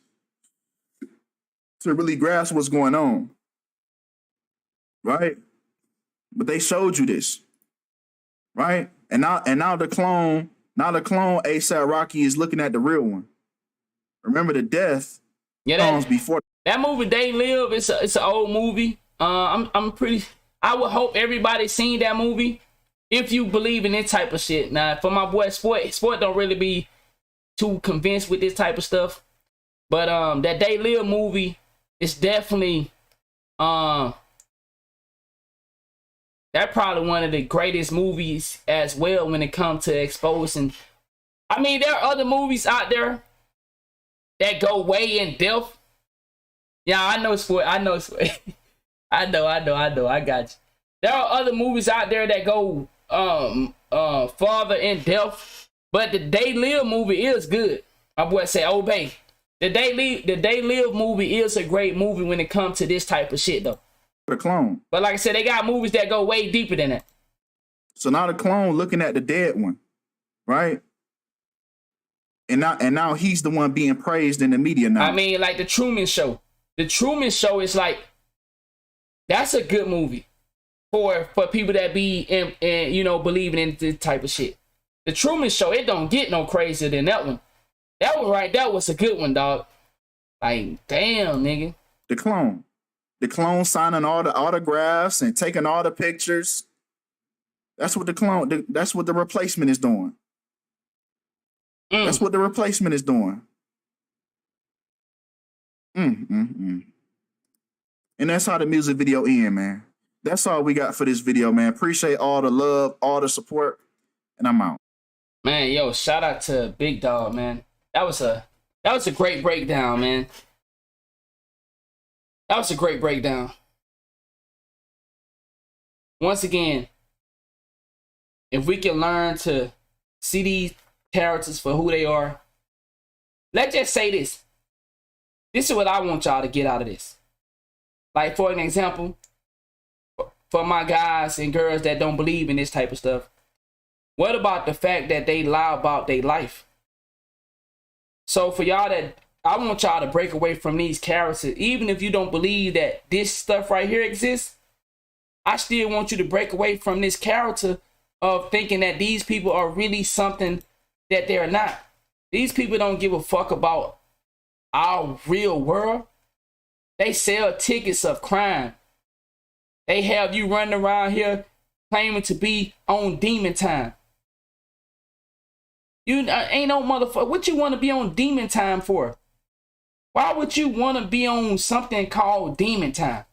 to really grasp what's going on, right? But they showed you this, right? And now the clone ASAP Rocky is looking at the real one. Remember the death comes before that movie. They Live. It's an old movie. I would hope everybody seen that movie if you believe in this type of shit. Now, for my boy Sport don't really be too convinced with this type of stuff. But that They Live movie is definitely that probably one of the greatest movies as well when it comes to exposing. I mean, there are other movies out there that go way in depth. Yeah, I know Sport. I know Sport. I know. I got you. There are other movies out there that go farther in depth, but the They Live movie is good. My boy say, obey. The They Live movie is a great movie when it comes to this type of shit, though. The clone. But like I said, they got movies that go way deeper than that. So now the clone looking at the dead one, right? And now he's the one being praised in the media now. I mean, like the Truman Show. The Truman Show is like, that's a good movie for people that be in you know, believing in this type of shit. The Truman Show, it don't get no crazier than that one. That one right there was a good one, dog. Like, damn, nigga. The clone signing all the autographs and taking all the pictures. That's what that's what the replacement is doing. That's what the replacement is doing. And that's how the music video end, man. That's all we got for this video, man. Appreciate all the love, all the support, and I'm out. Man, yo, shout out to Big Dog, man. That was a great breakdown, man. That was a great breakdown. Once again, if we can learn to see these characters for who they are, let's just say this. This is what I want y'all to get out of this. Like, for an example, for my guys and girls that don't believe in this type of stuff, what about the fact that they lie about their life? So for y'all that, I want y'all to break away from these characters. Even if you don't believe that this stuff right here exists, I still want you to break away from this character of thinking that these people are really something that they're not. These people don't give a fuck about our real world. They sell tickets of crime. They have you running around here claiming to be on demon time. You ain't no motherfucker. What you want to be on demon time for? Why would you want to be on something called demon time?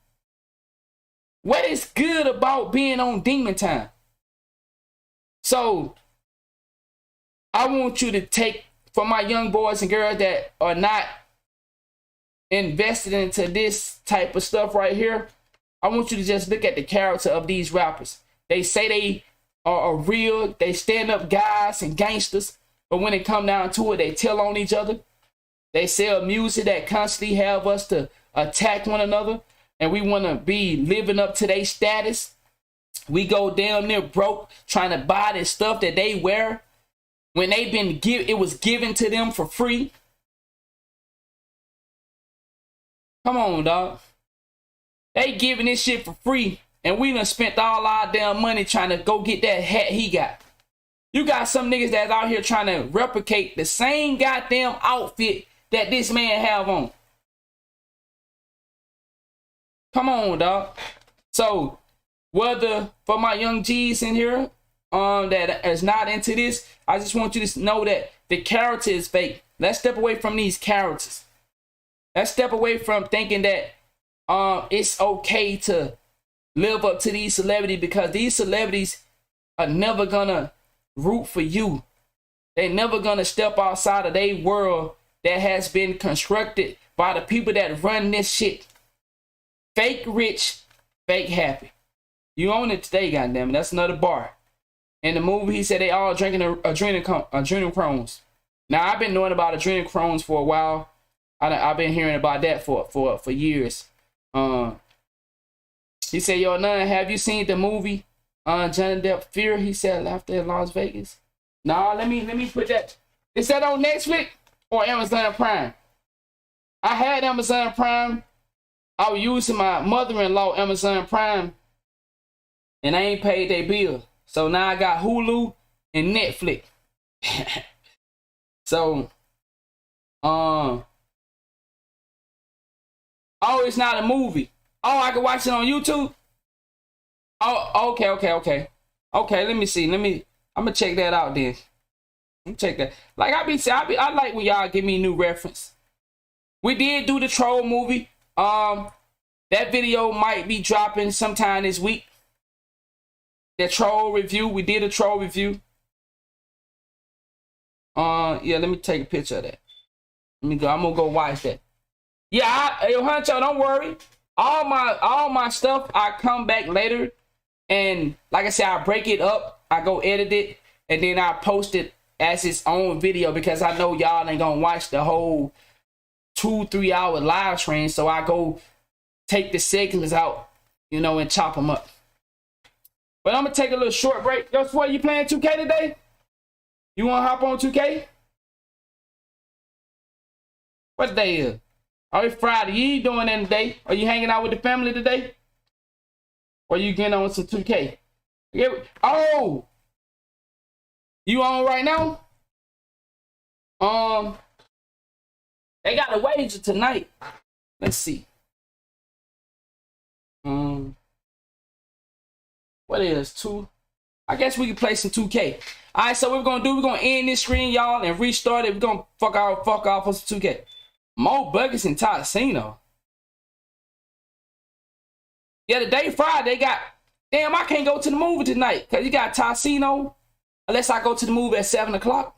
What is good about being on demon time? So, I want you to take, for my young boys and girls that are not invested into this type of stuff right here, I want you to just look at the character of these rappers. They say they are real, they stand up guys and gangsters, but when it come down to it, they tell on each other. They sell music that constantly have us to attack one another, and we want to be living up to their status. We go down there broke trying to buy this stuff that they wear when they been it was given to them for free. Come on, dog. They giving this shit for free, and we done spent all our damn money trying to go get that hat he got. You got some niggas that's out here trying to replicate the same goddamn outfit that this man have on. Come on, dog. So, whether for my young G's in here that is not into this, I just want you to know that the character is fake. Let's step away from these characters. Let's step away from thinking that it's okay to live up to these celebrities, because these celebrities are never gonna root for you. They're never gonna step outside of their world that has been constructed by the people that run this shit. Fake rich, fake happy. You own it today, goddammit. That's another bar. In the movie, he said they all drinking adrenochrome. Now, I've been knowing about adrenochrome for a while. I've been hearing about that for years. He said, yo, none, have you seen the movie Johnny Depp Fear? He said, Laughter in Las Vegas. Nah, let me put that. Is that on Netflix or Amazon Prime? I had Amazon Prime. I was using my mother-in-law Amazon Prime, and I ain't paid their bill. So now I got Hulu and Netflix. So, oh, it's not a movie. Oh, I can watch it on YouTube? Oh, okay. Okay, let me see. I'm gonna check that out then. Let me check that. Like I like when y'all give me new reference. We did do the troll movie. That video might be dropping sometime this week. The troll review. We did a troll review. Yeah, let me take a picture of that. Let me go. I'm gonna go watch that. Yeah, yo, Huncho, don't worry. All my stuff, I come back later, and like I said, I break it up. I go edit it, and then I post it as its own video, because I know y'all ain't gonna watch the whole 2-3 hour live stream. So I go take the segments out, and chop them up. But I'm gonna take a little short break. Yo, Sway, you playing 2K today? You wanna hop on 2K? What day is? Oh, it's Friday. You ain't doing that today? Are you hanging out with the family today? Or you getting on some 2K? Oh! You on right now? They got a wager tonight. Let's see. What is 2? I guess we can play some 2K. Alright, so what we're gonna end this screen, y'all, and restart it. We're gonna fuck off on some 2K. Mo Buckets and Totsino. Yeah, today Friday, they got... Damn, I can't go to the movie tonight, because you got Totsino. Unless I go to the movie at 7 o'clock.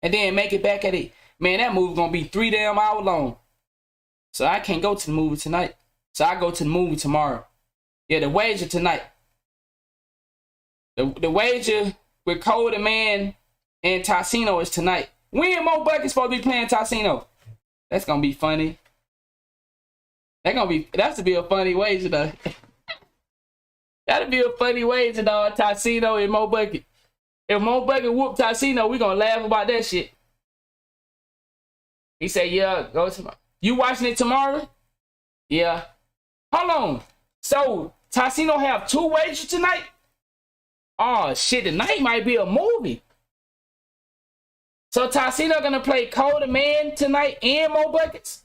And then make it back at 8. Man, that movie gonna be 3 damn hours long. So I can't go to the movie tonight. So I go to the movie tomorrow. Yeah, the wager tonight. The wager with Cody Man and Totsino is tonight. When Mo Buckets supposed to be playing Totsino? That's gonna be funny. That's to be a funny wager though. That'd be a funny wager, dog. Totsino and Mo Bucket. If Mo Bucket whoop Totsino, we gonna laugh about that shit. He said, yeah, go tomorrow. You watching it tomorrow? Yeah. Hold on. So, Tassino have 2 wagers tonight? Oh, shit. Tonight might be a movie. So, Tassino gonna play Code of Man tonight and more buckets?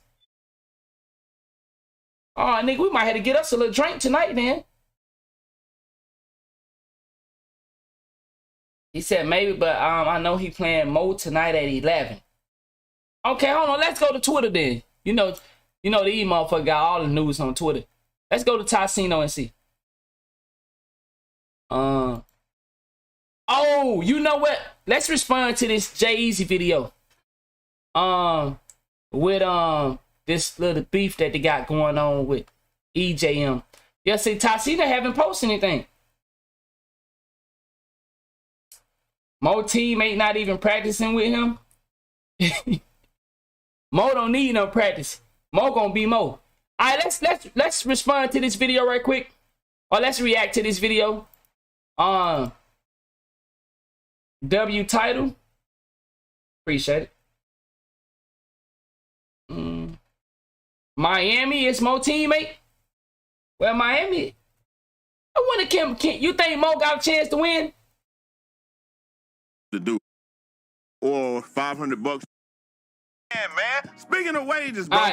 Oh, nigga, we might have to get us a little drink tonight, then. He said maybe, but I know he playing Mo tonight at 11. Okay, hold on. Let's go to Twitter then. You know, these motherfuckers got all the news on Twitter. Let's go to Tassino and see. Oh, you know what? Let's respond to this Jay-Eazy video. With this little beef that they got going on with EJM. Yeah, see, Tassino haven't posted anything. Mo teammate not even practicing with him. Mo don't need no practice. Mo gonna be Mo. All right, let's respond to this video right quick, or let's react to this video. W title. Appreciate it. Miami is Mo teammate. Well, Miami. I wonder, Kim, you think Mo got a chance to win? To do, or $500. Man, speaking of wages, bro. All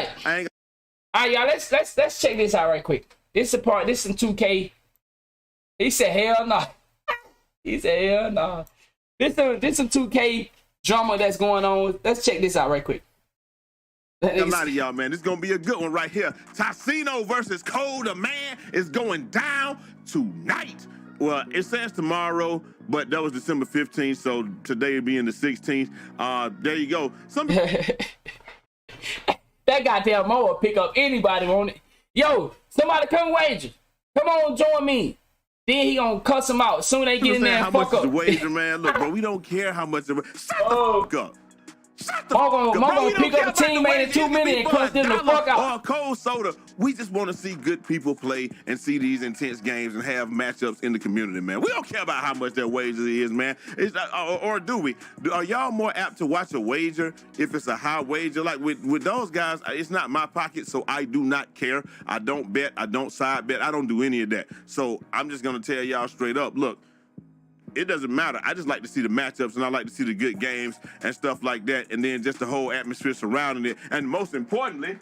right, y'all. Let's check this out right quick. This is a part. This is in 2K. He said, "Hell no." He said, "Hell no." This some 2K drama that's going on. Let's check this out right quick. I'm out of y'all, man. This is gonna be a good one right here. Tassino versus Code of Man is going down tonight. Well, it says tomorrow, but that was December 15th, so today being the 16th. There you go. That goddamn Mo will pick up anybody on it. Yo, somebody come wager. Come on, join me. Then he gonna cuss him out. Soon they get in there and fuck up. How much is the wager, man? Look, bro, we don't care how much. Shut the fuck up. Mo gonna pick up a teammate in 2 minutes and cuss them the fuck out. Or cold soda. We just want to see good people play and see these intense games and have matchups in the community, man. We don't care about how much that wager is, man. Or do we? Are y'all more apt to watch a wager if it's a high wager? Like with those guys, it's not my pocket, so I do not care. I don't bet. I don't side bet. I don't do any of that. So I'm just gonna tell y'all straight up, look. It doesn't matter. I just like to see the matchups and I like to see the good games and stuff like that. And then just the whole atmosphere surrounding it. And most importantly,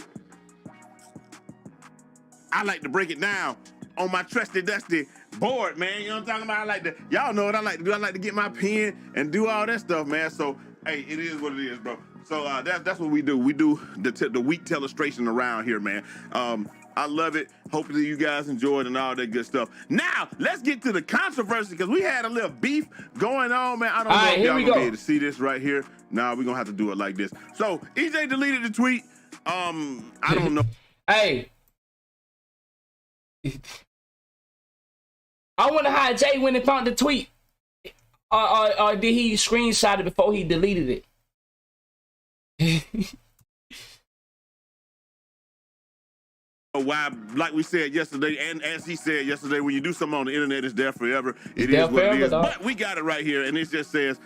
I like to break it down on my trusty dusty board, man. You know what I'm talking about? I like to, y'all know what I like to do. I like to get my pen and do all that stuff, man. So, hey, it is what it is, bro. So that's what we do. We do the week illustration around here, man. I love it. Hopefully you guys enjoyed and all that good stuff. Now, let's get to the controversy because we had a little beef going on, man. I don't know if y'all gonna be able to see this right here. Nah, we're gonna have to do it like this. So, EJ deleted the tweet. I don't know. Hey. I wonder how Jay went and found the tweet. Or did he screenshot it before he deleted it? Why, like we said yesterday, and as he said yesterday, when you do something on the internet, it's there forever. It is what it is. But we got it right here, and it just says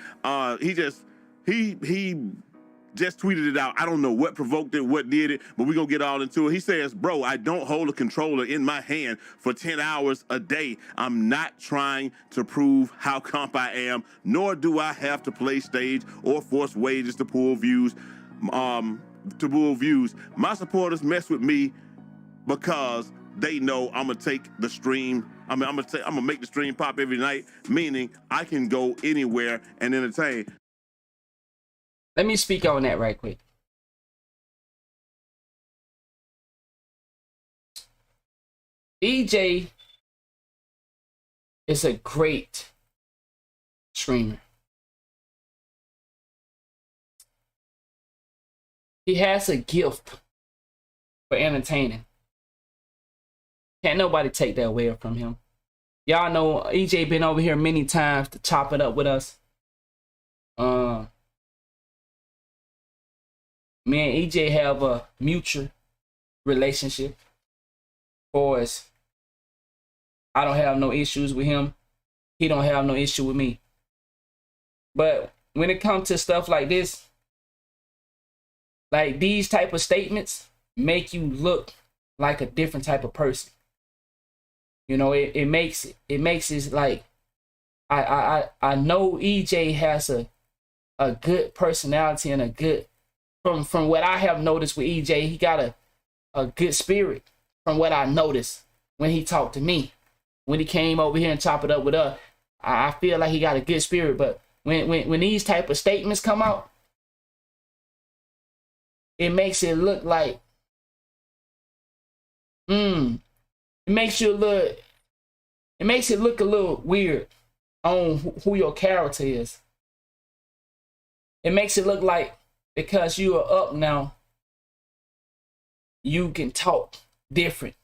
he just tweeted it out. I don't know what provoked it, what did it, but we're gonna get all into it. He says, bro, I don't hold a controller in my hand for 10 hours a day. I'm not trying to prove how comp I am, nor do I have to play stage or force wages to pull views. My supporters mess with me because they know I'm gonna take the stream. I'm gonna make the stream pop every night, meaning I can go anywhere and entertain. Let me speak on that right quick. EJ is a great streamer. He has a gift for entertaining. Can't nobody take that away from him. Y'all know EJ been over here many times to chop it up with us. Me and EJ have a mutual relationship. For us, I don't have no issues with him. He don't have no issue with me. But when it comes to stuff like this, Like these type of statements make you look like a different type of person. You know, it makes it like I know EJ has a good personality and a good from what I have noticed with EJ, he got a good spirit from what I noticed when he talked to me. When he came over here and chopped it up with us, I feel like he got a good spirit. But when these type of statements come out, it makes it look like it makes it look a little weird on who your character is. It makes it look like because you are up now, you can talk different.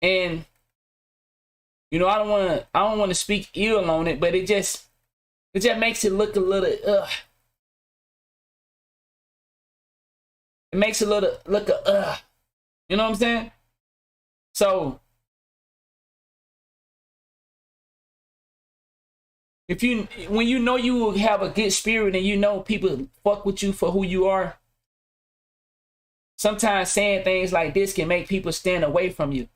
And you know, I don't want to speak ill on it, but it just makes it look a little It makes it look you know what I'm saying? So when you know you will have a good spirit and you know people fuck with you for who you are, sometimes saying things like this can make people stand away from you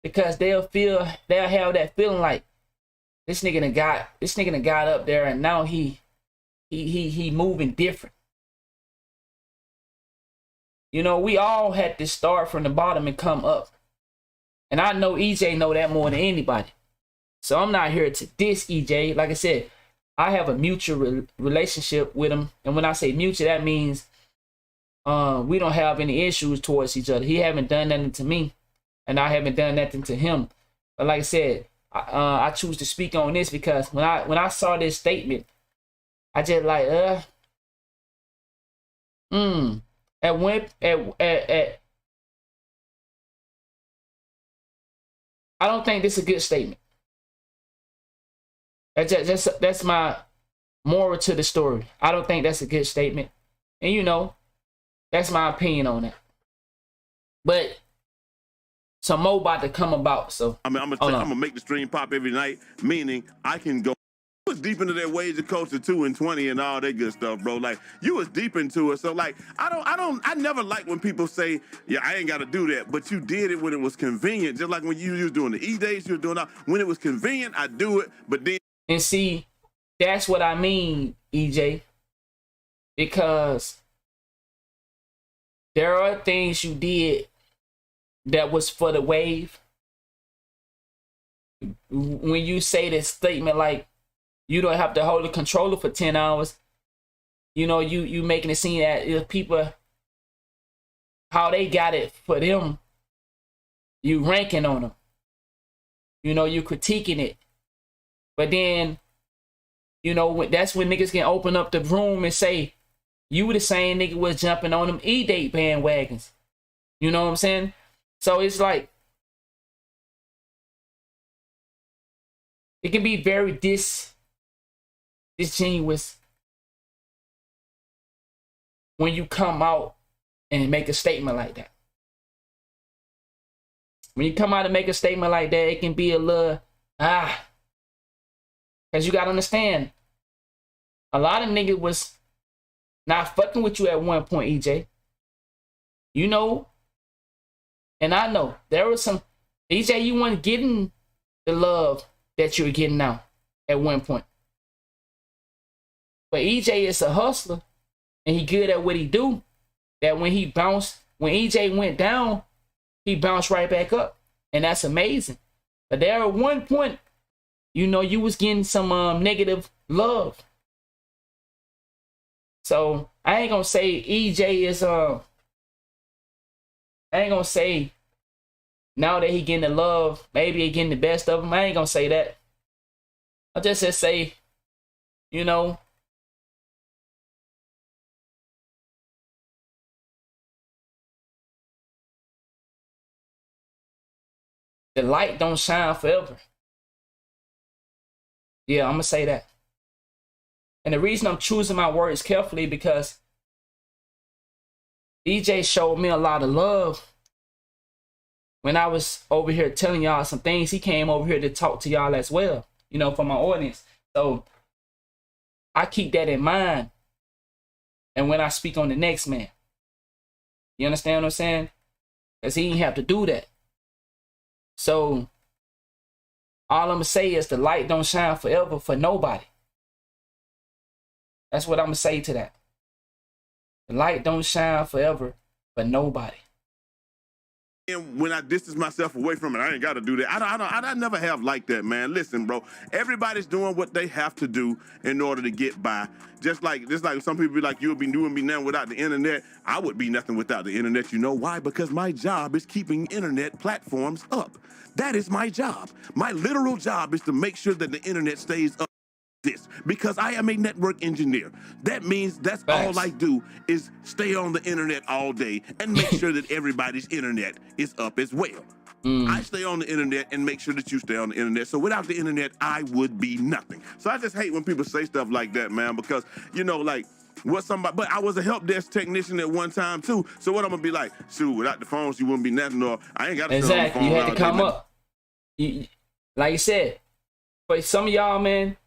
because they'll have that feeling like this nigga done got up there and now he moving different. You know, we all had to start from the bottom and come up. And I know EJ know that more than anybody. So I'm not here to diss EJ. Like I said, I have a mutual relationship with him. And when I say mutual, that means we don't have any issues towards each other. He haven't done nothing to me, and I haven't done nothing to him. But like I said, I choose to speak on this because when I saw this statement, I just like I don't think this is a good statement. That's my moral to the story. I don't think that's a good statement. And you know, that's my opinion on that. But some more about to come about. So I'm gonna make the stream pop every night, meaning I can go. You was deep into that Ways of Culture 2 and 20 and all that good stuff, bro. Like you was deep into it. So like I never like when people say, yeah, I ain't gotta do that, but you did it when it was convenient. Just like when you was doing the E-days, you were doing that. When it was convenient, I do it, but then and see, that's what I mean, EJ. Because there are things you did that was for the wave. When you say this statement like you don't have to hold a controller for 10 hours, you know, you making it seem that if people, how they got it for them, you ranking on them. You know, you critiquing it. But then, you know, that's when niggas can open up the room and say, you the same nigga was jumping on them E-date bandwagons. You know what I'm saying? So it's like, it can be very disingenuous when you come out and make a statement like that. When you come out and make a statement like that, it can be a little, because you got to understand, a lot of niggas was not fucking with you at one point, EJ. You know, and I know, there was some, EJ, you weren't getting the love that you were getting now at one point. But EJ is a hustler, and he good at what he do. That when EJ went down, he bounced right back up. And that's amazing. But there at one point, you know, you was getting some negative love. So I ain't gonna say EJ is I ain't gonna say now that he getting the love, maybe he getting the best of him. I ain't gonna say that. I'll just say, you know, the light don't shine forever. Yeah, I'm gonna say that. And the reason I'm choosing my words carefully because EJ showed me a lot of love when I was over here telling y'all some things. He came over here to talk to y'all as well, you know, for my audience. So I keep that in mind and when I speak on the next man. You understand what I'm saying? Because he didn't have to do that. So all I'm going to say is the light don't shine forever for nobody. That's what I'm going to say to that. The light don't shine forever for nobody. And when I distance myself away from it, I ain't got to do that. I never have like that, man. Listen, bro, everybody's doing what they have to do in order to get by. Just like some people be like, you would be doing me nothing without the internet. I would be nothing without the internet. You know why? Because my job is keeping internet platforms up. That is my job. My literal job is to make sure that the internet stays up. This because I am a network engineer. That means that's all I do is stay on the internet all day and make sure that everybody's internet is up as well. I stay on the internet and make sure that you stay on the internet. So without the internet, I would be nothing. So I just hate when people say stuff like that, man, because, you know, like, what somebody, but I was a help desk technician at one time too. So what I'm gonna be like, shoot, without the phones, you wouldn't be nothing, or I ain't got to sit on the phone. You had to come up. Like you said, but some of y'all, man,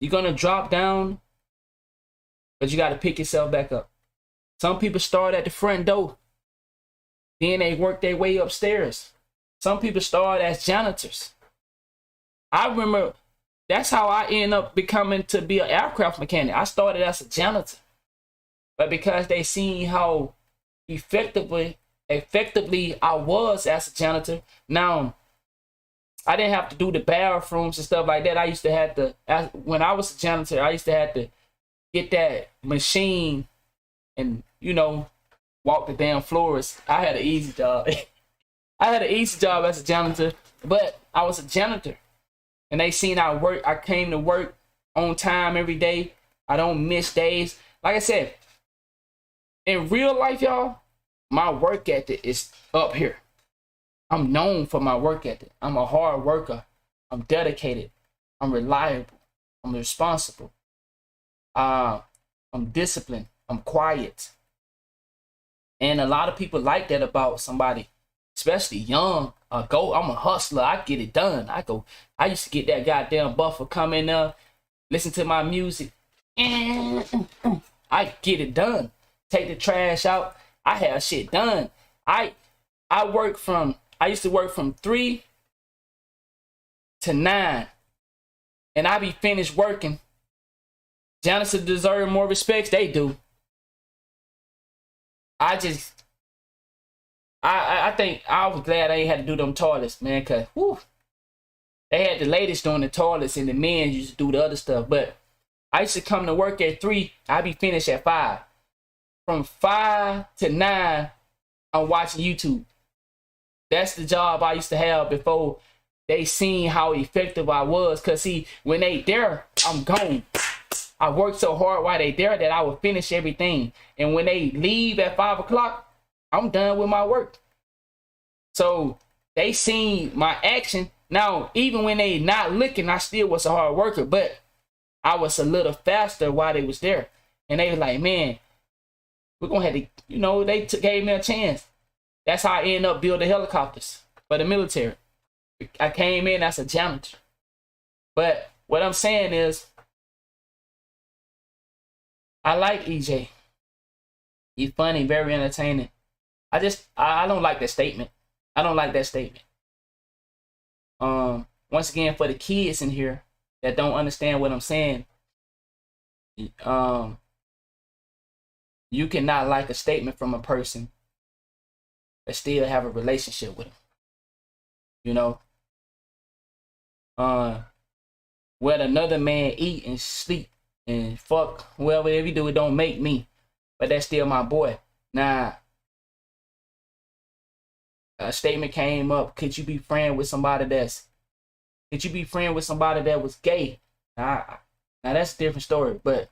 you're going to drop down, but you got to pick yourself back up. Some people start at the front door. Then they work their way upstairs. Some people start as janitors. I remember that's how I ended up becoming to be an aircraft mechanic. I started as a janitor. But because they seen how effectively I was as a janitor, now I didn't have to do the bathrooms and stuff like that. I used to have to, when I was a janitor, I used to have to get that machine and, you know, walk the damn floors. I had an easy job. I had an easy job as a janitor, but I was a janitor. And they seen I work. I came to work on time every day. I don't miss days. Like I said, in real life, y'all, my work ethic is up here. I'm known for my work ethic. I'm a hard worker. I'm dedicated. I'm reliable. I'm responsible. I'm disciplined. I'm quiet. And a lot of people like that about somebody, especially young. I'm a hustler. I get it done. I used to get that goddamn buffer come in there, listen to my music. I get it done. Take the trash out. I have shit done. I used to work from 3 to 9, and I be finished working. Janitors deserve more respect. They do. I think I was glad I ain't had to do them toilets, man, because they had the ladies doing the toilets and the men used to do the other stuff. But I used to come to work at 3. I be finished at 5. From 5 to 9, I'm watching YouTube. That's the job I used to have before they seen how effective I was. Because, see, when they there, I'm gone. I worked so hard while they there that I would finish everything. And when they leave at 5 o'clock, I'm done with my work. So they seen my action. Now, even when they not looking, I still was a hard worker. But I was a little faster while they was there. And they was like, man, we're going to have to, you know, they gave me a chance. That's how I ended up building helicopters for the military. I came in as a janitor. But what I'm saying is, I like EJ. He's funny, very entertaining. I don't like that statement. I don't like that statement. Once again, for the kids in here that don't understand what I'm saying, you cannot like a statement from a person but still have a relationship with them. You know? Let another man eat and sleep and fuck whoever he do, it don't make me. But that's still my boy. Now, a statement came up, could you be friends with somebody that was gay? Now that's a different story, but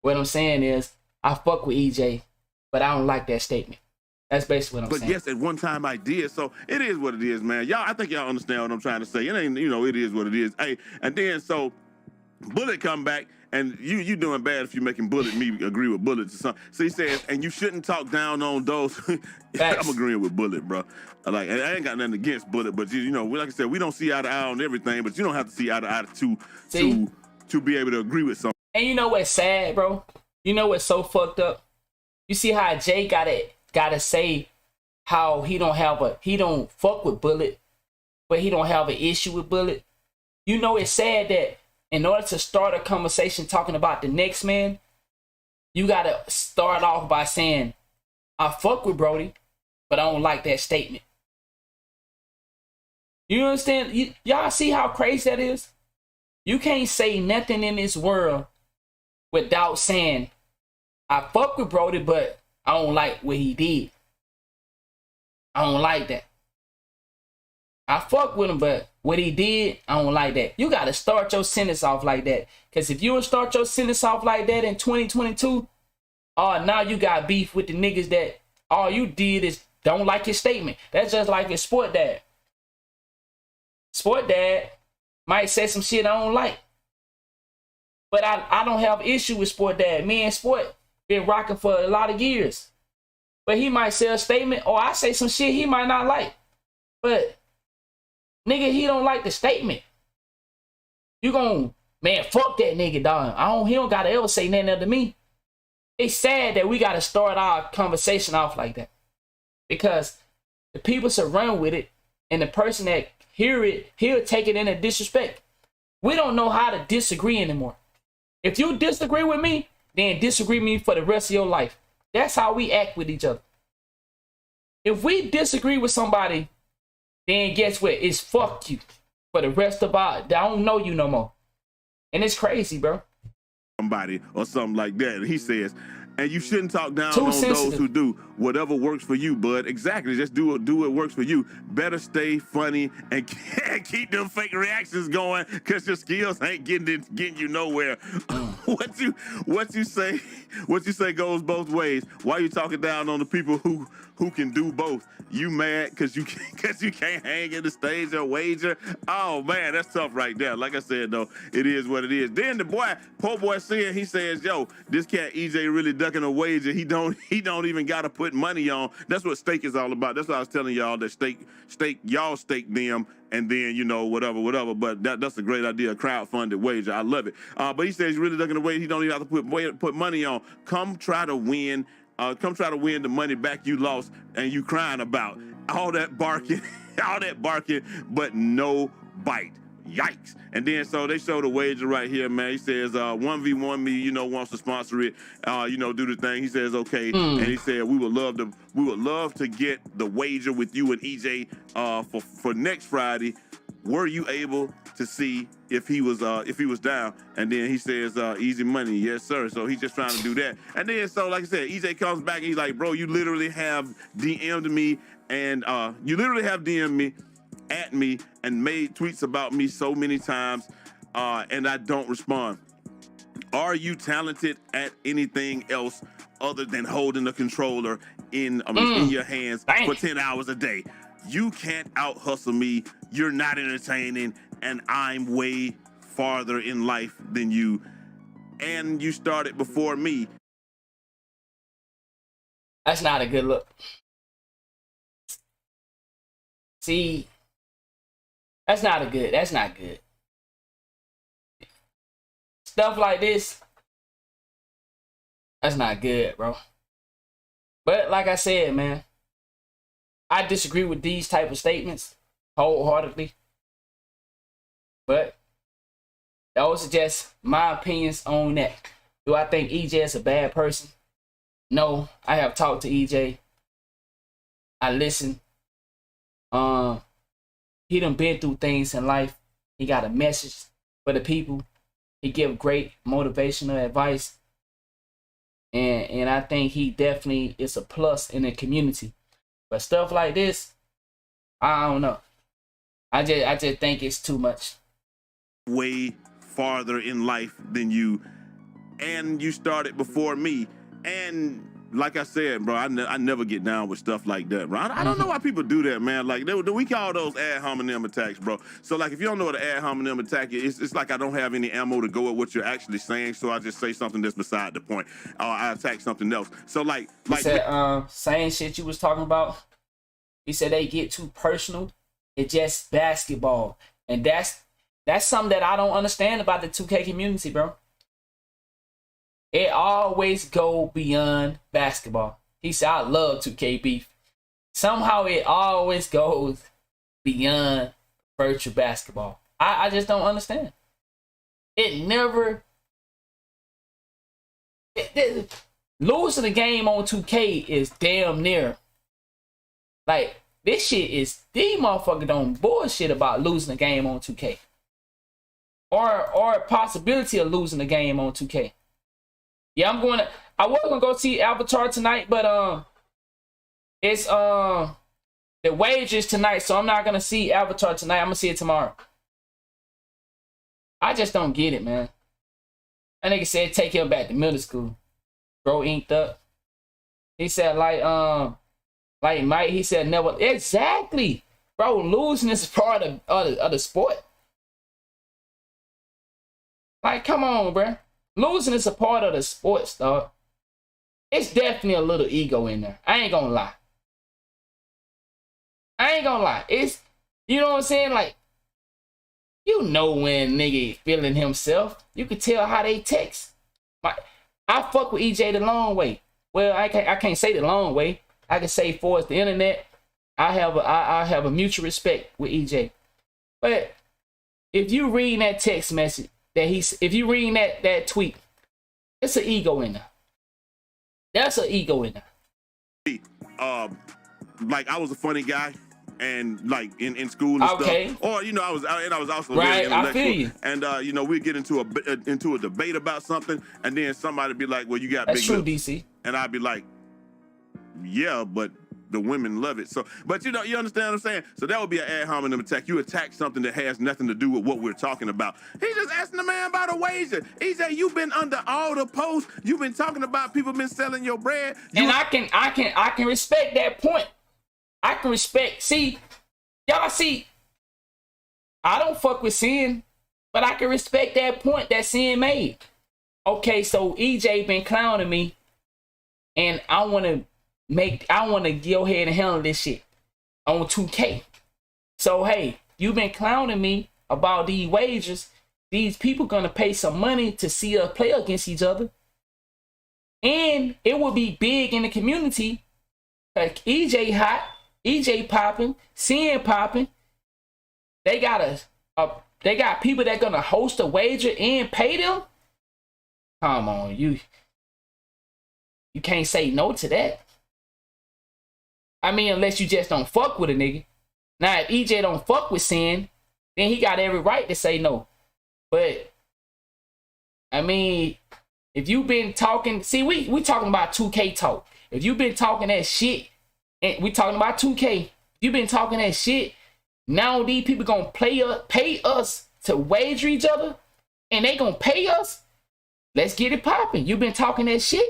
what I'm saying is, I fuck with EJ, but I don't like that statement. That's basically what I'm saying. But yes, at one time I did, so it is what it is, man. I think y'all understand what I'm trying to say. It ain't, you know, it is what it is. Hey, and then so Bullet come back, and you doing bad if you're making Bullet me agree with Bullet to something. So he says, and you shouldn't talk down on those. I'm agreeing with Bullet, bro. Like, I ain't got nothing against Bullet, but you know, like I said, we don't see eye to eye on everything, but you don't have to see eye to eye to be able to agree with something. And you know what's sad, bro? You know what's so fucked up? You see how Jay gotta say how he don't fuck with Bullet, but he don't have an issue with Bullet. You know it's sad that in order to start a conversation talking about the next man, you gotta start off by saying, I fuck with Brody, but I don't like that statement. You understand? Y'all see how crazy that is? You can't say nothing in this world without saying, I fuck with Brody, but I don't like what he did. I don't like that. I fuck with him, but what he did, I don't like that. You got to start your sentence off like that. Because if you don't start your sentence off like that in 2022, now you got beef with the niggas that all you did is don't like his statement. That's just like his Sport Dad. Sport Dad might say some shit I don't like. But I don't have issue with Sport Dad. Me and Sport been rocking for a lot of years. But he might say a statement or I say some shit he might not like. But nigga, he don't like the statement. You gon' man, fuck that nigga, dog. He don't gotta ever say nothing to me. It's sad that we gotta start our conversation off like that. Because the people should run with it, and the person that hear it, he'll take it in a disrespect. We don't know how to disagree anymore. If you disagree with me, then disagree with me for the rest of your life. That's how we act with each other. If we disagree with somebody, then guess what? It's fuck you for the rest of our. I don't know you no more. And it's crazy, bro. Somebody or something like that. And he says, and you shouldn't talk down on those who do whatever works for you, bud. Exactly. Just do what works for you. Better stay funny and keep them fake reactions going, because your skills ain't getting you nowhere. What you say goes both ways. Why you talking down on the people who can do both? You mad because you can't hang in the stage or wager? Oh man, that's tough right there. Like I said though, it is what it is. Then the poor boy said, he says, yo, this cat EJ really ducking a wager. He don't even gotta put money on. That's what stake is all about. That's what I was telling y'all, that y'all stake them, and then, you know, whatever. But that's a great idea, a crowdfunded wager. I love it. But he says he's really ducking a wager. He don't even have to put money on. Come try to win the money back you lost and you crying about. All that barking, but no bite. Yikes. And then so they show the wager right here, man. He says 1v1 me, you know, wants to sponsor it, you know, do the thing. He says okay. And he said we would love to get the wager with you and EJ for next Friday. Were you able to see if he was down? And then he says easy money. Yes sir. So he's just trying to do that. And then so like I said, EJ comes back and he's like, bro, you literally have DM'd me and at me and made tweets about me so many times, and I don't respond. Are you talented at anything else other than holding a controller in your hands for 10 hours a day? You can't out hustle me. You're not entertaining, and I'm way farther in life than you. And you started before me. That's not a good look. See, that's not good. Stuff like this, that's not good, bro. But like I said, man, I disagree with these type of statements wholeheartedly. But those are just my opinions on that. Do I think EJ is a bad person? No, I have talked to EJ. I listen. He done been through things in life. He got a message for the people. He give great motivational advice. And I think he definitely is a plus in the community. But stuff like this, I don't know. I just think it's too much. Way farther in life than you, and you started before me. And like I said, bro, I never get down with stuff like that, bro. I don't know why people do that, man. Like, we call those ad hominem attacks, bro. So, like, if you don't know what an ad hominem attack is, it's like I don't have any ammo to go at what you're actually saying, so I just say something that's beside the point, or I attack something else. So, like he said, same shit you was talking about. He said they get too personal. It's just basketball, and that's something that I don't understand about the 2K community, bro. It always go beyond basketball. He said, I love 2K beef. Somehow it always goes beyond virtual basketball. I just don't understand. It never... losing the game on 2K is damn near. Like, this shit is... These motherfuckers don't bullshit about losing the game on 2K. Or a possibility of losing the game on 2K. Yeah, I was gonna go see Avatar tonight, but it's the wages tonight, so I'm not gonna see Avatar tonight. I'm gonna see it tomorrow. I just don't get it, man. That nigga said take him back to middle school. Bro inked up. He said like Mike, he said never exactly. Bro, losing is part of the sport. Like, come on, bro. Losing is a part of the sports, dog. It's definitely a little ego in there. I ain't gonna lie. It's, you know what I'm saying? Like, you know when nigga feeling himself. You can tell how they text. I fuck with EJ the long way. Well, I can't say the long way. I can say for the internet, I have a mutual respect with EJ. But if you read that text message, if you read that tweet, it's an ego in there. That's an ego in there. Like, I was a funny guy, and like in school and stuff. Or I was also very intellectual. I feel you. And we'd get into a debate about something, and then somebody be like, "Well, you got big lips." That's true, DC. And I'd be like, "Yeah, but the women love it." So, but you understand what I'm saying? So that would be an ad hominem attack. You attack something that has nothing to do with what we're talking about. He just asking the man about a wager. EJ, you've been under all the posts. You've been talking about people been selling your bread. I can respect that point. I can respect. See, y'all see, I don't fuck with Sin, but I can respect that point that Sin made. Okay, so EJ been clowning me, and I want to go ahead and handle this shit on 2K. So, hey, you been clowning me about these wagers. These people gonna pay some money to see us play against each other. And it will be big in the community. Like EJ hot, EJ popping, Sin popping. They got people that gonna host a wager and pay them. Come on, you can't say no to that. I mean, unless you just don't fuck with a nigga. Now, if EJ don't fuck with Sin, then he got every right to say no. But, I mean, if you been talking... See, we talking about 2K talk. If you been talking that shit, and we talking about 2K, if you been talking that shit, now these people gonna pay us to wager each other, and they gonna pay us? Let's get it popping. You been talking that shit?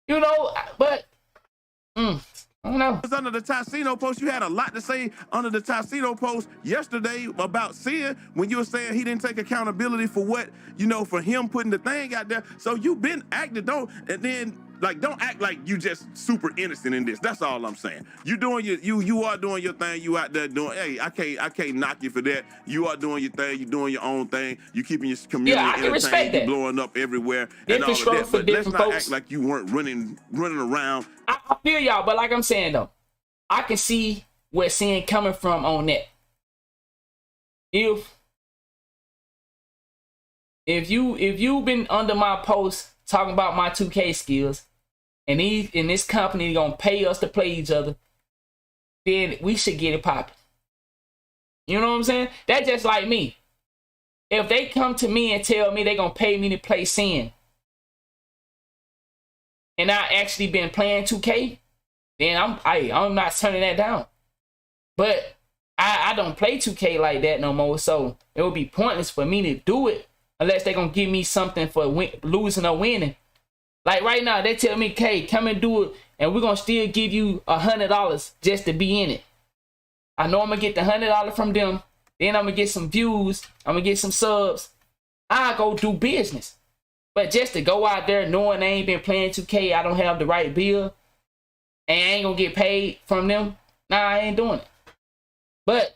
But... I don't know. Under the Tassino post, you had a lot to say under the Tassino post yesterday about Sin when you were saying he didn't take accountability for what, for him putting the thing out there. So you've been acting, don't act like you just super innocent in this. That's all I'm saying. You are doing your thing. You out there doing, hey, I can't knock you for that. You are doing your thing. You're doing your own thing. You keeping your community entertained. You're blowing up everywhere and all of that. But let's not act like you weren't running around. I feel y'all, but like I'm saying though, I can see where Sin coming from on that. If you've been under my post talking about my 2K skills, and this company gonna pay us to play each other, then we should get it popping. You know what I'm saying? That's just like me. If they come to me and tell me they gonna pay me to play Sin, and I actually been playing 2K, then I'm not turning that down. But I don't play 2K like that no more, so it would be pointless for me to do it unless they're gonna give me something for losing or winning. Like right now, they tell me, K, come and do it, and we're gonna still give you $100 just to be in it. I know I'm gonna get the $100 from them. Then I'm gonna get some views. I'm gonna get some subs. I go do business. But just to go out there knowing they ain't been playing 2K, I don't have the right bill, and I ain't gonna get paid from them, nah, I ain't doing it. But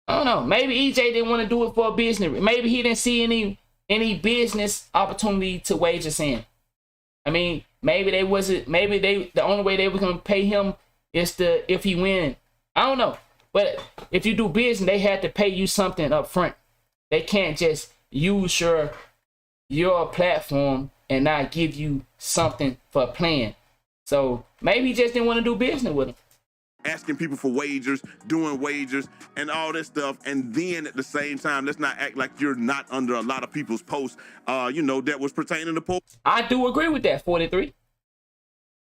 I don't know. Maybe EJ didn't want to do it for a business. Maybe he didn't see any business opportunity to wages in. I mean, maybe they wasn't. Maybe the only way they were gonna pay him is if he win. I don't know. But if you do business, they had to pay you something up front. They can't just use your platform and not give you something for playing. So maybe he just didn't want to do business with him. Asking people for wagers, doing wagers, and all this stuff, and then at the same time, let's not act like you're not under a lot of people's posts, that was pertaining to posts. I do agree with that, 43.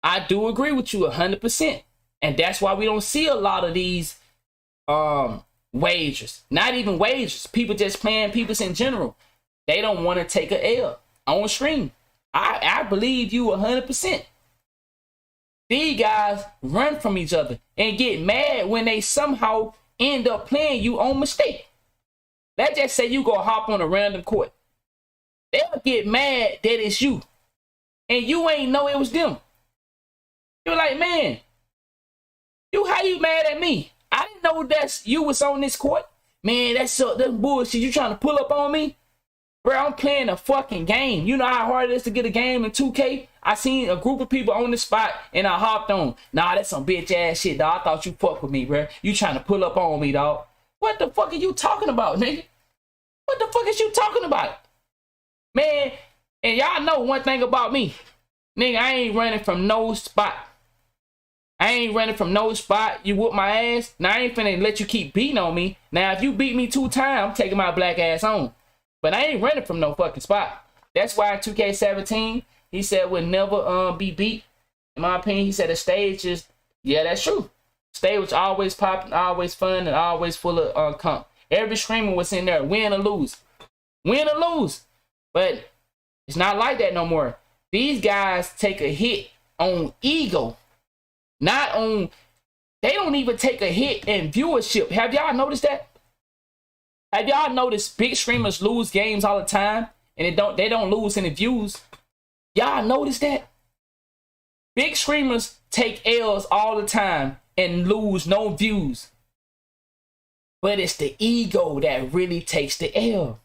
I do agree with you 100%, and that's why we don't see a lot of these wagers. Not even wagers. People just playing people in general. They don't want to take a L on stream. I believe you 100%. These guys run from each other and get mad when they somehow end up playing you on mistake. Let's just say you go hop on a random court. They'll get mad that it's you. And you ain't know it was them. You're like, man, how you mad at me? I didn't know that you was on this court. Man, that's bullshit. You trying to pull up on me? Bro, I'm playing a fucking game. You know how hard it is to get a game in 2K? I seen a group of people on the spot and I hopped on. Nah, that's some bitch ass shit, dog. I thought you fuck with me, bro. You trying to pull up on me, dog. What the fuck are you talking about, nigga? What the fuck is you talking about? Man, and y'all know one thing about me. Nigga, I ain't running from no spot. You whoop my ass. Now, I ain't finna let you keep beating on me. Now, if you beat me 2 times, I'm taking my black ass on. But I ain't running from no fucking spot. That's why in 2K17, he said would never be beat. In my opinion, he said the stage is, yeah, that's true. Stage was always popping, always fun, and always full of comp. Every streamer was in there, win or lose. Win or lose. But it's not like that no more. These guys take a hit on ego. Not on, they don't even take a hit in viewership. Have y'all noticed that? Have y'all noticed big streamers lose games all the time and they don't lose any views? Y'all notice that? Big streamers take L's all the time and lose no views. But it's the ego that really takes the L.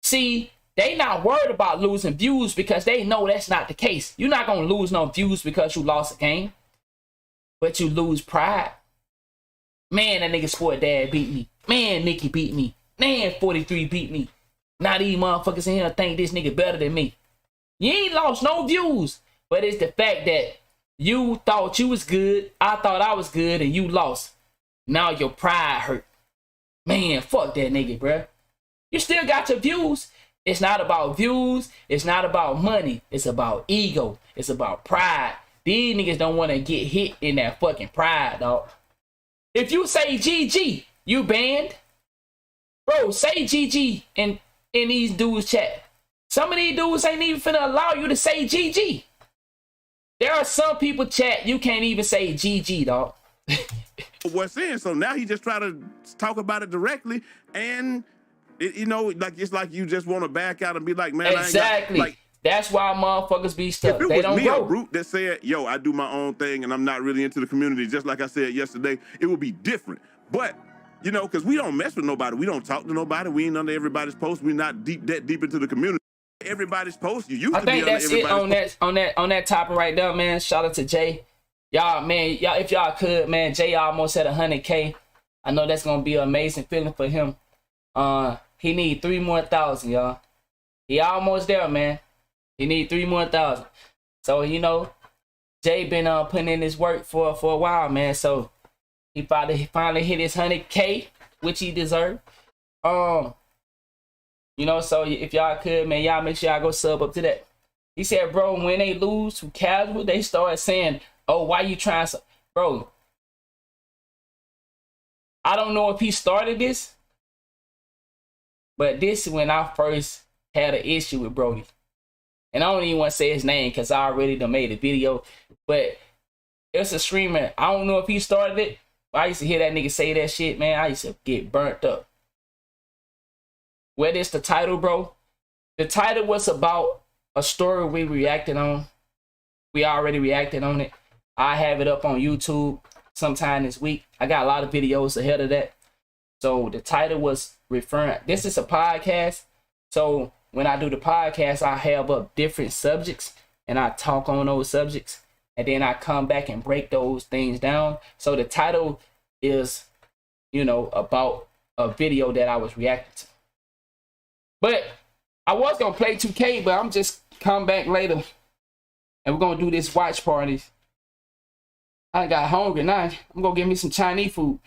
See, they not worried about losing views because they know that's not the case. You're not going to lose no views because you lost a game. But you lose pride. Man, that nigga Sport Dad beat me. Man, Nikki beat me. Man, 43 beat me. Now these motherfuckers in here think this nigga better than me. You ain't lost no views. But it's the fact that you thought you was good. I thought I was good and you lost. Now your pride hurt. Man, fuck that nigga, bruh. You still got your views. It's not about views. It's not about money. It's about ego. It's about pride. These niggas don't want to get hit in that fucking pride, dog. If you say GG, you banned. Bro, say GG in these dudes' chat. Some of these dudes ain't even finna allow you to say GG. There are some people chat, you can't even say GG, dog. What's in? So now he just try to talk about it directly, and it's like you just want to back out and be like, man, exactly. I ain't got, that's why motherfuckers be stuck. If it they was don't me, grow. a brute that said, yo, I do my own thing and I'm not really into the community, just like I said yesterday, it would be different. But, because we don't mess with nobody. We don't talk to nobody. We ain't under everybody's post. We're not that deep into the community. Everybody's post. You used I to be think under that's it on that topic right there, man. Shout out to Jay. Y'all, if y'all could, man, Jay almost at 100K. I know that's gonna be an amazing feeling for him. He need 3 more thousand, y'all. He almost there, man. He need 3 more thousand. So, Jay been putting in his work for a while, man. So he finally hit his 100K, which he deserved. So if y'all could, man, y'all make sure y'all go sub up to that. He said, bro, when they lose to casual, they start saying, oh, why you trying to... Bro, I don't know if he started this, but this is when I first had an issue with Brody. And I don't even want to say his name because I already done made a video. But it's a streamer. I don't know if he started it. But I used to hear that nigga say that shit, man. I used to get burnt up. What is the title, bro? The title was about a story we reacted on. We already reacted on it. I have it up on YouTube sometime this week. I got a lot of videos ahead of that. So the title was referring, this is a podcast. So when I do the podcast, I have up different subjects and I talk on those subjects. And then I come back and break those things down. So the title is, you know, about a video that I was reacting to. But I was going to play 2K, but I'm just come back later. And we're going to do this watch party. I got hungry now. I'm going to get me some Chinese food.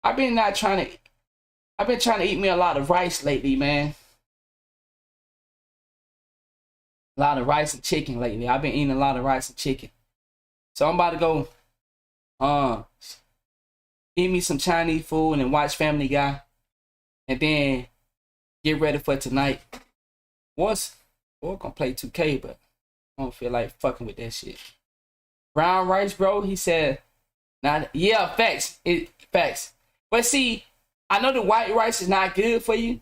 I've been trying to eat me a lot of rice lately, man. A lot of rice and chicken lately. I've been eating a lot of rice and chicken. So I'm about to go eat me some Chinese food and watch Family Guy. And then get ready for tonight. We're gonna play 2K, but I don't feel like fucking with that shit. Brown rice, bro. He said, yeah, facts. Facts. But see, I know the white rice is not good for you.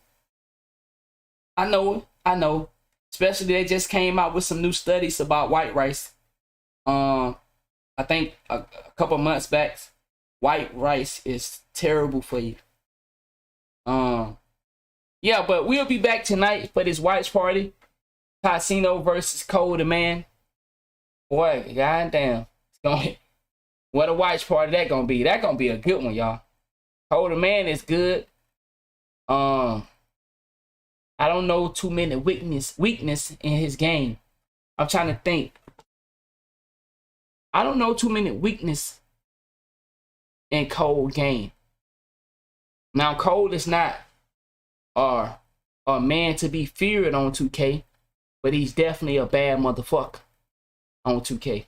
I know it. I know. Especially they just came out with some new studies about white rice. I think a couple months back, white rice is terrible for you. Yeah, but we'll be back tonight for this watch party. Casino versus Cole the Man. Boy, goddamn. What a watch party that gonna be. That gonna be a good one, y'all. Cole the Man is good. I don't know too many weakness in his game. I'm trying to think. I don't know too many weakness in Cole game. Now, Cole is not a man to be feared on 2K, but he's definitely a bad motherfucker on 2K.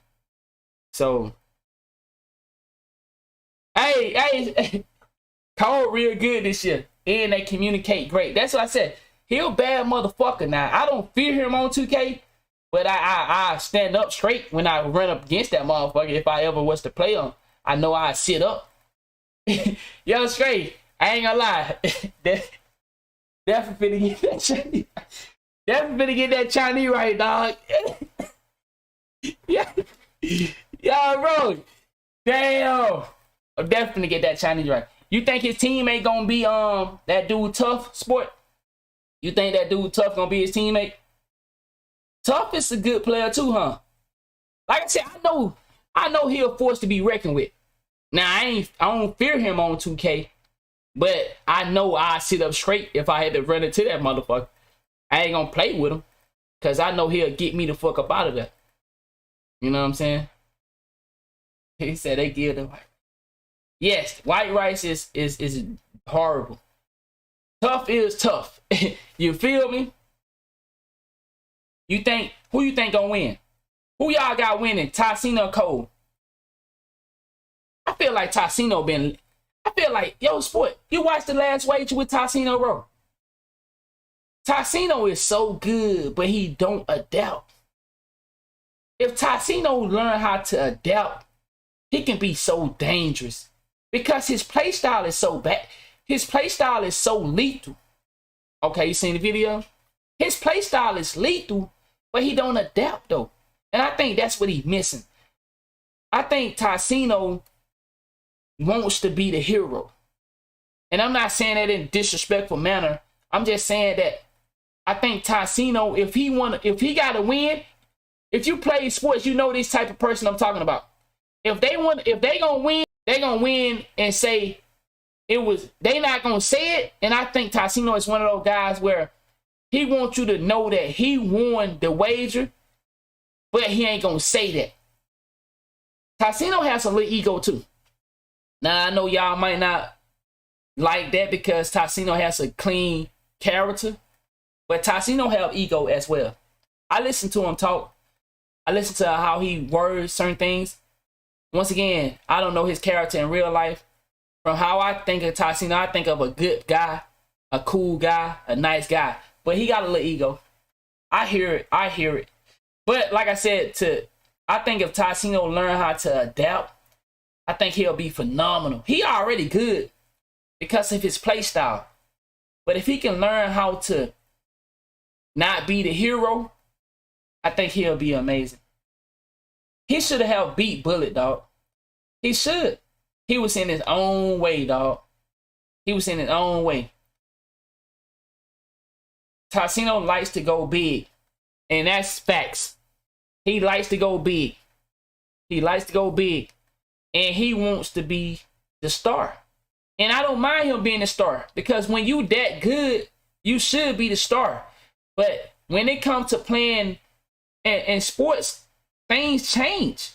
So, hey, Cole real good this year, and they communicate great. That's what I said. He a bad motherfucker now. I don't fear him on 2K, but I stand up straight when I run up against that motherfucker. If I ever was to play him, I know I sit up. Yo, straight. I ain't gonna lie. Definitely finna get that Chinese. Definitely finna get that Chinese right, dog. Yeah, bro. Damn. I'm definitely get that Chinese right. You think his teammate gonna be that dude Tough Sport? You think that dude Tough gonna be his teammate? Tough is a good player too, huh? Like I said, I know he a force to be reckoned with. Now I don't fear him on 2K, but I know I sit up straight if I had to run into that motherfucker. I ain't gonna play with him, cause I know he'll get me the fuck up out of there. You know what I'm saying? He said they give the white. Yes, white rice is horrible. Tough is tough. You feel me? Who you think gonna win? Who y'all got winning? Tassino or Cole? I feel like Tassino I feel like, yo, Sport, you watched the last wager with Tassino, bro. Tassino is so good, but he don't adapt. If Tassino learn how to adapt, he can be so dangerous. Because his playstyle is so bad. His playstyle is so lethal. Okay, you seen the video? His playstyle is lethal, but he don't adapt though. And I think that's what he's missing. I think Tassino wants to be the hero. And I'm not saying that in a disrespectful manner. I'm just saying that I think Tassino, if he gotta win, if you play sports, you know this type of person I'm talking about. If they gonna win, they gonna win and say they not gonna say it. And I think Tassino is one of those guys where he wants you to know that he won the wager, but he ain't gonna say that. Tassino has a little ego too. Now I know y'all might not like that because Tassino has a clean character, but Tassino have ego as well. I listen to him talk. I listen to how he words certain things. Once again, I don't know his character in real life. From how I think of Tassino, I think of a good guy. a cool guy, a nice guy, but he got a little ego. I hear it. But like I said, I think if Tarsino learn how to adapt, I think he'll be phenomenal. He already good because of his play style. But if he can learn how to not be the hero, I think he'll be amazing. He should have beat Bullet, dog. He should. He was in his own way, dog. He was in his own way. Tarsino likes to go big. And that's facts. He likes to go big. He likes to go big. And he wants to be the star. And I don't mind him being the star. Because when you that good, you should be the star. But when it comes to playing in sports, things change.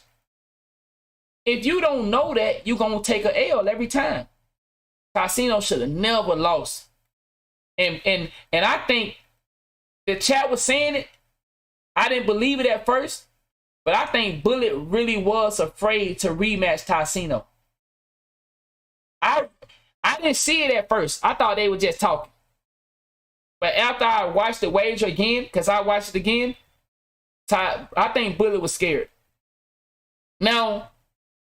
If you don't know that, you're going to take a L every time. Tarsino should have never lost. And I think the chat was saying it. I didn't believe it at first. But I think Bullet really was afraid to rematch Tarsino. I didn't see it at first. I thought they were just talking. But after I watched the wager again, because I watched it again, I think Bullet was scared. Now,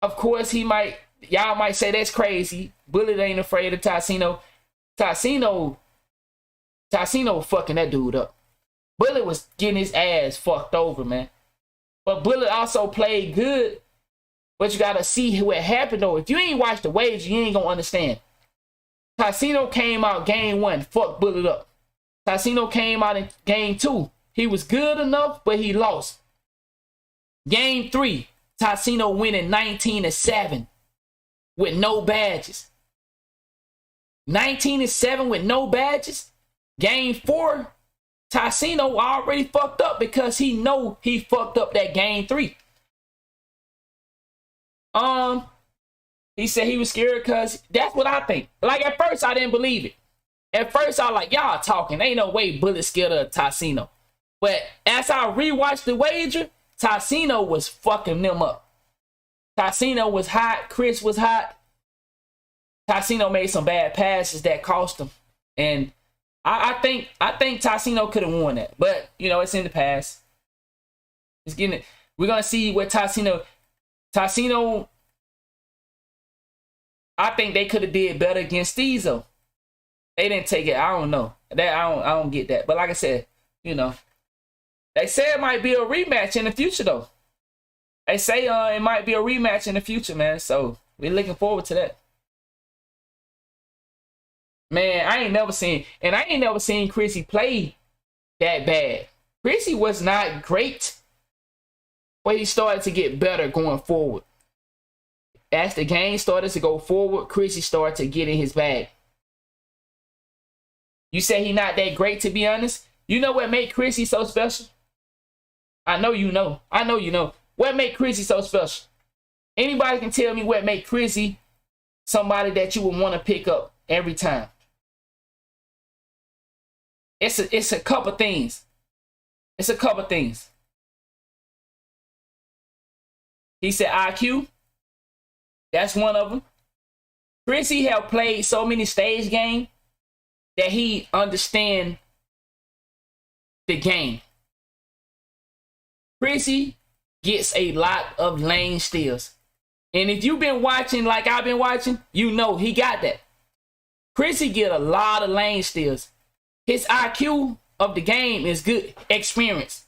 of course, y'all might say that's crazy. Bullet ain't afraid of Tarsino. Tarsino fucking that dude up. Bullet was getting his ass fucked over, man. But Bullet also played good. But you gotta see what happened though. If you ain't watched the wager, you ain't gonna understand. Tarsino came out game 1, fucked Bullet up. Tarsino came out in game 2. He was good enough, but he lost. Game 3, Tarsino winning 19-7 with no badges. 19-7 with no badges. Game 4, Tarsino already fucked up because he know he fucked up that game 3. He said he was scared because that's what I think. Like at first I didn't believe it. At first I was like, y'all talking. Ain't no way Bullet scared of Tarsino. But as I rewatched the wager, Tarsino was fucking them up. Tarsino was hot. Chris was hot. Tarsino made some bad passes that cost him. And I think Tarsino could have won that. But, you know, it's in the past. It's getting it. We're going to see what Tarsino, I think they could have did better against Steezo. They didn't take it. I don't know. I don't get that. But like I said, you know, they say it might be a rematch in the future, though. They say it might be a rematch in the future, man. So we're looking forward to that. Man, I ain't never seen Chrissy play that bad. Chrissy was not great, but he started to get better going forward. As the game started to go forward, Chrissy started to get in his bag. You say he not that great, to be honest. You know what made Chrissy so special? I know you know. I know you know. What made Chrissy so special? Anybody can tell me what made Chrissy somebody that you would want to pick up every time. It's a couple things. It's a couple things. He said IQ. That's one of them. Chrissy have played so many stage games that he understand the game. Chrissy gets a lot of lane steals. And if you've been watching like I've been watching, you know he got that. Chrissy get a lot of lane steals. His IQ of the game is good. Experience.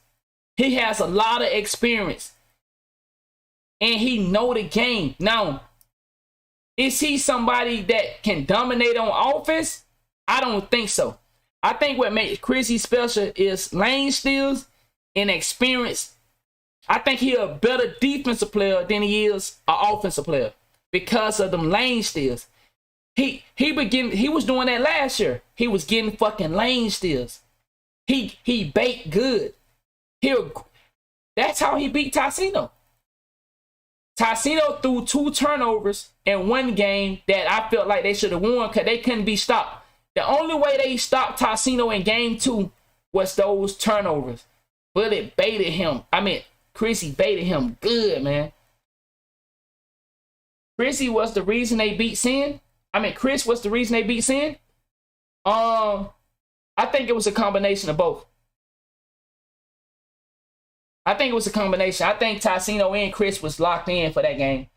He has a lot of experience. And he know the game. Now, is he somebody that can dominate on offense? I don't think so. I think what makes Chrissy special is lane steals and experience. I think he a better defensive player than he is an offensive player because of them lane steals. He was doing that last year. He was getting fucking lane steals. He baked good. That's how he beat Tarsino. Tarsino threw 2 turnovers in one game that I felt like they should have won because they couldn't be stopped. The only way they stopped Tarsino in game 2 was those turnovers. Bullet baited him. Chrissy baited him good, man. Chrissy was the reason they beat Sin. Chris was the reason they beat Sin. I think it was a combination of both. I think Tassino and Chris was locked in for that game.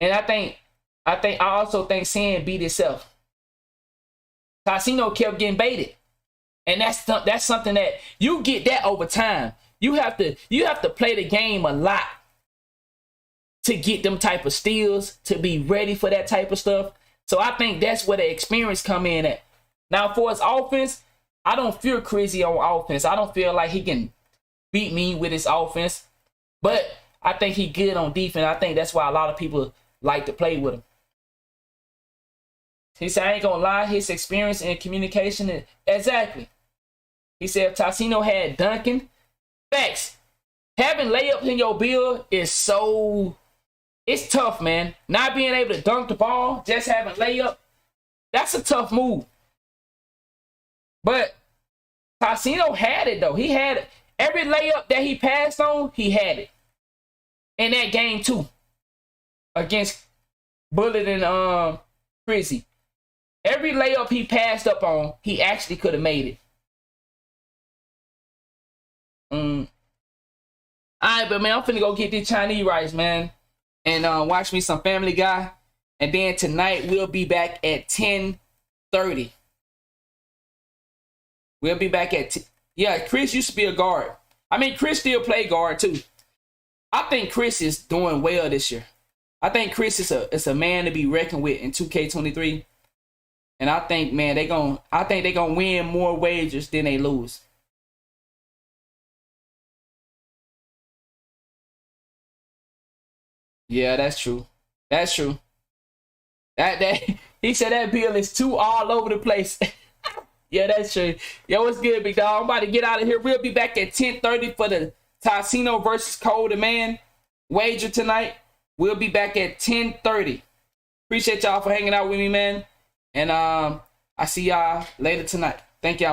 And I also think Sin beat itself. Tassino kept getting baited. And that's something that you get that over time. You have to play the game a lot to get them type of steals, to be ready for that type of stuff. So I think that's where the experience come in at. Now for his offense, I don't fear Chrissy on offense. I don't feel like he can beat me with his offense. But I think he good on defense. I think that's why a lot of people like to play with him. He said, I ain't gonna lie, his experience in communication exactly. He said if Tassino had dunking, facts. Having layups in your build is it's tough, man. Not being able to dunk the ball, just having layup, that's a tough move. But Tassino had it though. He had it. Every layup that he passed on, he had it. In that game too. Against Bullet and Chrissy. Every layup he passed up on, he actually could have made it. Alright, but man, I'm finna go get these Chinese rice, man. And watch me some Family Guy. And then tonight we'll be back at 10:30. We'll be back at Chris used to be a guard. I mean, Chris still play guard too. I think Chris is doing well this year. I think Chris is a man to be reckoned with in 2K23. And I think, man, they're gonna win more wagers than they lose. Yeah, that's true. That's true. That he said that bill is too all over the place. Yeah, that's true. Yo, what's good, big dog? I'm about to get out of here. We'll be back at 10:30 for the Tassino versus Cole the Man wager tonight. We'll be back at 10:30. Appreciate y'all for hanging out with me, man. And I see y'all later tonight. Thank y'all.